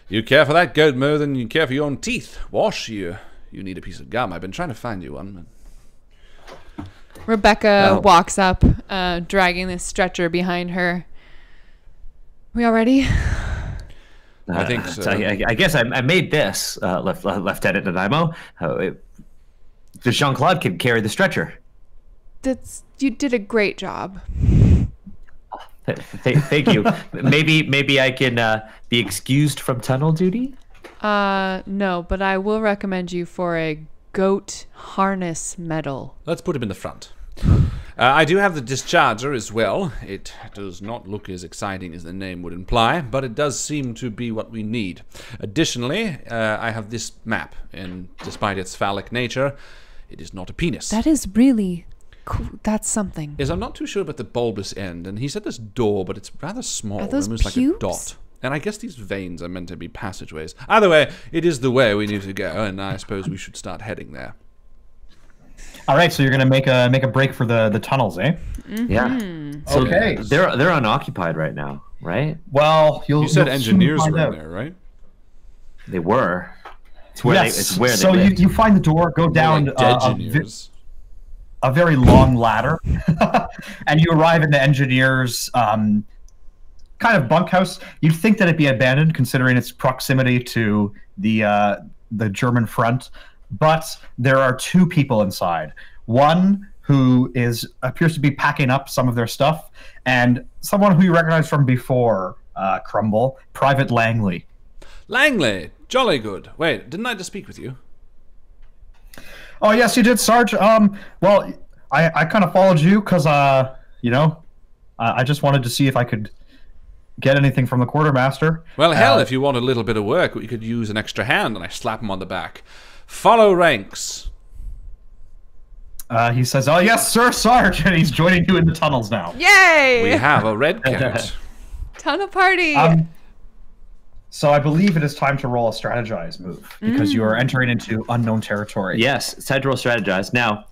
You care for that goat more than you care for your own teeth. Wash, you need a piece of gum. I've been trying to find you one. Rebecca Oh. walks up, dragging this stretcher behind her. We all ready? I think so. I guess I made this, Lieutenant Nanaimo. Does Jean-Claude can carry the stretcher. You did a great job. Thank you. Maybe I can be excused from tunnel duty. No, but I will recommend you for a goat harness medal. Let's put him in the front. I do have the discharger as well. It does not look as exciting as the name would imply, but it does seem to be what we need. Additionally, I have this map, and despite its phallic nature, it is not a penis. That is really cool. That's something. I'm not too sure about the bulbous end, and he said this door, but it's rather small, Are those almost like a pubes? dot. And I guess these veins are meant to be passageways. Either way, it is the way we need to go, and I suppose we should start heading there. All right, so you're gonna make a break for the tunnels, eh? Yeah. So Okay. they're unoccupied right now, right? Well, You said you'll soon engineers find were in out. there, right? They were. It's where Yes. it's where they so lived. you find the door, go down Like engineers. a very long ladder, and you arrive in the engineers' kind of bunkhouse. You'd think that it'd be abandoned, considering its proximity to the German front, but there are two people inside. One who appears to be packing up some of their stuff, and someone who you recognize from before, Crumble, Private Langley. Langley, jolly good. Wait, didn't I just speak with you? Oh yes, you did, Sarge. Well, I kind of followed you because I just wanted to see if I could get anything from the quartermaster. Well, hell, if you want a little bit of work, we could use an extra hand, and I slap him on the back. Follow ranks. He says, "Oh yes, sir, Sarge," and he's joining you in the tunnels now. Yay! We have a red coat. Ton of party. So I believe it is time to roll a strategize move because you are entering into unknown territory. Yes, it's time to roll strategize. Now,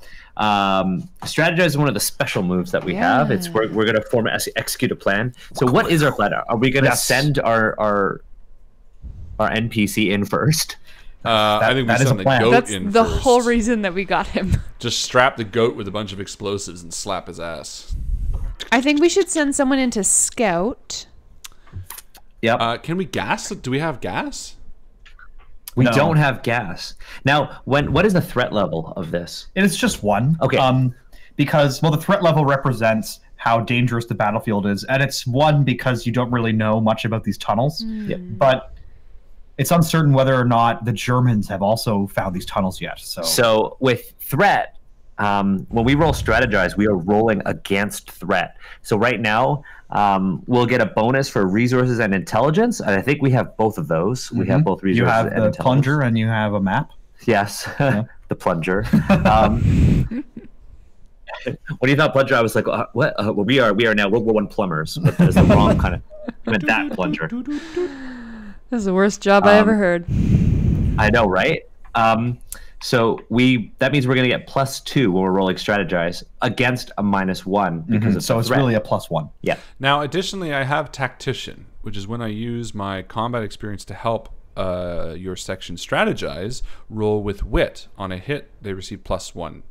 strategize is one of the special moves that we have. It's we're going to execute a plan. So what is our plan? Are we going to send our NPC in first? I think we that is send a the plan. goat That's in the first. whole reason that we got him. Just strap the goat with a bunch of explosives and slap his ass. I think we should send someone in to scout. Yep. Can we gas? Do we have gas? We No. don't have gas. Now, what is the threat level of this? It's just 1. Okay. Because the threat level represents how dangerous the battlefield is, and it's 1 because you don't really know much about these tunnels. But it's uncertain whether or not the Germans have also found these tunnels yet. So with threat, when we roll strategize, we are rolling against threat. So right now, we'll get a bonus for resources and intelligence, and I think we have both of those. We have both resources you have and the intelligence. plunger and you have a map. Yes, the plunger. When you thought plunger, I was like, "What? Well, we are now World War I plumbers." But that is the wrong kind of. I meant that plunger. This is the worst job I ever heard. I know, right? So that means we're going to get +2 when we're rolling strategize against a -1 because of So the it's threat. really a +1. Yeah. Now, additionally, I have Tactician, which is when I use my combat experience to help your section strategize. Roll with wit. On a hit, they receive +1.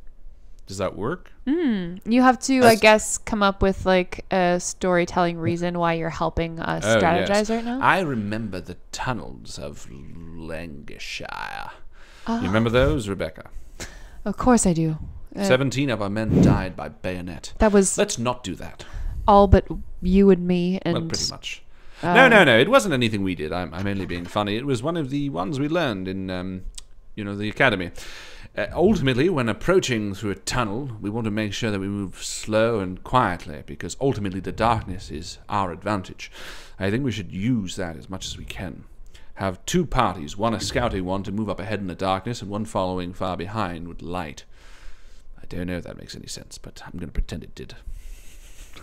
Does that work? You have to, I guess, come up with like a storytelling reason why you're helping us strategize right now. I remember the tunnels of Lancashire. You remember those, Rebecca? Of course I do. 17 of our men died by bayonet. That was Let's not do that. all but you and me. And Well, pretty much. No. It wasn't anything we did. I'm only being funny. It was one of the ones we learned in, the academy. Ultimately, when approaching through a tunnel, we want to make sure that we move slow and quietly, because ultimately the darkness is our advantage. I think we should use that as much as we can. Have 2 parties, one a scouting one to move up ahead in the darkness, and one following far behind with light. I don't know if that makes any sense, but I'm going to pretend it did.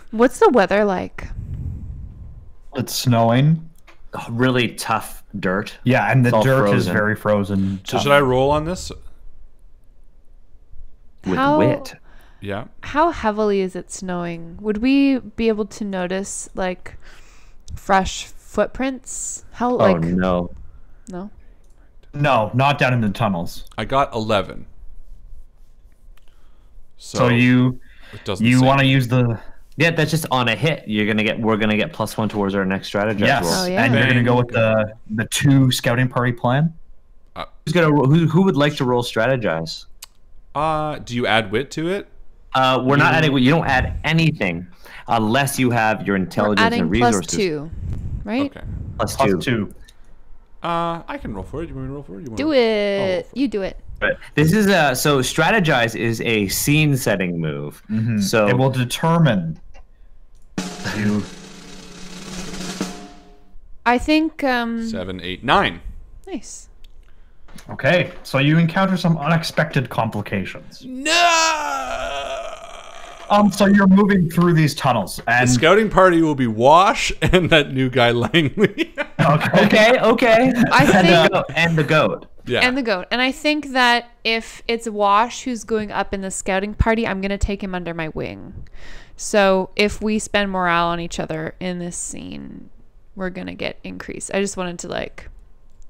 What's the weather like? It's snowing. Really tough dirt. Yeah, and the It's all dirt is frozen. very frozen. So should I roll on this? With How- wit. Yeah. How heavily is it snowing? Would we be able to notice like fresh footprints? How Oh like no. no? No, not down in the tunnels. I got 11. So you it doesn't say. want to use the Yeah, that's just on a hit. We're gonna get +1 towards our next strategy. yes, Oh, yeah. and you're gonna go with the 2 scouting party plan. Who would like to roll strategize? Do you add wit to it? We're not adding. You don't add anything unless you have your We're intelligence adding and resources. +2, right? Okay. +2. +2. I can roll for it. You want me to roll for it? Do it. You do it. But this is so strategize is a scene setting move. So It will determine you. I think 7, 8, 9. nice. Okay, so you encounter some unexpected complications. No! So you're moving through these tunnels, The and scouting party will be Wash and that new guy Langley. okay, okay. I think And the goat. Yeah. and the goat. And I think that if it's Wash who's going up in the scouting party, I'm going to take him under my wing. So if we spend morale on each other in this scene, we're going to get increased. I just wanted to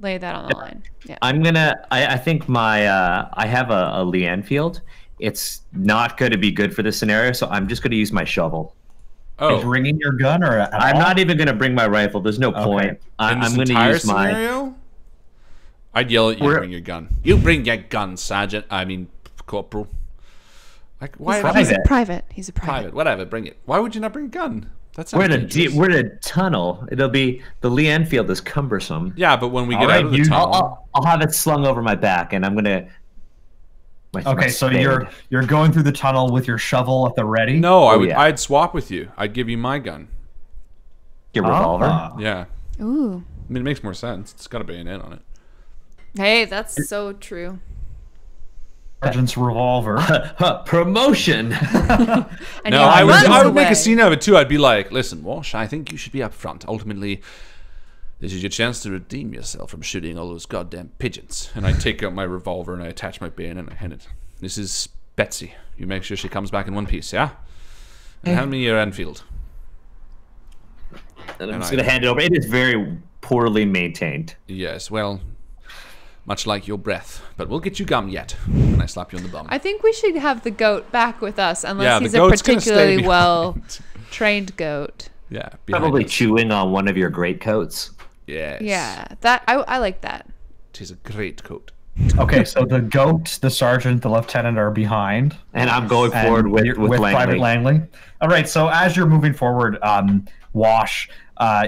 lay that on the line. Yeah. I think I have a Lee Enfield. It's not going to be good for this scenario, so I'm just going to use my shovel. is bringing your gun or at I'm all? not even going to bring my rifle. There's no point. In I'm this going to entire use my. scenario, I'd yell at you to bring your gun. You bring your gun, Sergeant. I mean, Corporal. Like, why? He's a private. He's a private. Private. Whatever. Bring it. Why would you not bring a gun? That's We're in a tunnel. It'll be the Lee Enfield is cumbersome. Yeah, but when we get Alright, out of the you- tunnel, I'll have it slung over my back, and I'm gonna. Okay, so you're going through the tunnel with your shovel at the ready. no, yeah. I'd swap with you. I'd give you my gun. Your revolver. Yeah. Ooh. I mean, it makes more sense. It's got a bayonet on it. Hey, that's so true. Sergeant's revolver. Promotion. And No, he I runs would make away. a scene of it too. I'd be like, listen, Walsh, I think you should be up front. Ultimately, this is your chance to redeem yourself from shooting all those goddamn pigeons. And I take out my revolver and I attach my bayonet and I hand it. This is Betsy. You make sure she comes back in one piece, yeah? And hand me your Enfield. And I'm just gonna hand it over. It is very poorly maintained. Yes, well, much like your breath. But we'll get you gum yet when I slap you on the bum. I think we should have the goat back with us, unless Yeah, the he's a goat's gonna stay particularly behind. well trained goat. Yeah, behind Probably us. chewing on one of your great coats. Yes. Yeah, that I like that. 'Tis a great coat. Okay, so the goat, the sergeant, the lieutenant are behind. And I'm going forward And with you're- Langley. Private Langley. All right, so as you're moving forward, Wash,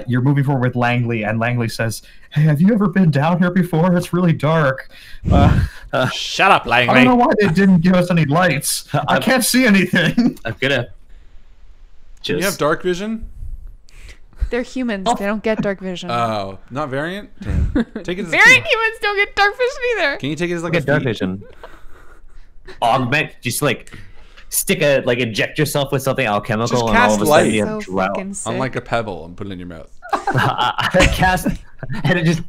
you're moving forward with Langley, and Langley says, "Hey, have you ever been down here before? It's really dark. Shut up, I Langley. don't know why they didn't give us any lights. I can't see anything." I'm gonna Do you have dark vision? They're humans. They don't get dark vision. Oh, not variant? Damn. Take it as a Variant humans don't get dark vision either. Can you take it as like get a dark feat? vision. Augment, just like stick a like inject yourself with something alchemical, Just and all cast of a light. sudden you So have drought. fucking sick. Unlike a pebble and put it in your mouth. Cast, and it just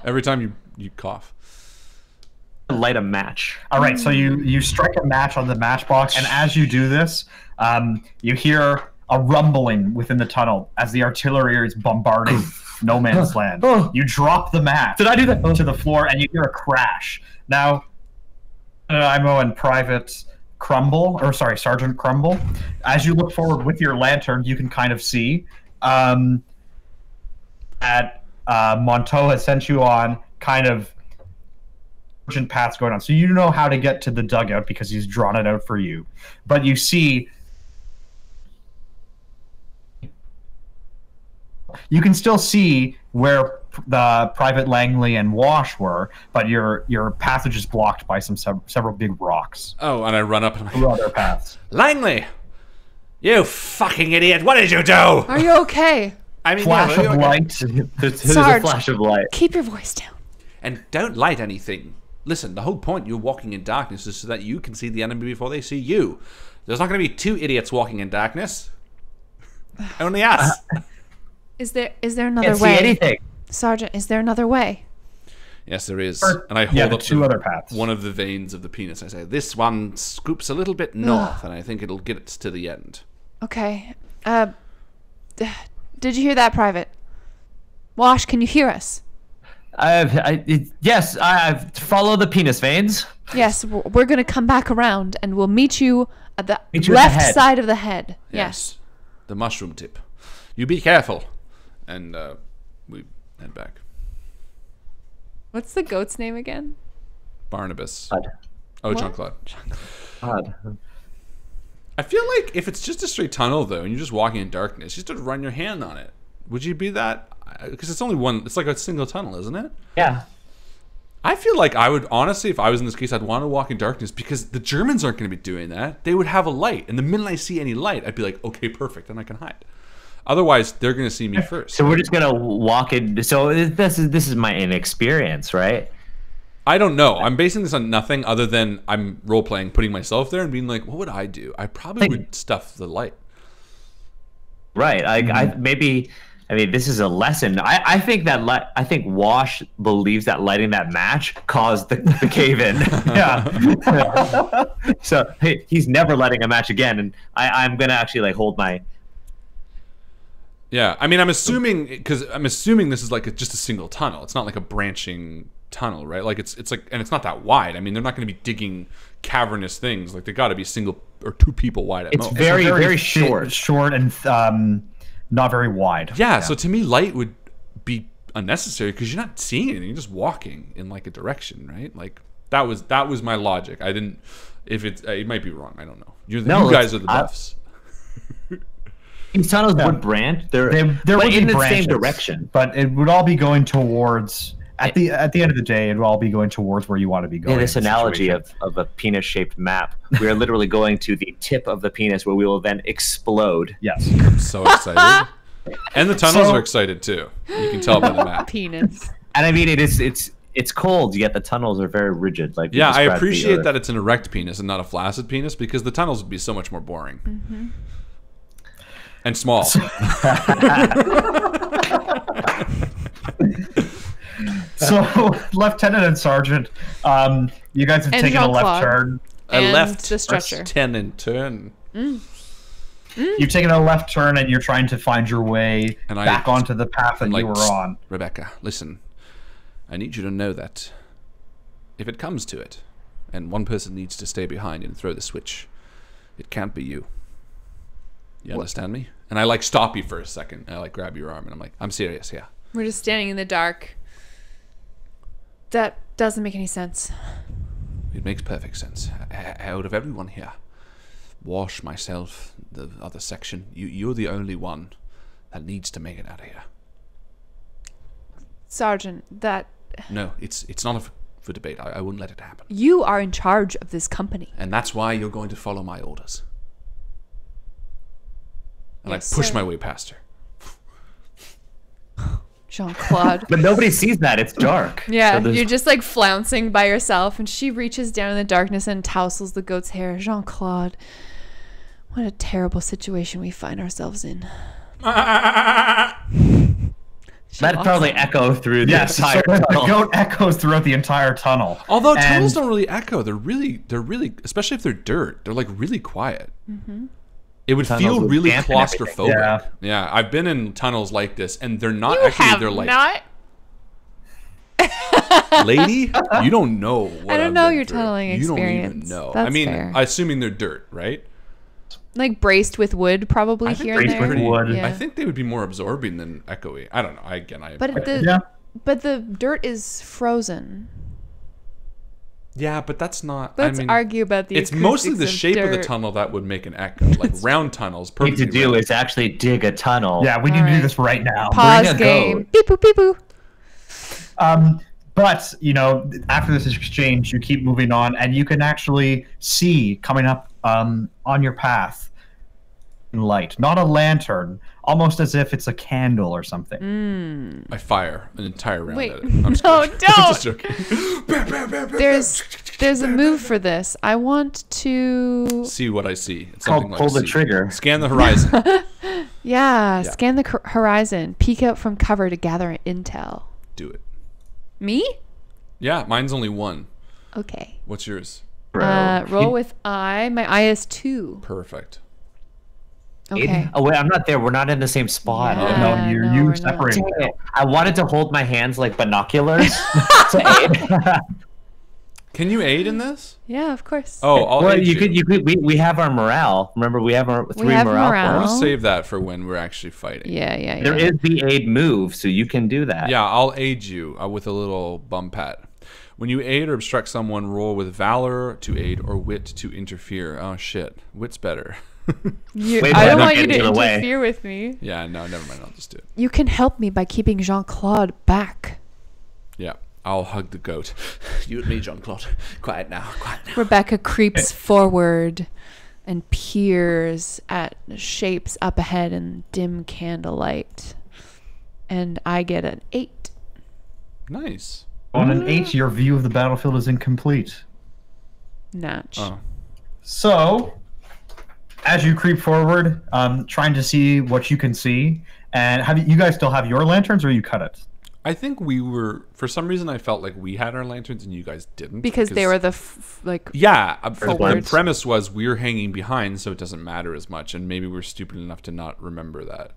Every time you cough. light a match. All right, so you strike a match on the matchbox, and as you do this, you hear a rumbling within the tunnel as the artillery is bombarding no man's land. You drop the match. Did I do that? To the floor, and you hear a crash. Now, Imo and Private Crumble, or sorry, Sergeant Crumble, as you look forward with your lantern, you can kind of see that Monteau has sent you on kind of urgent paths going on. So you know how to get to the dugout because he's drawn it out for you. But you see, you can still see where the Private Langley and Wash were, but your passage is blocked by several big rocks. Oh, and I run up and I'm Through like, other paths. Langley! You fucking idiot! What did you do? Are you okay? I mean, Flash yeah, of okay. light. There's a Sarge. flash of light. Keep your voice down. And don't light anything. Listen, the whole point you're walking in darkness is so that you can see the enemy before they see you. There's not going to be two idiots walking in darkness. Only us. Is there another Can't see way? anything. Sergeant, is there another way? Yes, there is. Or- And I yeah, hold the up two other paths. one of the veins of the penis. I say, this one scoops a little bit north, and I think it'll get us to the end. Okay. Did you hear that, Private? Wash, can you hear us? Yes, I follow the penis veins. Yes, we're going to come back around and we'll meet you at the Meet you at the left head. side of the head. Yes. The mushroom tip. You be careful. And we head back. What's the goat's name again? Barnabas. God. Oh, What? Jean-Claude. God. I feel like if it's just a straight tunnel, though, and you're just walking in darkness, you just run your hand on it. Would you be that? Because it's only one. It's like a single tunnel, isn't it? Yeah. I feel like I would, honestly, if I was in this case, I'd want to walk in darkness because the Germans aren't going to be doing that. They would have a light. And the minute I see any light, I'd be like, okay, perfect, then I can hide. Otherwise, they're going to see me first. So we're just gonna walk in. So this is my inexperience, right? I don't know. I'm basing this on nothing other than I'm role-playing, putting myself there and being like, what would I do? I probably would stuff the light. Right. I maybe. I mean, this is a lesson. I think that I think Wash believes that lighting that match caused the cave in. Yeah. So hey, he's never lighting a match again, and I'm gonna actually like hold my. Yeah, I mean, I'm assuming this is like just a single tunnel. It's not like a branching tunnel, right? Like it's like, and it's not that wide. I mean, they're not going to be digging cavernous things. Like they got to be single or two people wide at It's most. very Very short. short, and not very wide. Yeah, so to me, light would be unnecessary because you're not seeing anything. You're just walking in like a direction, right? Like that was my logic. I didn't. If it might be wrong. I don't know. You guys are the buffs. These tunnels would branch. There There but would in be the branches, same direction. but it would all be going towards. At the end of the day, it would all be going towards where you want to be going. Yeah, this in the analogy situation. of a penis-shaped map. We are literally going to the tip of the penis, where we will then explode. Yes. I'm so excited, and the tunnels So- are excited too. You can tell by the map. Penis. And I mean, it's cold, yet the tunnels are very rigid. Like we Yeah, I described the appreciate Earth. that it's an erect penis and not a flaccid penis because the tunnels would be so much more boring. And small. So, Lieutenant and Sergeant, you guys have And taken a left Jean-Claude. turn. I And left the stretcher. 10 and turn. You've taken a left turn, and you're trying to find your way And I- back onto the path that I'm like, you were on. Rebecca, listen. I need you to know that if it comes to it, and one person needs to stay behind and throw the switch, it can't be you. You understand me? And I like stop you for a second. And I like grab your arm and I'm like, I'm serious, yeah. We're just standing in the dark. That doesn't make any sense. It makes perfect sense. Out of everyone here, Wash, myself, the other section, you're the only one that needs to make it out of here. Sergeant, that... No, it's not for debate. I wouldn't let it happen. You are in charge of this company. And that's why you're going to follow my orders. And Yes, I push sir. my way past her. Jean-Claude. But nobody sees that. It's dark. Yeah, So there's- you're just like flouncing by yourself, and she reaches down in the darkness and tousles the goat's hair. Jean-Claude, what a terrible situation we find ourselves in. That'd probably echo through the Yes, entire so the tunnel. goat echoes throughout the entire tunnel. Although And- tunnels don't really echo, they're really, especially if they're dirt, they're like really quiet. It would Tunnels feel would really dampen everything. claustrophobic. Yeah, I've been in tunnels like this, and they're not You actually. have They're like, not. lady, you don't know. What I don't I've know been your through. tunneling You don't even experience. know. That's I mean, fair. assuming they're dirt, right? Like braced with wood, probably I think here they're and there. Braced with wood. Yeah. I think they would be more absorbing than echoey. I don't know. But the dirt is frozen. Yeah, but that's not. Let's argue about the. It's mostly the acoustics shape of the dirt. tunnel that would make an echo. Like round tunnels. What we need to perfectly do round. is actually dig a tunnel. Yeah, we need to Alright. do this right now. Pause Bring a game. goat. Beep boop beep boop. But, you know, after this exchange, you keep moving on, and you can actually see coming up on your path light. Not a lantern, almost as if it's a candle or something. I fire an entire round Wait, at it. I'm just no, kidding. don't. Just joking. There's a move for this. I want to. See what I see. It's Called something pull like the see. trigger. Scan the horizon. Yeah, scan the horizon. Peek out from cover to gather intel. Do it. Me? Yeah, mine's only 1. Okay. What's yours? Roll with I. My I is 2. Perfect. Okay. Aiden? Oh wait, I'm not there. We're not in the same spot. Yeah. No, no, you we're separate. Dang it. I wanted to hold my hands like binoculars to aid. Can you aid in this? Yeah, of course. Oh, I'll Well, aid you could. We have our morale. Remember, we have our 3 have morale. morale. I want points. to save that for when we're actually fighting. Yeah. There is the aid move, so you can do that. Yeah, I'll aid you with a little bum pat. When you aid or obstruct someone, roll with valor to aid or wit to interfere. Oh shit, wit's better. You, Wait, I but don't not want you getting to in the way. interfere with me. Yeah, no, never mind. I'll just do it. You can help me by keeping Jean-Claude back. Yeah, I'll hug the goat. You and me, Jean-Claude. Quiet now. Rebecca creeps forward and peers at shapes up ahead in dim candlelight. And I get an 8. Nice. On an 8, your view of the battlefield is incomplete. Natch. Oh. So, as you creep forward, trying to see what you can see, and you guys still have your lanterns, or you cut it? I think we were, for some reason, I felt like we had our lanterns and you guys didn't. Because they were the, Yeah, the Forward. premise was we're hanging behind, so it doesn't matter as much, and maybe we're stupid enough to not remember that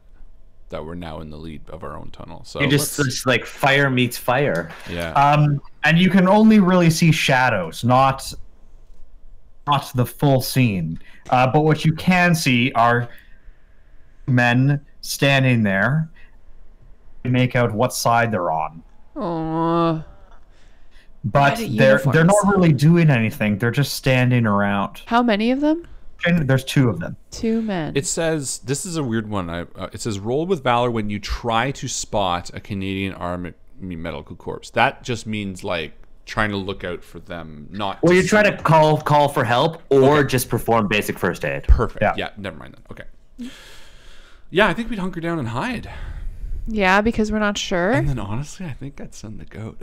we're now in the lead of our own tunnel. So You just like fire meets fire. yeah, And you can only really see shadows, not the full scene. But what you can see are men standing there. You make out what side they're on. oh, But Red they're uniforms. not really doing anything. They're just standing around. how many of them? And there's 2 of them. 2 men. it says this is a weird one. It says roll with valor when you try to spot a Canadian Army medical corps. That just means like trying to look out for them, not. Well, to you try see to them. call for help, or just perform basic first aid. Perfect. Yeah. Yeah, never mind then. Okay. Yeah, I think we'd hunker down and hide. yeah, because we're not sure. And then honestly, I think I'd send the goat.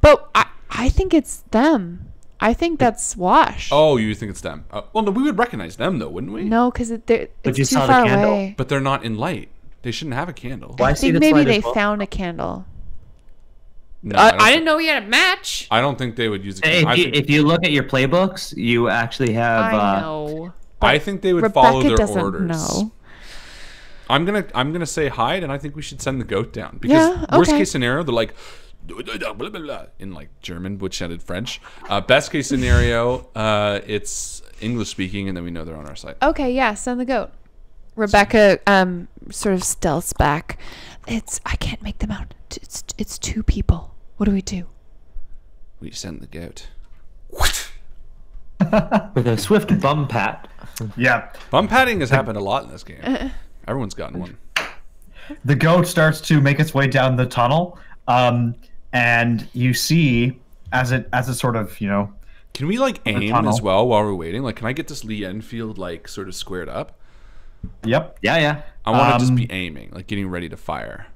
But I think it's them. I think that's Wash. Oh, you think it's them? Well, no, we would recognize them though, wouldn't we? No, because it's you too saw the far candle. away. But they're not in light. They shouldn't have a candle. Well, I see think this maybe light they as well. found a candle. No, I didn't know we had a match. I don't think they would use a Hey, candle. if you look at your playbooks, you actually have. I know. I think they would Rebecca follow their doesn't orders. know. I'm gonna say hide, and I think we should send the goat down because Yeah, worst okay. case scenario, they're like blah, blah, blah, blah, in like German, which sounded French. Best case scenario, it's English speaking, and then we know they're on our side. Okay, yeah, send the goat. Rebecca sort of stealths back. I can't make them out. It's 2 people. What do we do? We send the goat. With a swift bum pat. Yeah. Bum patting has happened a lot in this game. Everyone's gotten one. The goat starts to make its way down the tunnel, and you see as it sort of, you know. Can we like aim tunnel. as well while we're waiting? Like, can I get this Lee Enfield like sort of squared up? Yep. Yeah. I want to just be aiming, like getting ready to fire.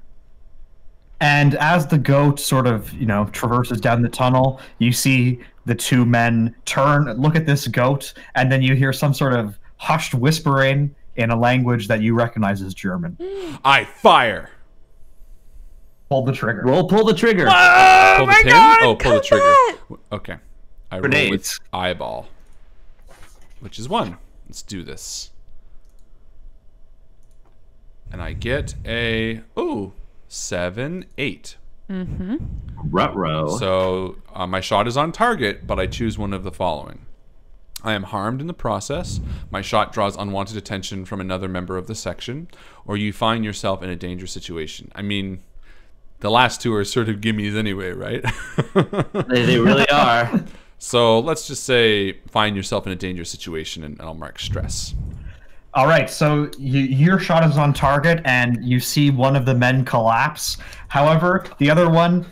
And as the goat sort of, you know, traverses down the tunnel, you see the two men turn, look at this goat, and then you hear some sort of hushed whispering in a language that you recognize as German. I fire. Pull the trigger. Pull the trigger. Pull the pin? Oh, pull the trigger. Okay. I roll with Grenades. eyeball, which is 1. Let's do this. And I get a 7, 8. Ruh-roh. So my shot is on target, but I choose one of the following. I am harmed in the process. My shot draws unwanted attention from another member of the section, or you find yourself in a dangerous situation. I mean, the last two are sort of gimmies anyway, right? They really are. So let's just say find yourself in a dangerous situation, and I'll mark stress. All right, so your shot is on target, and you see one of the men collapse. However, the other one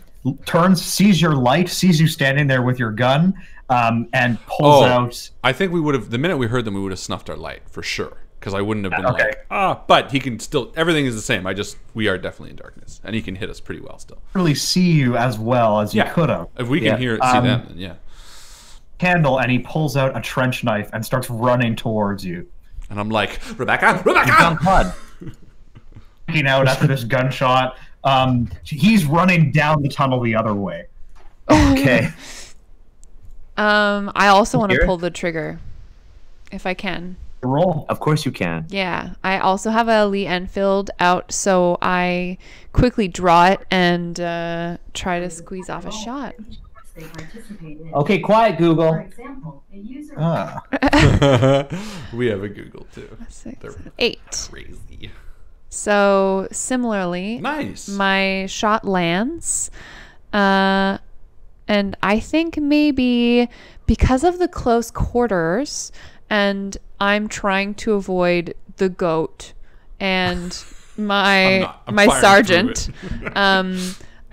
turns, sees your light, sees you standing there with your gun, and pulls out. I think we would have, the minute we heard them, we would have snuffed our light for sure, because I wouldn't have been but he can still, everything is the same. We are definitely in darkness, and he can hit us pretty well still. Really see you as well as you could have. If we can see them, then yeah. Candle, and he pulls out a trench knife and starts running towards you. And I'm like, Rebecca! Freaking out after this gunshot. He's running down the tunnel the other way. Okay. I also want to pull the trigger, if I can. Roll. Of course you can. Yeah, I also have a Lee Enfield out, so I quickly draw it and try to squeeze off a shot. Okay, quiet, Google. We have a Google too. 6, 8. Crazy. So similarly, Nice. my shot lands, and I think maybe because of the close quarters, and I'm trying to avoid the goat and my sergeant.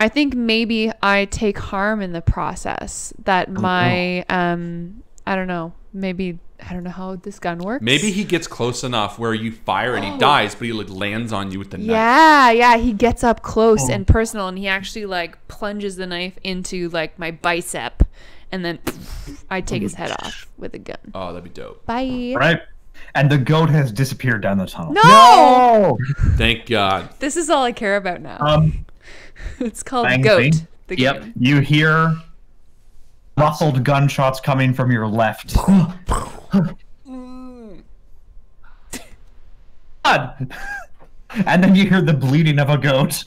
I think maybe I take harm in the process. That my I don't know. Maybe I don't know how this gun works. Maybe he gets close enough where you fire and he dies, but he like lands on you with the knife. Yeah, he gets up close and personal, and he actually like plunges the knife into like my bicep, and then I take his head off with a gun. Oh, that'd be dope. Bye. Right. And the goat has disappeared down the tunnel. No! Thank God. This is all I care about now. It's called Bang, Goat. bang. The Yep. game. You hear muffled gunshots coming from your left. And then you hear the bleeding of a goat.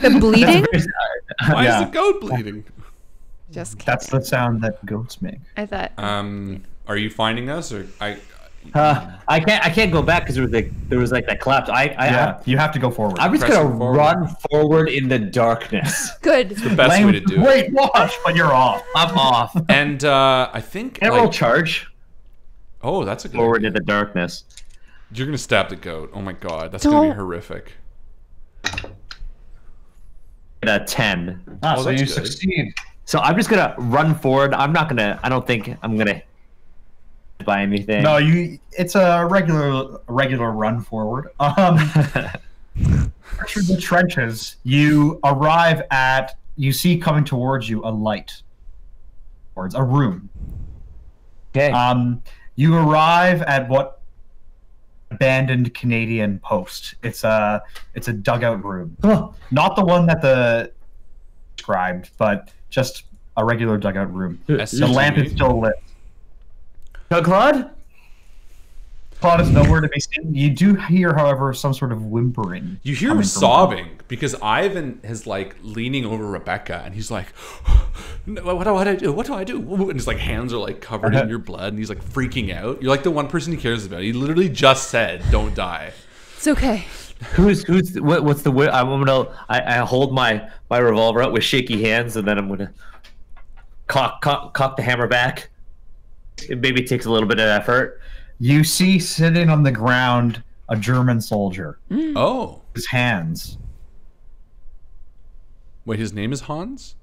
The bleeding? Why Yeah. is the goat bleeding? Just kidding. That's the sound that goats make. I thought. Are you finding us or I can't go back because there was like that collapse. Yeah, you have to go forward. I'm just Pressing gonna forward. run forward in the darkness. Good. the best way to do it? Wait, watch, but you're off. I'm off. And I think Can I roll charge oh, that's a good forward idea. in the darkness? You're gonna stab the goat. Oh my God, that's gonna be Don't. horrific. At a 10. So that's you good. succeed. So I'm just gonna run forward. I don't think I'm gonna buy anything. No, it's a regular run forward. Through the trenches, you arrive at, you see coming towards you a light. Towards a room. Okay. You arrive at what abandoned Canadian post. It's a dugout room. Not the one that the described, but just a regular dugout room. The lamp is still lit. Claude? Claude is nowhere to be seen. You do hear, however, some sort of whimpering. You hear him coming from sobbing because Ivan is like leaning over Rebecca and he's like, what do I do? What do I do? And his like hands are like covered in your blood and he's like freaking out. You're like the one person he cares about. He literally just said, "Don't die." It's okay. What's the I hold my revolver out with shaky hands, and then I'm gonna. cock the hammer back. It maybe takes a little bit of effort. You see sitting on the ground a German soldier. Oh. His hands. Wait, his name is Hans?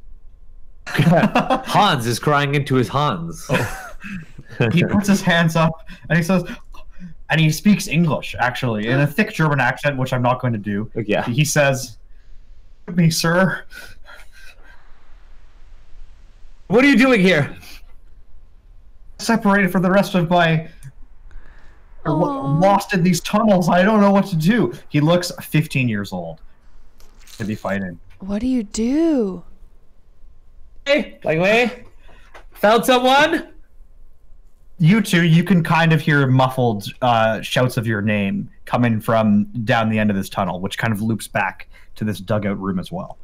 Hans is crying into his Hans. He puts his hands up and he says, and he speaks English, actually, in a thick German accent, which I'm not going to do. Yeah. He says, "Me, sir. What are you doing here? Separated from the rest of my... Aw. lost in these tunnels. I don't know what to do." He looks 15 years old to be fighting. What do you do? Hey, like, found someone? You two, you can kind of hear muffled shouts of your name coming from down the end of this tunnel, which kind of loops back to this dugout room as well.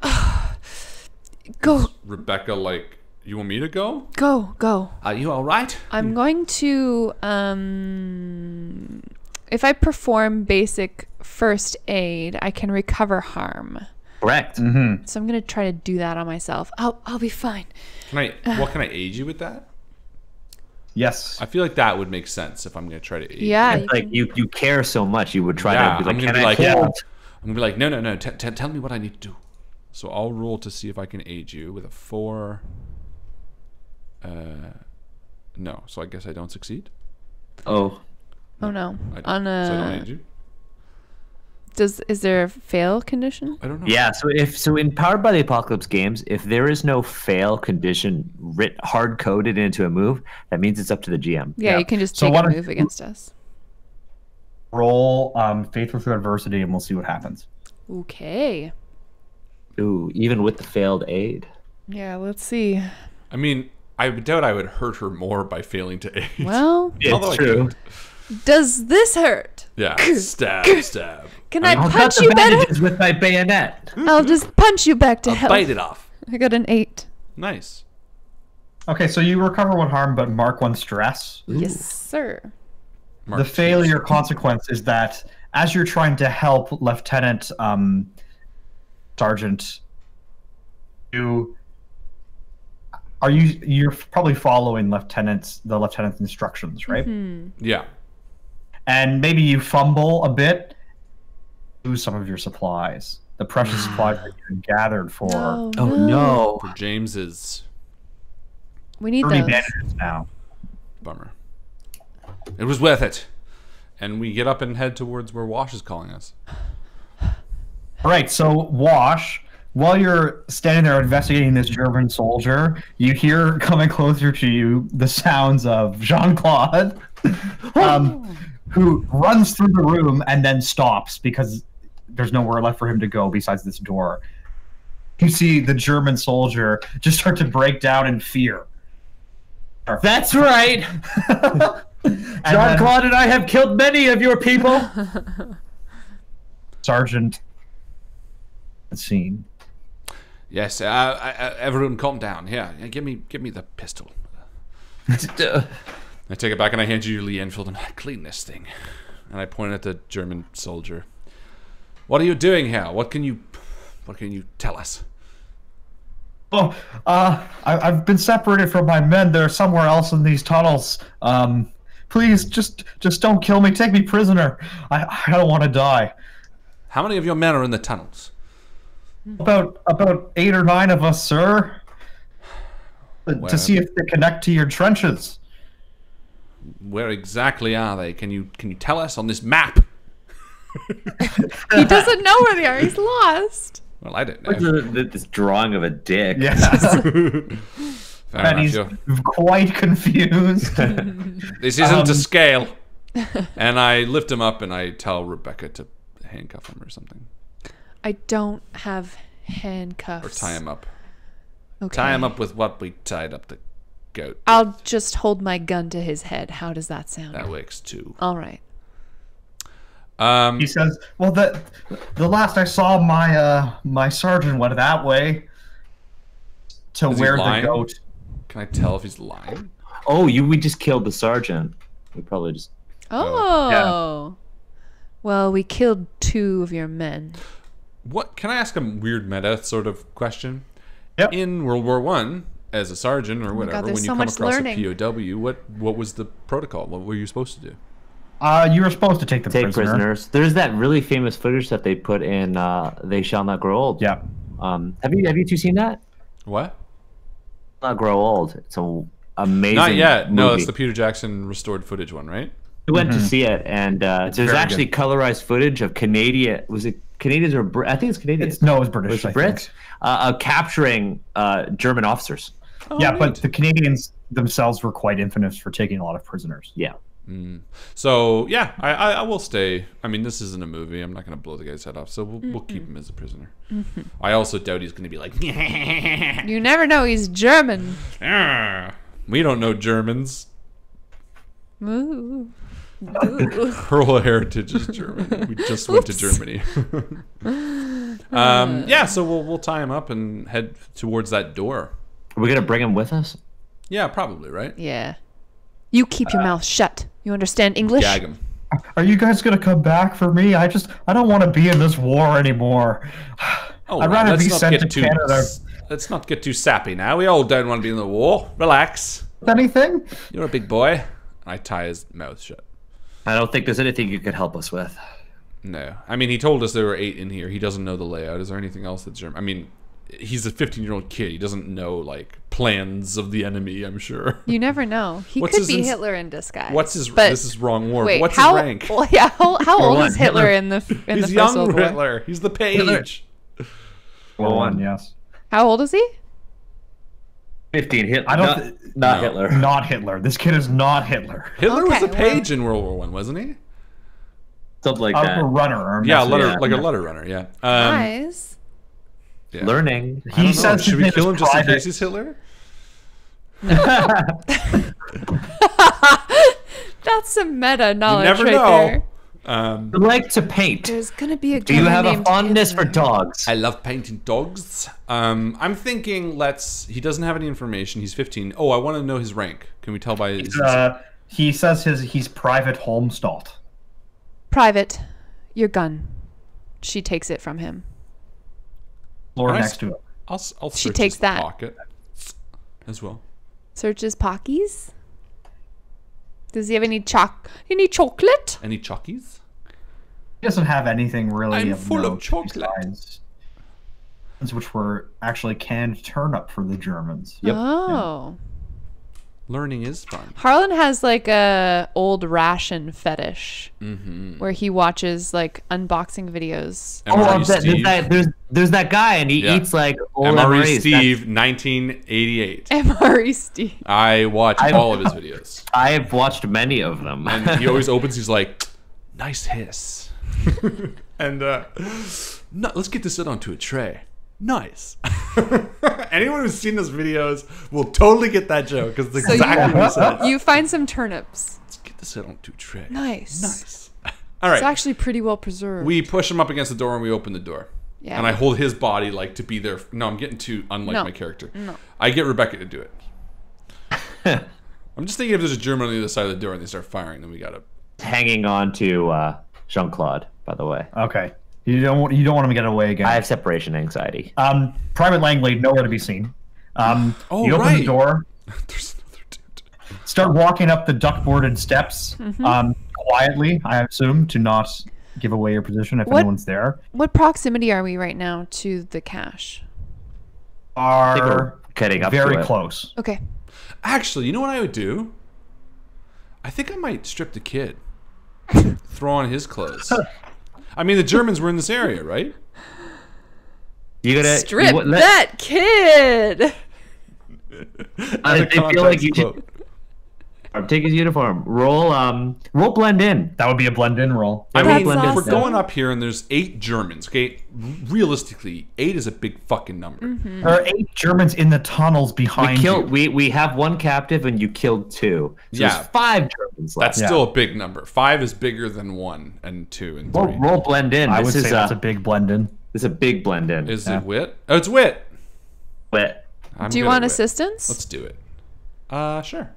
Go, Rebecca, like, you want me to go? go. Are you all right? I'm going to, if I perform basic first aid, I can recover harm. Correct. So I'm going to try to do that on myself. I'll be fine. Can I aid you with that? Yes. I feel like that would make sense if I'm going to try to aid Yeah. It's like you care so much, you would try Yeah, to be like, I'm can gonna be I like, hold? I'm going to be like, no, tell me what I need to do. So I'll roll to see if I can aid you with a 4. No, so I guess I don't succeed. Oh, Oh no. So I On don't a aid you. is there a fail condition? I don't know. yeah. So in Powered by the Apocalypse games, if there is no fail condition hard coded into a move, that means it's up to the GM. Yeah, Yeah. you can just So take what a if- move against us. Roll Faithful Through Adversity, and we'll see what happens. Okay. Ooh, even with the failed aid. Yeah, let's see. I mean, I doubt I would hurt her more by failing to aid. Well, Although I true. could. does this hurt? Yeah, stab. Can I I'll cut punch the you better? bandages with my bayonet. I'll just punch you back to I'll health. bite it off. I got an 8. Nice. Okay, so you recover 1 harm, but mark 1 stress. Yes, sir. Mark The two. failure consequence is that as you're trying to help Lieutenant Sergeant, you're probably following the lieutenant's instructions, right? Yeah. And maybe you fumble a bit, lose some of your supplies, the precious supplies that you gathered for No, Oh no. For James's We need 30 those. bandages now. bummer. It was worth it. And we get up and head towards where Wash is calling us. All right, so Wash, while you're standing there investigating this German soldier, you hear coming closer to you the sounds of Jean-Claude, who runs through the room and then stops because there's nowhere left for him to go besides this door. You see the German soldier just start to break down in fear. That's right. And Jean-Claude and I have killed many of your people. then Sergeant scene. Yes. Everyone, calm down. Here, give me the pistol. I take it back and I hand you your Lee Enfield and I clean this thing. And I point at the German soldier. What are you doing here? What can you tell us? Oh, I've been separated from my men. They're somewhere else in these tunnels. Please, just don't kill me. Take me prisoner. I don't want to die. How many of your men are in the tunnels? About 8 or 9 of us, sir. Where? To see if they connect to your trenches. Where exactly are they? Can you tell us on this map? He doesn't know where they are. He's lost. Well, I don't know. This drawing of a dick. Yes. Fair And enough, he's you're- quite confused. This isn't to scale. And I lift him up and I tell Rebecca to handcuff him or something. I don't have handcuffs. Or tie him up. Okay. Tie him up with what we tied up the goat. I'll just hold my gun to his head. How does that sound? That works too. All right. He says, "Well, the last I saw my sergeant went that way to Is he where the lying? goat." Can I tell if he's lying? Oh, we just killed the sergeant. We probably just. Oh. Well, we killed 2 of your men. What can I ask a weird meta sort of question? Yep. In World War One, as a sergeant or whatever, there's when you so come much across learning. a POW, what was the protocol? What were you supposed to do? You were supposed to take the prisoner. prisoners. There's that really famous footage that they put in They Shall Not Grow Old. Yeah. Have you two seen that? What? Not Grow Old. It's a amazing Not yet. movie. No, it's the Peter Jackson restored footage one, right? We went to see it, and there's very actually good. colorized footage of Canadian. Was it Canadians or I think it's Canadian. It was British. Was it Brits capturing German officers. Yeah, neat. but the Canadians themselves were quite infamous for taking a lot of prisoners. Yeah. So yeah, I will stay. I mean, this isn't a movie. I'm not going to blow the guy's head off. So we'll keep him as a prisoner. I also doubt he's going to be like, You never know. He's German. "Ah, we don't know Germans. Ooh. Ooh. Her whole heritage is German. We just went to Germany. Yeah, so we'll tie him up and head towards that door. Are we gonna bring him with us? Yeah, probably, right? Yeah. You keep your mouth shut. You understand English? Gag him. Are you guys gonna come back for me? I don't want to be in this war anymore. Oh, I'd rather let's be not sent get to Canada. Let's not get too sappy now. We all don't want to be in the war. Relax. Anything? You're a big boy. I tie his mouth shut. I don't think there's anything you could help us with. No. I mean, he told us there were 8 in here. He doesn't know the layout. Is there anything else that's German? I mean, he's a 15-year-old kid. He doesn't know, like, plans of the enemy, I'm sure. You never know. He What's could his be ins- Hitler in disguise. What's his... But this is wrong war. wait, What's how, his rank? Well, yeah, how old one, is Hitler Hitler. in the He's First young World War? Hitler. He's the page. Well, one, yes. How old is he? 15. Hitler. I don't. Not No. Hitler. Not Hitler. This kid is not Hitler. Hitler was Okay, a page in World War One, wasn't he? Something like A that. runner. Or Yeah, nothing. like a letter runner, yeah. Nice. Yeah. Learning. I don't He know. says Should we his kill name him is just in Private. case he's Hitler? That's some meta knowledge You never right know. there. I like to paint. There's gonna be a Do you guy have a named fondness for Hitler. dogs? I love painting dogs. I'm thinking he doesn't have any information. He's 15. Oh, I want to know his rank. Can we tell by his... He says he's Private Holmstad. Private, your gun. She takes it from him. Floor Nice. next to it. I'll search She takes his that. pocket as well. Searches Pockies. Does he have any chocolate? Any chockies? He doesn't have anything really. I'm of full of note chocolate. besides which were actually canned turnip for the Germans. Yep. Oh. Learning is fun. Harlan has like a old ration fetish Mm-hmm. where he watches like unboxing videos. There's that guy, and he Yeah. eats like old MRE MREs. Steve, 1988. MRE Steve. I watch all of his videos. I've watched many of them. And he always opens, he's like, nice hiss. And no, let's get this in onto a tray. Nice. Anyone who's seen those videos will totally get that joke because it's So exactly what he said. You find some turnips. Let's get this in onto a tray. Nice. Nice. All right. It's actually pretty well preserved. We push him up against the door and we open the door. Yeah. And I hold his body like to be there. No, I'm getting too unlike No. my character. No. I get Rebecca to do it. I'm just thinking if there's a German on the other side of the door and they start firing, then we gotta. Hanging on to Jean-Claude, by the way. Okay. You don't want him to get away again. I have separation anxiety. Private Langley, nowhere to be seen. Oh, you open right. the door, There's another dude. start walking up the duck-boarded steps, quietly, I assume, to not give away your position if What- anyone's there. What proximity are we right now to the cache? I think we're Are getting up very to it. close. Okay. Actually, you know what I would do? I think I might strip the kid. Throw on his clothes. I mean, the Germans were in this area, right? You gotta Strip you, that kid. I feel like you Context should take his uniform. Roll blend in. That would be a blend-in roll. I That's mean, awesome. if we're going up here and there's 8 Germans, okay? Realistically, 8 is a big fucking number. There are 8 Germans in the tunnels behind you. We have one captive and you killed 2. So Yeah. there's 5 Germans left. That's still a big number. 5 is bigger than 1 and 2 and 3. Roll blend in. I would This say is that's a big blend-in. this is a big blend in. Is it wit? Oh, it's wit. But I'm Do you good at want wit. assistance? Let's do it. Sure.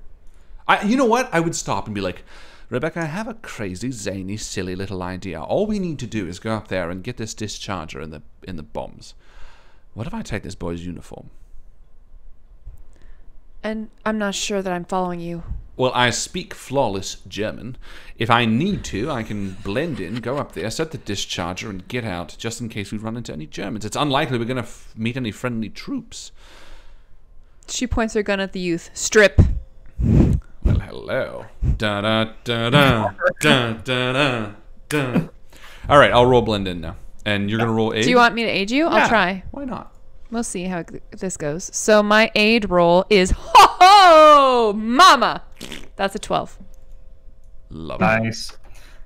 You know what? I would stop and be like, Rebecca, I have a crazy, zany, silly little idea. All we need to do is go up there and get this discharger in the bombs. What if I take this boy's uniform? And I'm not sure that I'm following you. Well, I speak flawless German. If I need to, I can blend in, go up there, set the discharger, and get out, just in case we run into any Germans. It's unlikely we're going to meet any friendly troops. She points her gun at the youth. Strip. Well, hello. Da da da da da da da. All right, I'll roll blend in now, and you're gonna roll aid. Do you want me to aid you? I'll try. Why not? We'll see how this goes. So my aid roll is ho ho mama. That's a 12. Love it. Nice.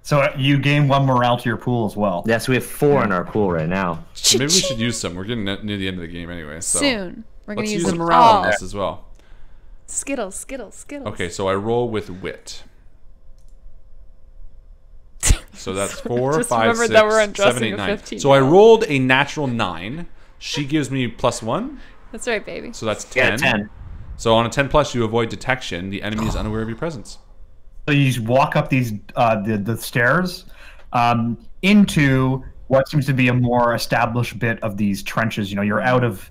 So you gain 1 morale to your pool as well. Yeah, so we have 4 in our pool right now. Maybe we should use some. We're getting near the end of the game anyway. So Soon. We're gonna let's use use them morale all. on this as well. Skittles, Skittles, Skittles. Okay, so I roll with wit. So that's 4, Just 5, remembered 6, that we're 7, undressing 8, a 9. 15. So I rolled a natural 9. She gives me +1. That's right, baby. So that's Yeah, 10. 10. So on a 10 plus, you avoid detection. The enemy is unaware of your presence. So you just walk up these the stairs into what seems to be a more established bit of these trenches. You know, you're out of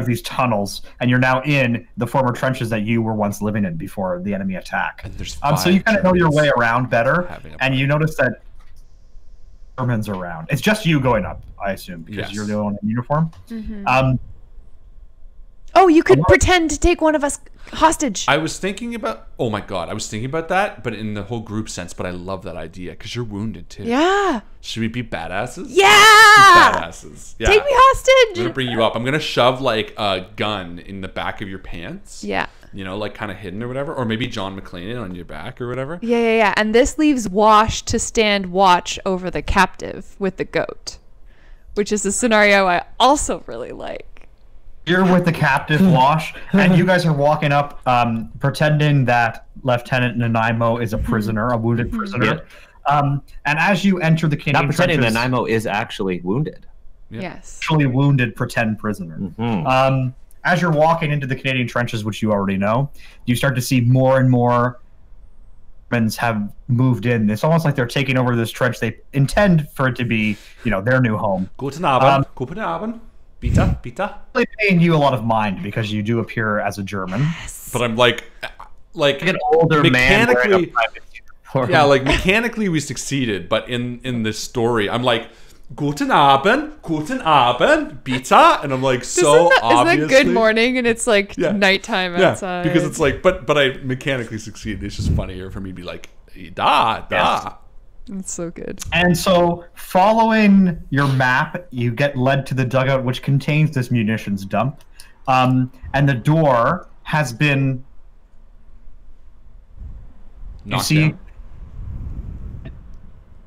these tunnels, and you're now in the former trenches that you were once living in before the enemy attack. And there's So you kind of know your way Germans around better, having a and you notice that Germans around. It's just you going up, I assume, because Yes. you're the one in uniform. Oh, you could pretend to take one of us hostage. I was thinking about, oh my god, I was thinking about that, but in the whole group sense. But I love that idea because you're wounded too. Yeah. Should we be badasses? Yeah. Badasses. Yeah. Take me I'm hostage. gonna bring you up. I'm gonna shove like a gun in the back of your pants. Yeah. You know, like kind of hidden or whatever, or maybe John McClane on your back or whatever. Yeah. And this leaves Wash to stand watch over the captive with the goat, which is a scenario I also really like. You're with the captive Wash, and you guys are walking up, pretending that Lieutenant Nanaimo is a prisoner, a wounded prisoner. And as you enter the Canadian Not pretending that trenches, Nanaimo is actually wounded. Yeah. Yes. actually wounded pretend prisoner. As you're walking into the Canadian trenches, which you already know, you start to see more and more Germans have moved in. It's almost like they're taking over this trench. They intend for it to be, you know, their new home. Guten Abend. Guten Abend. Bitte. Really paying you a lot of mind because you do appear as a German. But I'm like An older man wearing a mechanically, private uniform. yeah, like mechanically we succeeded, but in this story, I'm like, Guten Abend, bitte, and I'm like, so Isn't obviously. that good morning and it's like Yeah. nighttime Yeah, outside? because it's like, but I mechanically succeeded. It's just funnier for me to be like, da. Yes. It's so good. And so, following your map, you get led to the dugout, which contains this munitions dump. And the door has been. Knocked see- down.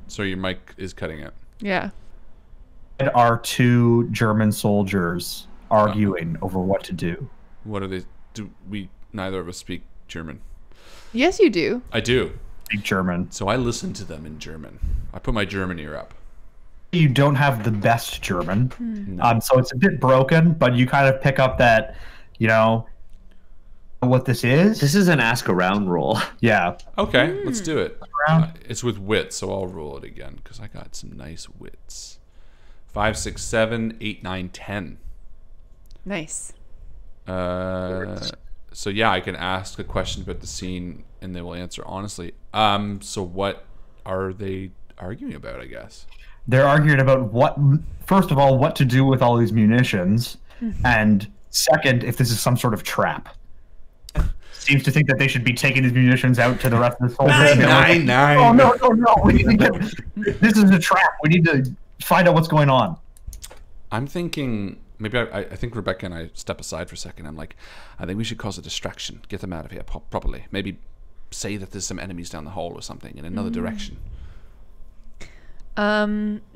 So your mic is cutting out. Yeah. There are 2 German soldiers arguing over what to do. What are they? Do we? Neither of us speak German. Yes, you do. I do. Speak German. So I listen to them in German. I put my German ear up. You don't have the best German, so it's a bit broken. But you kind of pick up that, you know, what this is. This is an ask around roll. Yeah. Okay, let's do it. Around. It's with wit, so I'll roll it again because I got some nice wits. 5, 6, 7, 8, 9, 10. Nice. So yeah, I can ask a question about the scene and they will answer honestly. So what are they arguing about, I guess? They're arguing about first of all, what to do with all these munitions, and second, if this is some sort of trap. Seems to think that they should be taking these munitions out to the rest of the soldiers. Nine. Oh no! We need to this is a trap. We need to find out what's going on. I'm thinking maybe I think Rebecca and I step aside for a second. I'm like, I think we should cause a distraction, get them out of here properly. Maybe say that there's some enemies down the hall or something in another direction.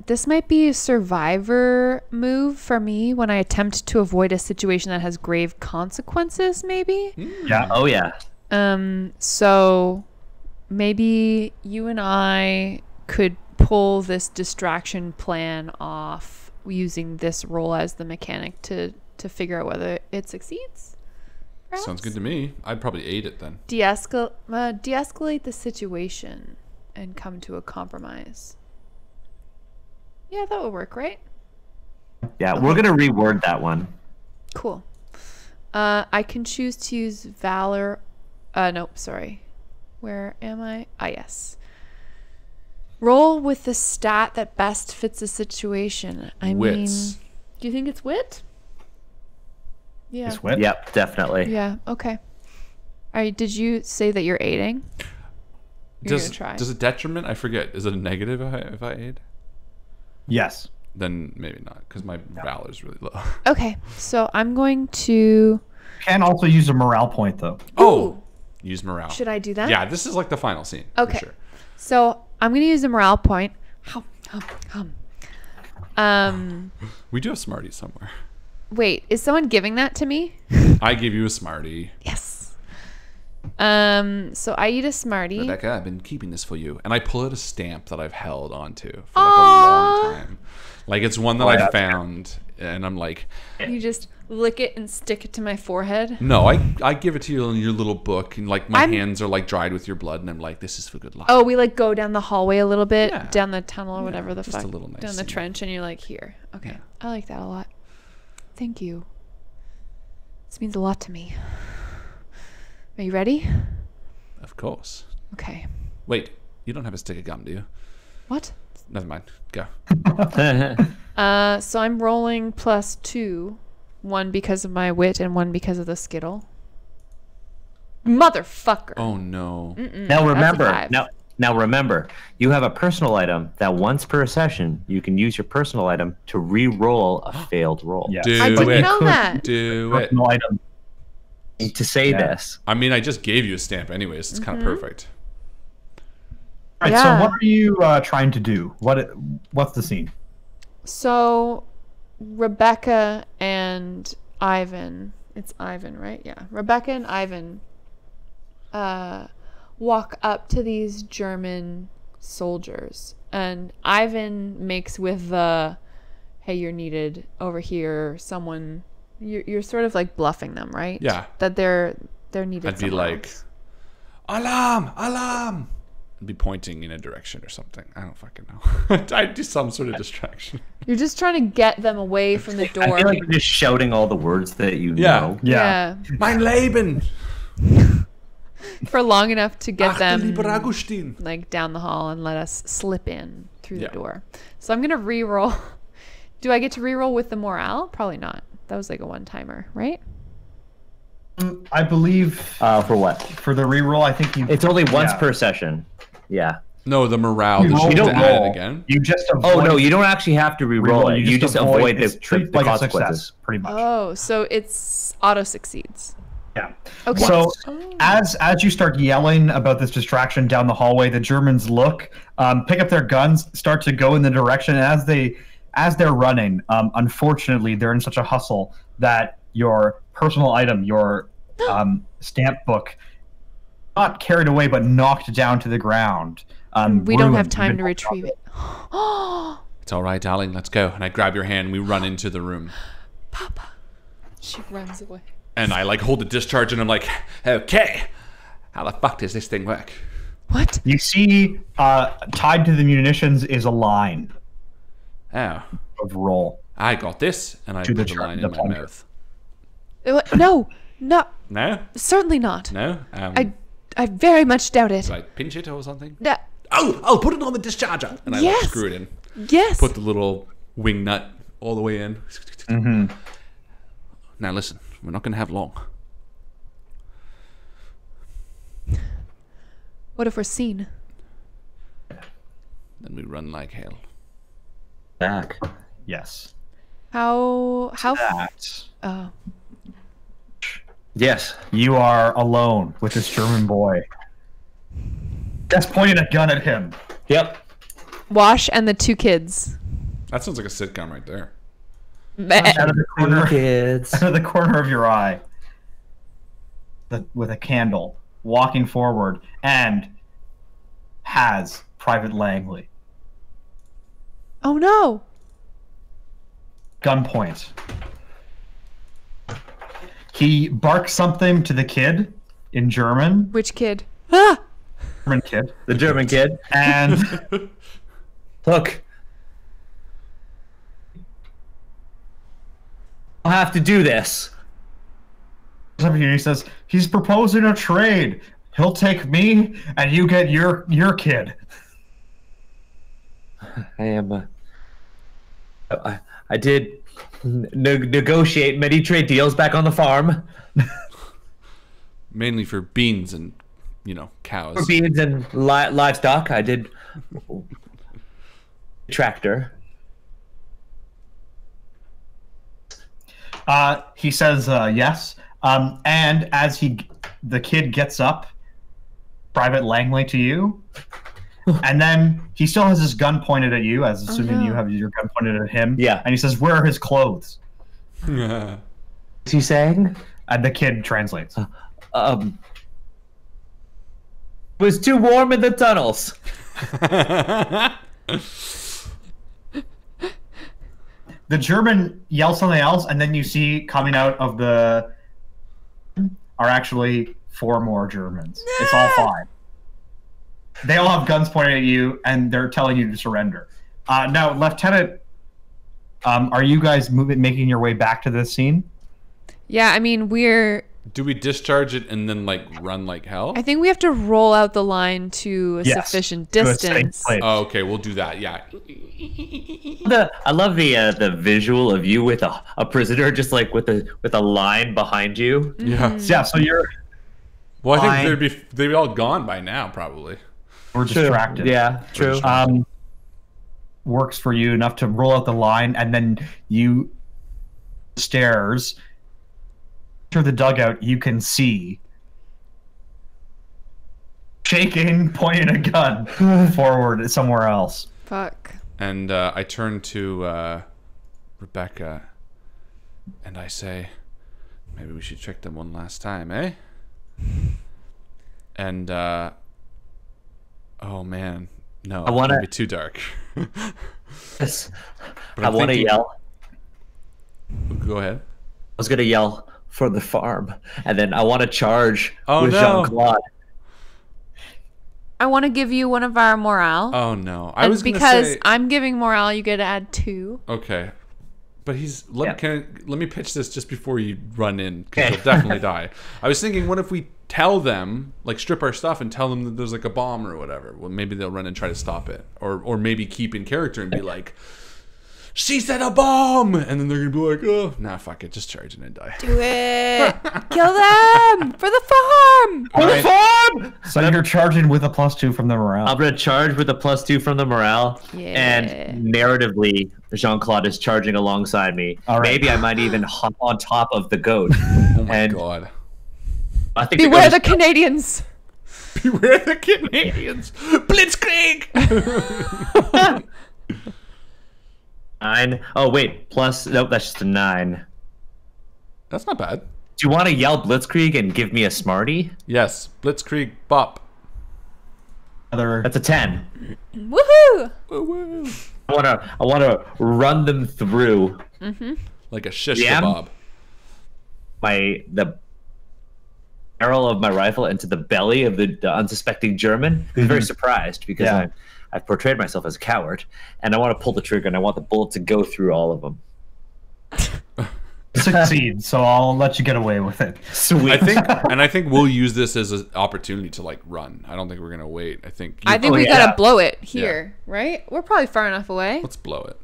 This might be a survivor move for me when I attempt to avoid a situation that has grave consequences, maybe. Yeah. Oh, yeah. So maybe you and I could pull this distraction plan off using this role as the mechanic to figure out whether it succeeds. Perhaps? Sounds good to me. I'd probably aid it then. De-escalate the situation and come to a compromise. Yeah, that would work, right? Yeah, we're going to reword that one. Cool. I can choose to use valor. Nope, sorry. Where am I? Ah, yes. Roll with the stat that best fits the situation. I Wits. mean, do you think it's wit? Yeah. It's wit. Yep, definitely. Yeah. Okay. All right. Did you say that you're aiding? You're Does gonna try. does it detriment? I forget. Is it a negative if I aid? Yes. Then maybe not, because my valor is really low. Okay. So I'm going to. Can also use a morale point though. Oh, use morale. Should I do that? Yeah, this is like the final scene. Okay. For sure. So I'm gonna use a morale point. We do have Smarties somewhere. Wait, is someone giving that to me? I give you a Smartie. Yes. So I eat a Smartie. Rebecca, I've been keeping this for you. And I pull out a stamp that I've held onto for like a long time. Like it's one that I found, and I'm like, You just lick it and stick it to my forehead. no, I give it to you in your little book, and like my hands are like dried with your blood, and I'm like, this is for good luck. Oh, we like go down the hallway a little bit, Yeah. down the tunnel or whatever the just fuck, a little nice down the scene. trench, and you're like, here. Okay, Yeah. I like that a lot. Thank you. This means a lot to me. Are you ready? Of course. Okay. Wait, you don't have a stick of gum, do you? What? Never mind. Go. So I'm rolling +2, 1 because of my wit and 1 because of the Skittle. Motherfucker. Oh no. Now remember, five. now remember, you have a personal item that once per session you can use your personal item to re-roll a failed roll. Yeah. Do I didn't it. know that. Do it. Personal item. And to say Yeah. this, I mean, I just gave you a stamp anyways. It's kind of perfect. All right. Yeah. So what are you trying to do? What's the scene? So Rebecca and Ivan, it's Ivan, right? Yeah. Rebecca and Ivan walk up to these German soldiers, and Ivan makes with the, hey, you're needed over here, someone, you're sort of like bluffing them, right? Yeah. That they're needed. I'd be somewhere like, else. alarm, alarm. I'd be pointing in a direction or something. I don't fucking know. I'd do some sort of distraction. You're just trying to get them away from the I door. feel like you're just shouting all the words that you Yeah. know. Yeah. Mein Leben. For long enough to get Ach, them lieber Augustin. like down the hall and let us slip in through Yeah. the door. So I'm gonna re-roll. Do I get to re-roll with the morale? Probably not. That was like a one-timer, right? I believe For what? for the reroll, I think you. It's only once Yeah. per session. Yeah. No, the morale. Did roll you don't have to add roll. it again? You just Oh avoid no, you don't actually have to re-roll it. You just avoid it's the treated like a consequences. success, pretty much. Oh, so it's auto succeeds. Yeah. Okay. So as you start yelling about this distraction down the hallway, the Germans look, pick up their guns, start to go in the direction. And as they're running, unfortunately, they're in such a hustle that your personal item, your stamp book, not carried away but knocked down to the ground. We don't have ruined. time You've to been retrieve it. It's all right, darling. Let's go. And I grab your hand and we run into the room. Papa. She runs away. And I like hold the discharge and I'm like, okay, how the fuck does this thing work? What? You see, tied to the munitions is a line Oh, of roll. I got this. And I To the put the line the in my plunger. mouth. No, No? certainly not. No? I very much doubt it. Do I pinch it or something? No. Oh, I'll put it on the discharger. And I like Yes. screw it in. Yes. Put the little wing nut all the way in. Mm-hmm. Now listen, we're not going to have long. What if we're seen? Then we run like hell. Back. Yes. How? That. Oh. Yes. You are alone with this German boy. Just pointing a gun at him. Yep. Wash and the 2 kids. That sounds like a sitcom right there. Out of the corner, Kids. out of the corner of your eye, with a candle, walking forward, and has Private Langley. Oh no. Gunpoint. He barks something to the kid in German. Which kid? Ah! German kid. The German kid. And Look. I'll have to do this. He says he's proposing a trade. He'll take me, and you get your kid. I am. I did negotiate many trade deals back on the farm. Mainly for beans and, cows. For beans and livestock, I did tractor. He says yes. And as the kid gets up, Private Langley to you, and then he still has his gun pointed at you, as assuming you have your gun pointed at him. Yeah. And he says, "Where are his clothes?" What's he saying? And the kid translates. It was too warm in the tunnels. The German yells something else, and then you see coming out of the are actually 4 more Germans. It's all 5. They all have guns pointed at you, and they're telling you to surrender. Now, Lieutenant, are you guys making your way back to this scene? Yeah, I mean, Do we discharge it and then run like hell? I think we have to roll out the line to a sufficient distance. Oh, okay, we'll do that. Yeah. I love the visual of you with a prisoner, just with a line behind you. Yeah. Yeah. So you're. Well, I think they'd be all gone by now, probably. We're distracted. Yeah, true. Works for you enough to roll out the line, and then you stairs. Through the dugout, you can see shaking, pointing a gun forward somewhere else. Fuck. And I turn to Rebecca, and I say, maybe we should trick them one last time, eh? And, oh man, no, it'd be too dark. Yes. I want to yell. Go ahead. I was going to yell for the farm, and then I want to charge with no. Jean-Claude. I want to give you one of our morale. Oh no! Because I'm giving morale, you get to add 2. Okay, but let me pitch this just before you run in, because you'll definitely die. I was thinking, what if we tell them, strip our stuff and tell them that there's a bomb or whatever? Well, maybe they'll run and try to stop it, or maybe keep in character and be like, "She said a bomb," and then they're gonna be like, "Oh, nah, fuck it, just charge it and die." Do it! Kill them for the farm! For the farm! So you're charging with a +2 from the morale. I'm gonna charge with a +2 from the morale, and narratively, Jean-Claude is charging alongside me. All right. Maybe I might even hop on top of the goat. Oh my god! I think beware the Canadians. Beware the Canadians! Blitzkrieg! 9. Oh wait, nope, that's just a 9. That's not bad. Do you want to yell Blitzkrieg and give me a Smartie? Yes, Blitzkrieg bop. That's a 10. Woohoo! Woo-woo. I wanna run them through. Like a shish kebab. The barrel of my rifle into the belly of the unsuspecting German, who's very surprised because I've portrayed myself as a coward, and I want to pull the trigger, and I want the bullet to go through all of them. Succeed, so I'll let you get away with it. Sweet. I think we'll use this as an opportunity to run. I don't think we're gonna wait. I think we gotta blow it here, right? We're probably far enough away. Let's blow it.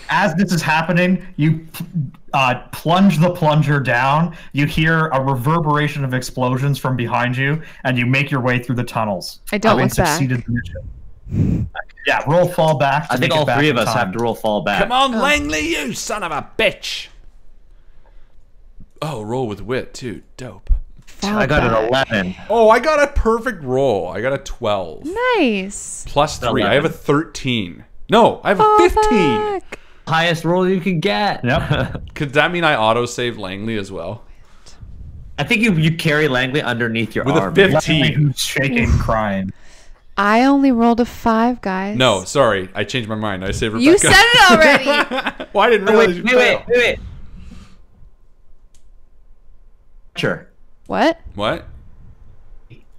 As this is happening, you plunge the plunger down. You hear a reverberation of explosions from behind you, and you make your way through the tunnels. I don't look back. Succeeded the mission. Yeah, roll fall back. I think all 3 of us have to roll fall back. Come on, Langley, you son of a bitch! Oh, roll with wit too. Dope. I got an 11. Oh, I got a perfect roll. I got a 12. Nice. Plus 3. I have a 13. No, I have a 15. Back. Highest roll you can get. Yep. Could that mean I auto-save Langley as well? I think you carry Langley underneath your arm. With a 15. Who's shaking, crying. I only rolled a 5, guys. No, sorry. I changed my mind. I saved Rebecca. You said it already. Well, I didn't realize you wait. Sure. What? What?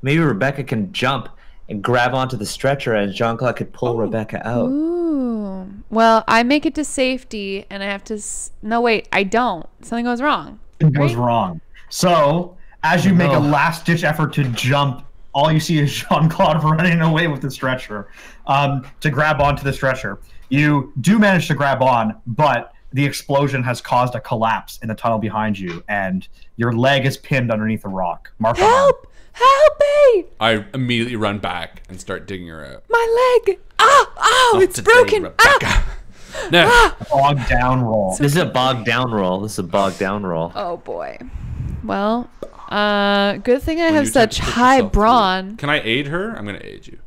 Maybe Rebecca can jump and grab onto the stretcher, and Jean-Claude could pull Rebecca out. Ooh. Well, I make it to safety, and I have to... No, wait. I don't. Something goes wrong. was wrong. So, as you make a last-ditch effort to jump, all you see is Jean-Claude running away with the stretcher to grab onto the stretcher. You do manage to grab on, but the explosion has caused a collapse in the tunnel behind you, and your leg is pinned underneath a rock. Help! Help me! I immediately run back and start digging her out. My leg! Oh, it's broken! Rebecca. No. Bog down roll. This is a bog down roll. Oh boy. Well, good thing I have you attempt such to push high yourself brawn. through. Can I aid her? I'm going to aid you.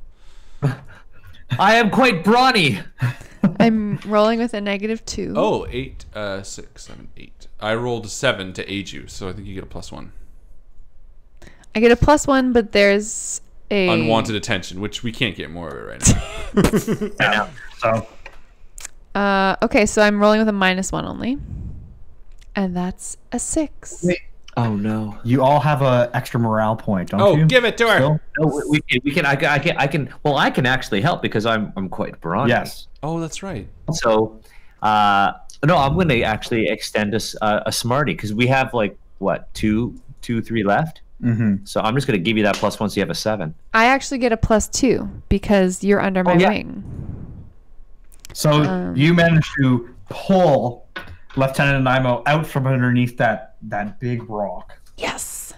I am quite brawny. I'm rolling with a -2. Oh, 8, 6, 7, 8. I rolled a 7 to aid you, so I think you get a +1. I get a +1, but there's a Unwanted attention, which we can't get more of it right now. So, okay, so I'm rolling with a -1 only, and that's a 6. wait, Oh no. you all have a extra morale point, don't you? Oh, give it to her. Still? No, we can. I can. Well, I can actually help because I'm quite brawny. Yes. Oh, that's right. So, no, I'm going to actually extend us a smarty because we have like what 2, 3 left. Mm-hmm. So I'm just going to give you that +1, so you have a 7. I actually get a +2 because you're under my yeah. wing. So you managed to pull Lieutenant Nanaimo out from underneath that big rock. Yes.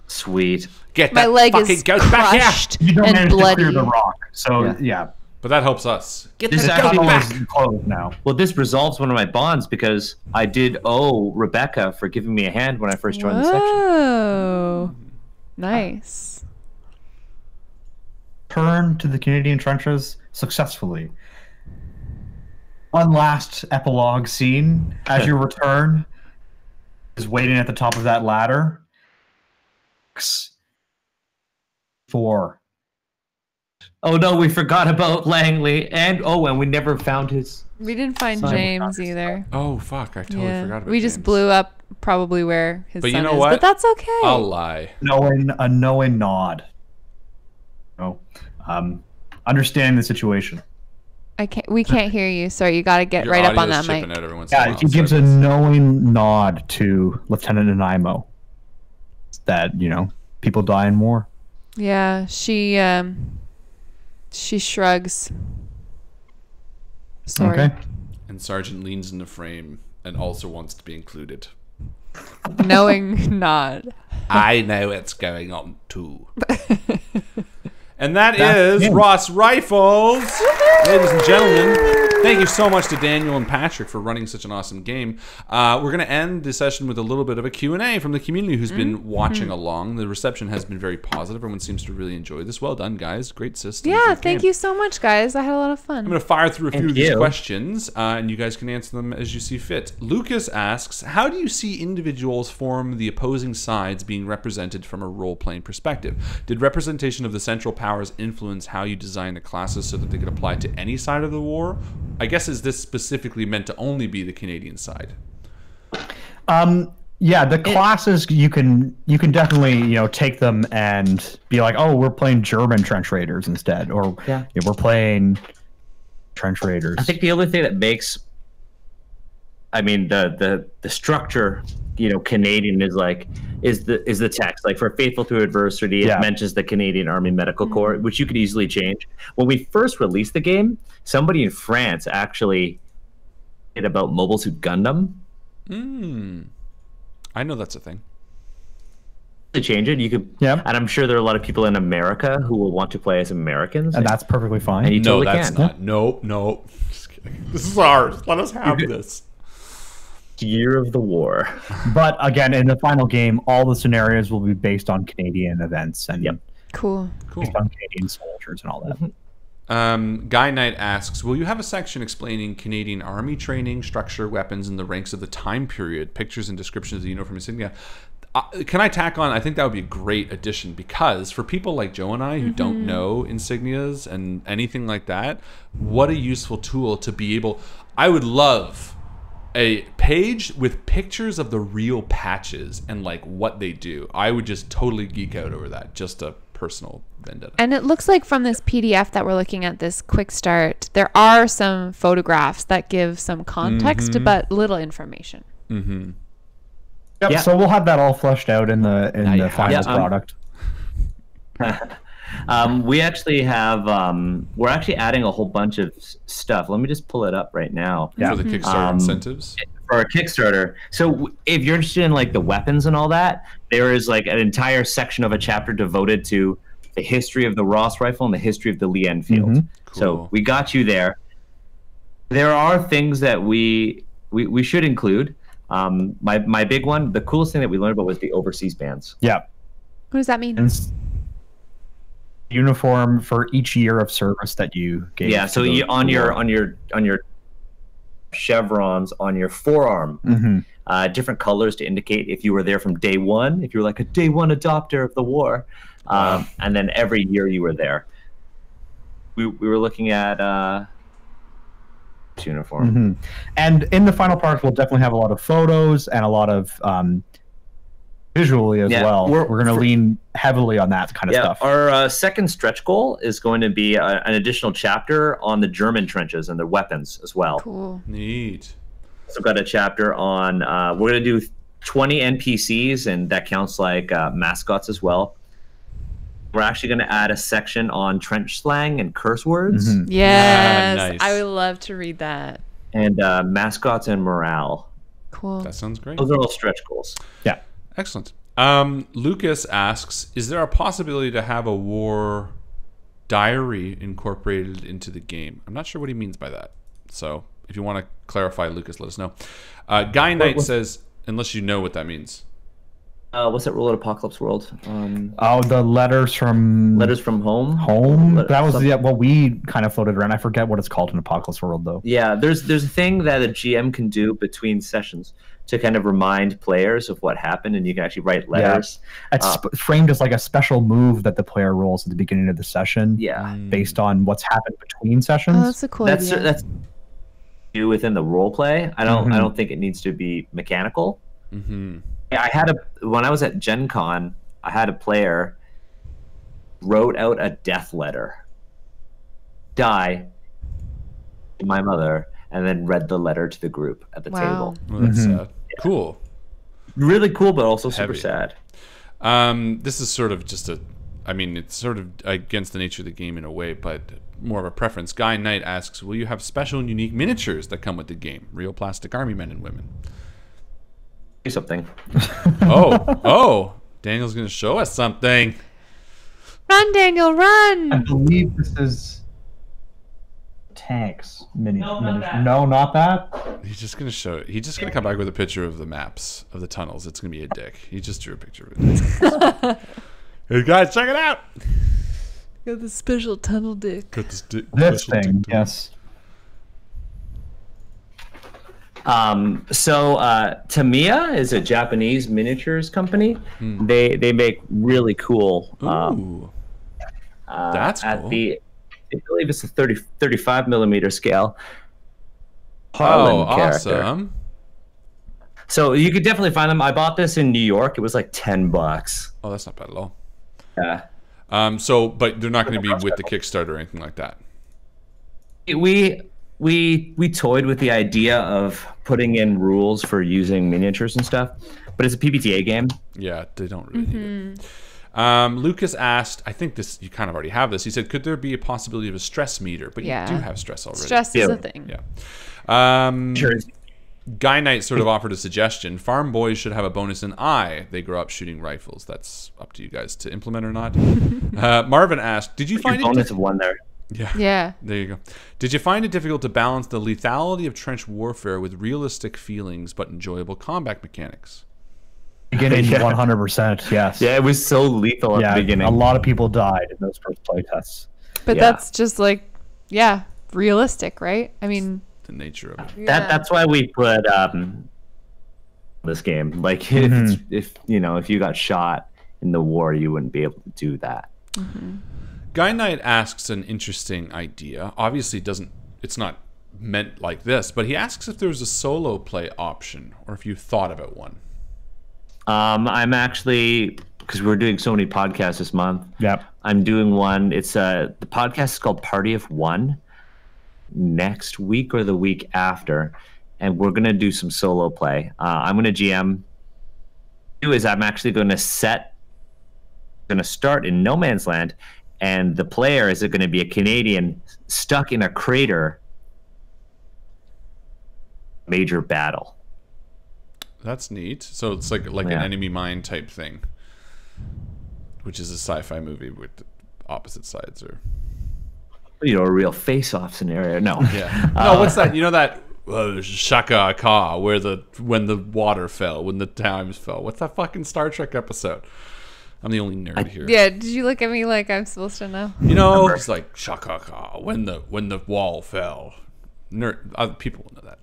Sweet. Get My that leg fucking is goat back here. crushed You don't and manage to bloody. clear the rock. So yeah, But that helps us. Get this that goat tunnel back. is closed now. Well, this resolves one of my bonds because I did owe Rebecca for giving me a hand when I first joined the section. Whoa. Nice. Turn to the Canadian trenches successfully. One last epilogue scene as you return is waiting at the top of that ladder. 4. Oh no, we forgot about Langley, and we never found his. We didn't find Simon James either. Oh, fuck. I totally forgot about we just James. blew up probably where his But son you know is. what? But that's okay. I'll lie. A knowing nod. No. Understanding the situation. We can't hear you. Sorry, you got to get Your right up on audio's that chipping mic. out every once in a Yeah, while, he so gives a it's- knowing nod to Lieutenant Nanaimo that, people die in war. Yeah, she shrugs. Sorry. Okay. And Sergeant leans in the frame and also wants to be included. Knowing nod. I know what's going on too. And that is him. Ross Rifles. Ladies and gentlemen, thank you so much to Daniel and Patrick for running such an awesome game. We're going to end the session with a little bit of a Q&A from the community who's been watching along. The reception has been very positive. Everyone seems to really enjoy this. Well done, guys. Great system. Yeah, Good thank game. you so much, guys. I had a lot of fun. I'm going to fire through a few Thank of these you. questions, and you guys can answer them as you see fit. Lucas asks, how do you see individuals form the opposing sides being represented from a role-playing perspective? Did representation of the central powers influence how you design the classes so that they could apply to any side of the war? I guess, is this specifically meant to only be the Canadian side? Yeah, the classes you can definitely take them and be like, oh, we're playing German trench raiders instead, or we're playing trench raiders. I think the only thing that makes, the structure, Canadian is the text. Like for Faithful to Adversity, it mentions the Canadian Army Medical Corps, which you could easily change. When we first released the game, somebody in France actually did about Mobile Suit Gundam. I know that's a thing. To change it, you could. Yeah. And I'm sure there are a lot of people in America who will want to play as Americans, and that's perfectly fine. and you No, totally that's can. not. Nope. Just kidding. This is ours. Let us have this. Year of the War. But again, in the final game, all the scenarios will be based on Canadian events and Cool. based on Canadian soldiers and all that. Guy Knight asks, will you have a section explaining Canadian Army training, structure, weapons, and the ranks of the time period, pictures and descriptions of the uniform insignia? Can I tack on? I think that would be a great addition, because for people like Joe and I who don't know insignias and anything like that, what a useful tool to be able... I would love a page with pictures of the real patches and like what they do. I would just totally geek out over that. Just a personal vendetta. And it looks like from this PDF that we're looking at, this quick start, there are some photographs that give some context but little information. Yeah, Yep, Yeah. so we'll have that all fleshed out in the final product. We actually have we're actually adding a whole bunch of stuff. Let me just pull it up right now. For the Kickstarter incentives. For a Kickstarter. So if you're interested in like the weapons and all that, there is like an entire section of a chapter devoted to the history of the Ross rifle and the history of the Lee Enfield. Mm-hmm. Cool. So we got you there. There are things that we should include. My big one, the coolest thing that we learned about was the overseas bands. Yeah. What does that mean? And uniform for each year of service that you gave. Yeah, so you, on your chevrons on your forearm, different colors to indicate if you were there from day one, if you were like a day one adopter of the war, and then every year you were there. We were looking at uniform. And in the final product, we'll definitely have a lot of photos and a lot of visually as well. We're going to lean heavily on that kind of stuff. Our second stretch goal is going to be an additional chapter on the German trenches and their weapons as well. Cool. Neat. So we've got a chapter on, we're going to do 20 NPCs, and that counts like mascots as well. We're actually going to add a section on trench slang and curse words. Yes, nice. I would love to read that. And mascots and morale. Cool. That sounds great. Those are all stretch goals. Yeah. Excellent. Lucas asks, is there a possibility to have a war diary incorporated into the game? I'm not sure what he means by that. So if you want to clarify, Lucas, let us know. Guy Knight says, unless you know what that means. What's that rule at Apocalypse World? The letters from home. That was what we kind of floated around. I forget what it's called in Apocalypse World, though. Yeah, there's a thing that a GM can do between sessions to kind of remind players of what happened, and you can actually write letters. Yeah. It's framed as like a special move that the player rolls at the beginning of the session. Yeah, based on what's happened between sessions. Oh, that's a cool idea. That's do within the role play. I don't think it needs to be mechanical. Yeah, when I was at Gen Con, I had a player wrote out a death letter, to my mother, and then read the letter to the group at the table. Well, that's cool. Really cool, but also Heavy. super sad. This is sort of just it's sort of against the nature of the game in a way, but more of a preference. Guy Knight asks, will you have special and unique miniatures that come with the game? Real plastic army men and women. Do something. Daniel's going to show us something. Run, Daniel, run! I believe this is tanks. No, not that. He's just going to show it. He's just going to come back with a picture of the maps of the tunnels. It's going to be a dick. He just drew a picture of it. Hey guys, check it out. Got the special tunnel dick. Got this This thing, yes. So Tamiya is a Japanese miniatures company. They make really cool. That's cool. I believe it's a 35 millimeter scale. Harlan character. Awesome. So you could definitely find them. I bought this in New York. It was like $10. Oh, that's not bad at all. Yeah. But they're not going to be with the Kickstarter or anything like that. We toyed with the idea of putting in rules for using miniatures and stuff, but it's a PBTA game. Yeah, they don't really need it. Lucas asked, I think this you kind of already have this. He said, could there be a possibility of a stress meter? But you do have stress already. Stress is a thing. Yeah. Sure. Guy Knight sort of offered a suggestion. Farm boys should have a bonus in eye. They grow up shooting rifles. That's up to you guys to implement or not. Marvin asked, did you find bonus of one there? Yeah. There you go. Did you find it difficult to balance the lethality of trench warfare with realistic feelings but enjoyable combat mechanics? Beginning 100%, yes. Yeah, it was so lethal at the beginning. A lot of people died in those first playtests. But that's just like, realistic, right? I mean, the nature of it. That's why we put this game. Like if you got shot in the war, you wouldn't be able to do that. Guy Knight asks an interesting idea. Obviously, it's not meant like this, but he asks if there's a solo play option or if you thought about one. I'm actually, because we're doing so many podcasts this month. Yep. I'm doing one. It's the podcast is called Party of One. Next week or the week after, and we're gonna do some solo play. I'm gonna GM do is I'm actually going to start in no man's land, and the player is going to be a Canadian stuck in a crater. Major battle. That's neat. So it's like an enemy mine type thing, which is a sci-fi movie with opposite sides, or a real face-off scenario. No. Yeah. No. What's that? You know that Shaka Ka, when the water fell, when the times fell. What's that fucking Star Trek episode? I'm the only nerd here. Yeah. Did you look at me like I'm supposed to know? You know, it's like Shaka Ka, when the wall fell. Nerd. Other people will know that.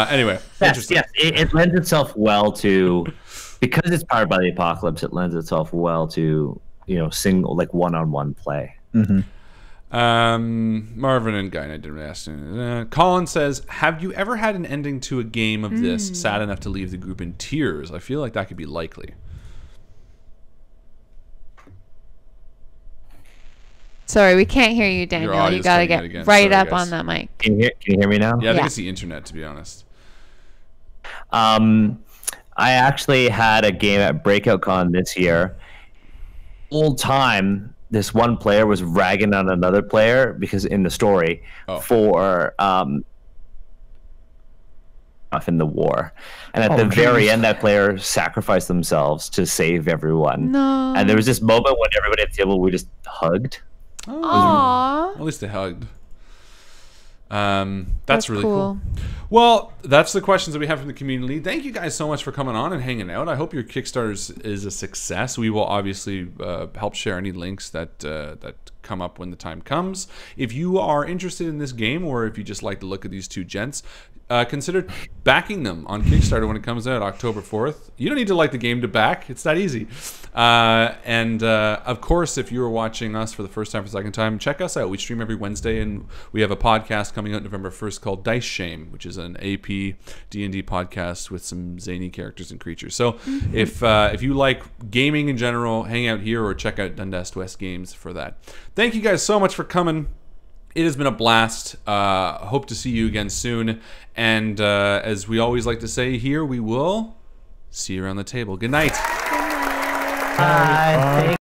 Anyway, interesting. Yes, it lends itself well to, because it's powered by the apocalypse. It lends itself well to single, like, one-on-one play. Mm-hmm. Marvin and Guy, I didn't really ask. Colin says, "Have you ever had an ending to a game of this sad enough to leave the group in tears? I feel like that could be likely." Sorry, we can't hear you, Daniel. You gotta get right up on that mic. Can you hear me now? Yeah, I think it's the internet, to be honest. I actually had a game at Breakout Con this year. Whole time, this one player was ragging on another player because in the story for in the war, and at the very end, that player sacrificed themselves to save everyone. No. And there was this moment when everybody at the table, we just hugged. Aww. At least they hugged. That's really cool. cool. Well, that's the questions that we have from the community. Thank you guys so much for coming on and hanging out. I hope your Kickstarter is a success. We will obviously help share any links that come up when the time comes. If you are interested in this game, or if you just like the look of these two gents, consider backing them on Kickstarter when it comes out October 4th. You don't need to like the game to back. It's that easy. Of course, if you are watching us for the first time or second time, check us out. We stream every Wednesday, and we have a podcast coming out November 1st called Dice Shame, which is an AP D&D podcast with some zany characters and creatures. So if you like gaming in general, hang out here or check out Dundas West Games for that. Thank you guys so much for coming. It has been a blast. Hope to see you again soon. And as we always like to say here, we will see you around the table. Good night. Bye.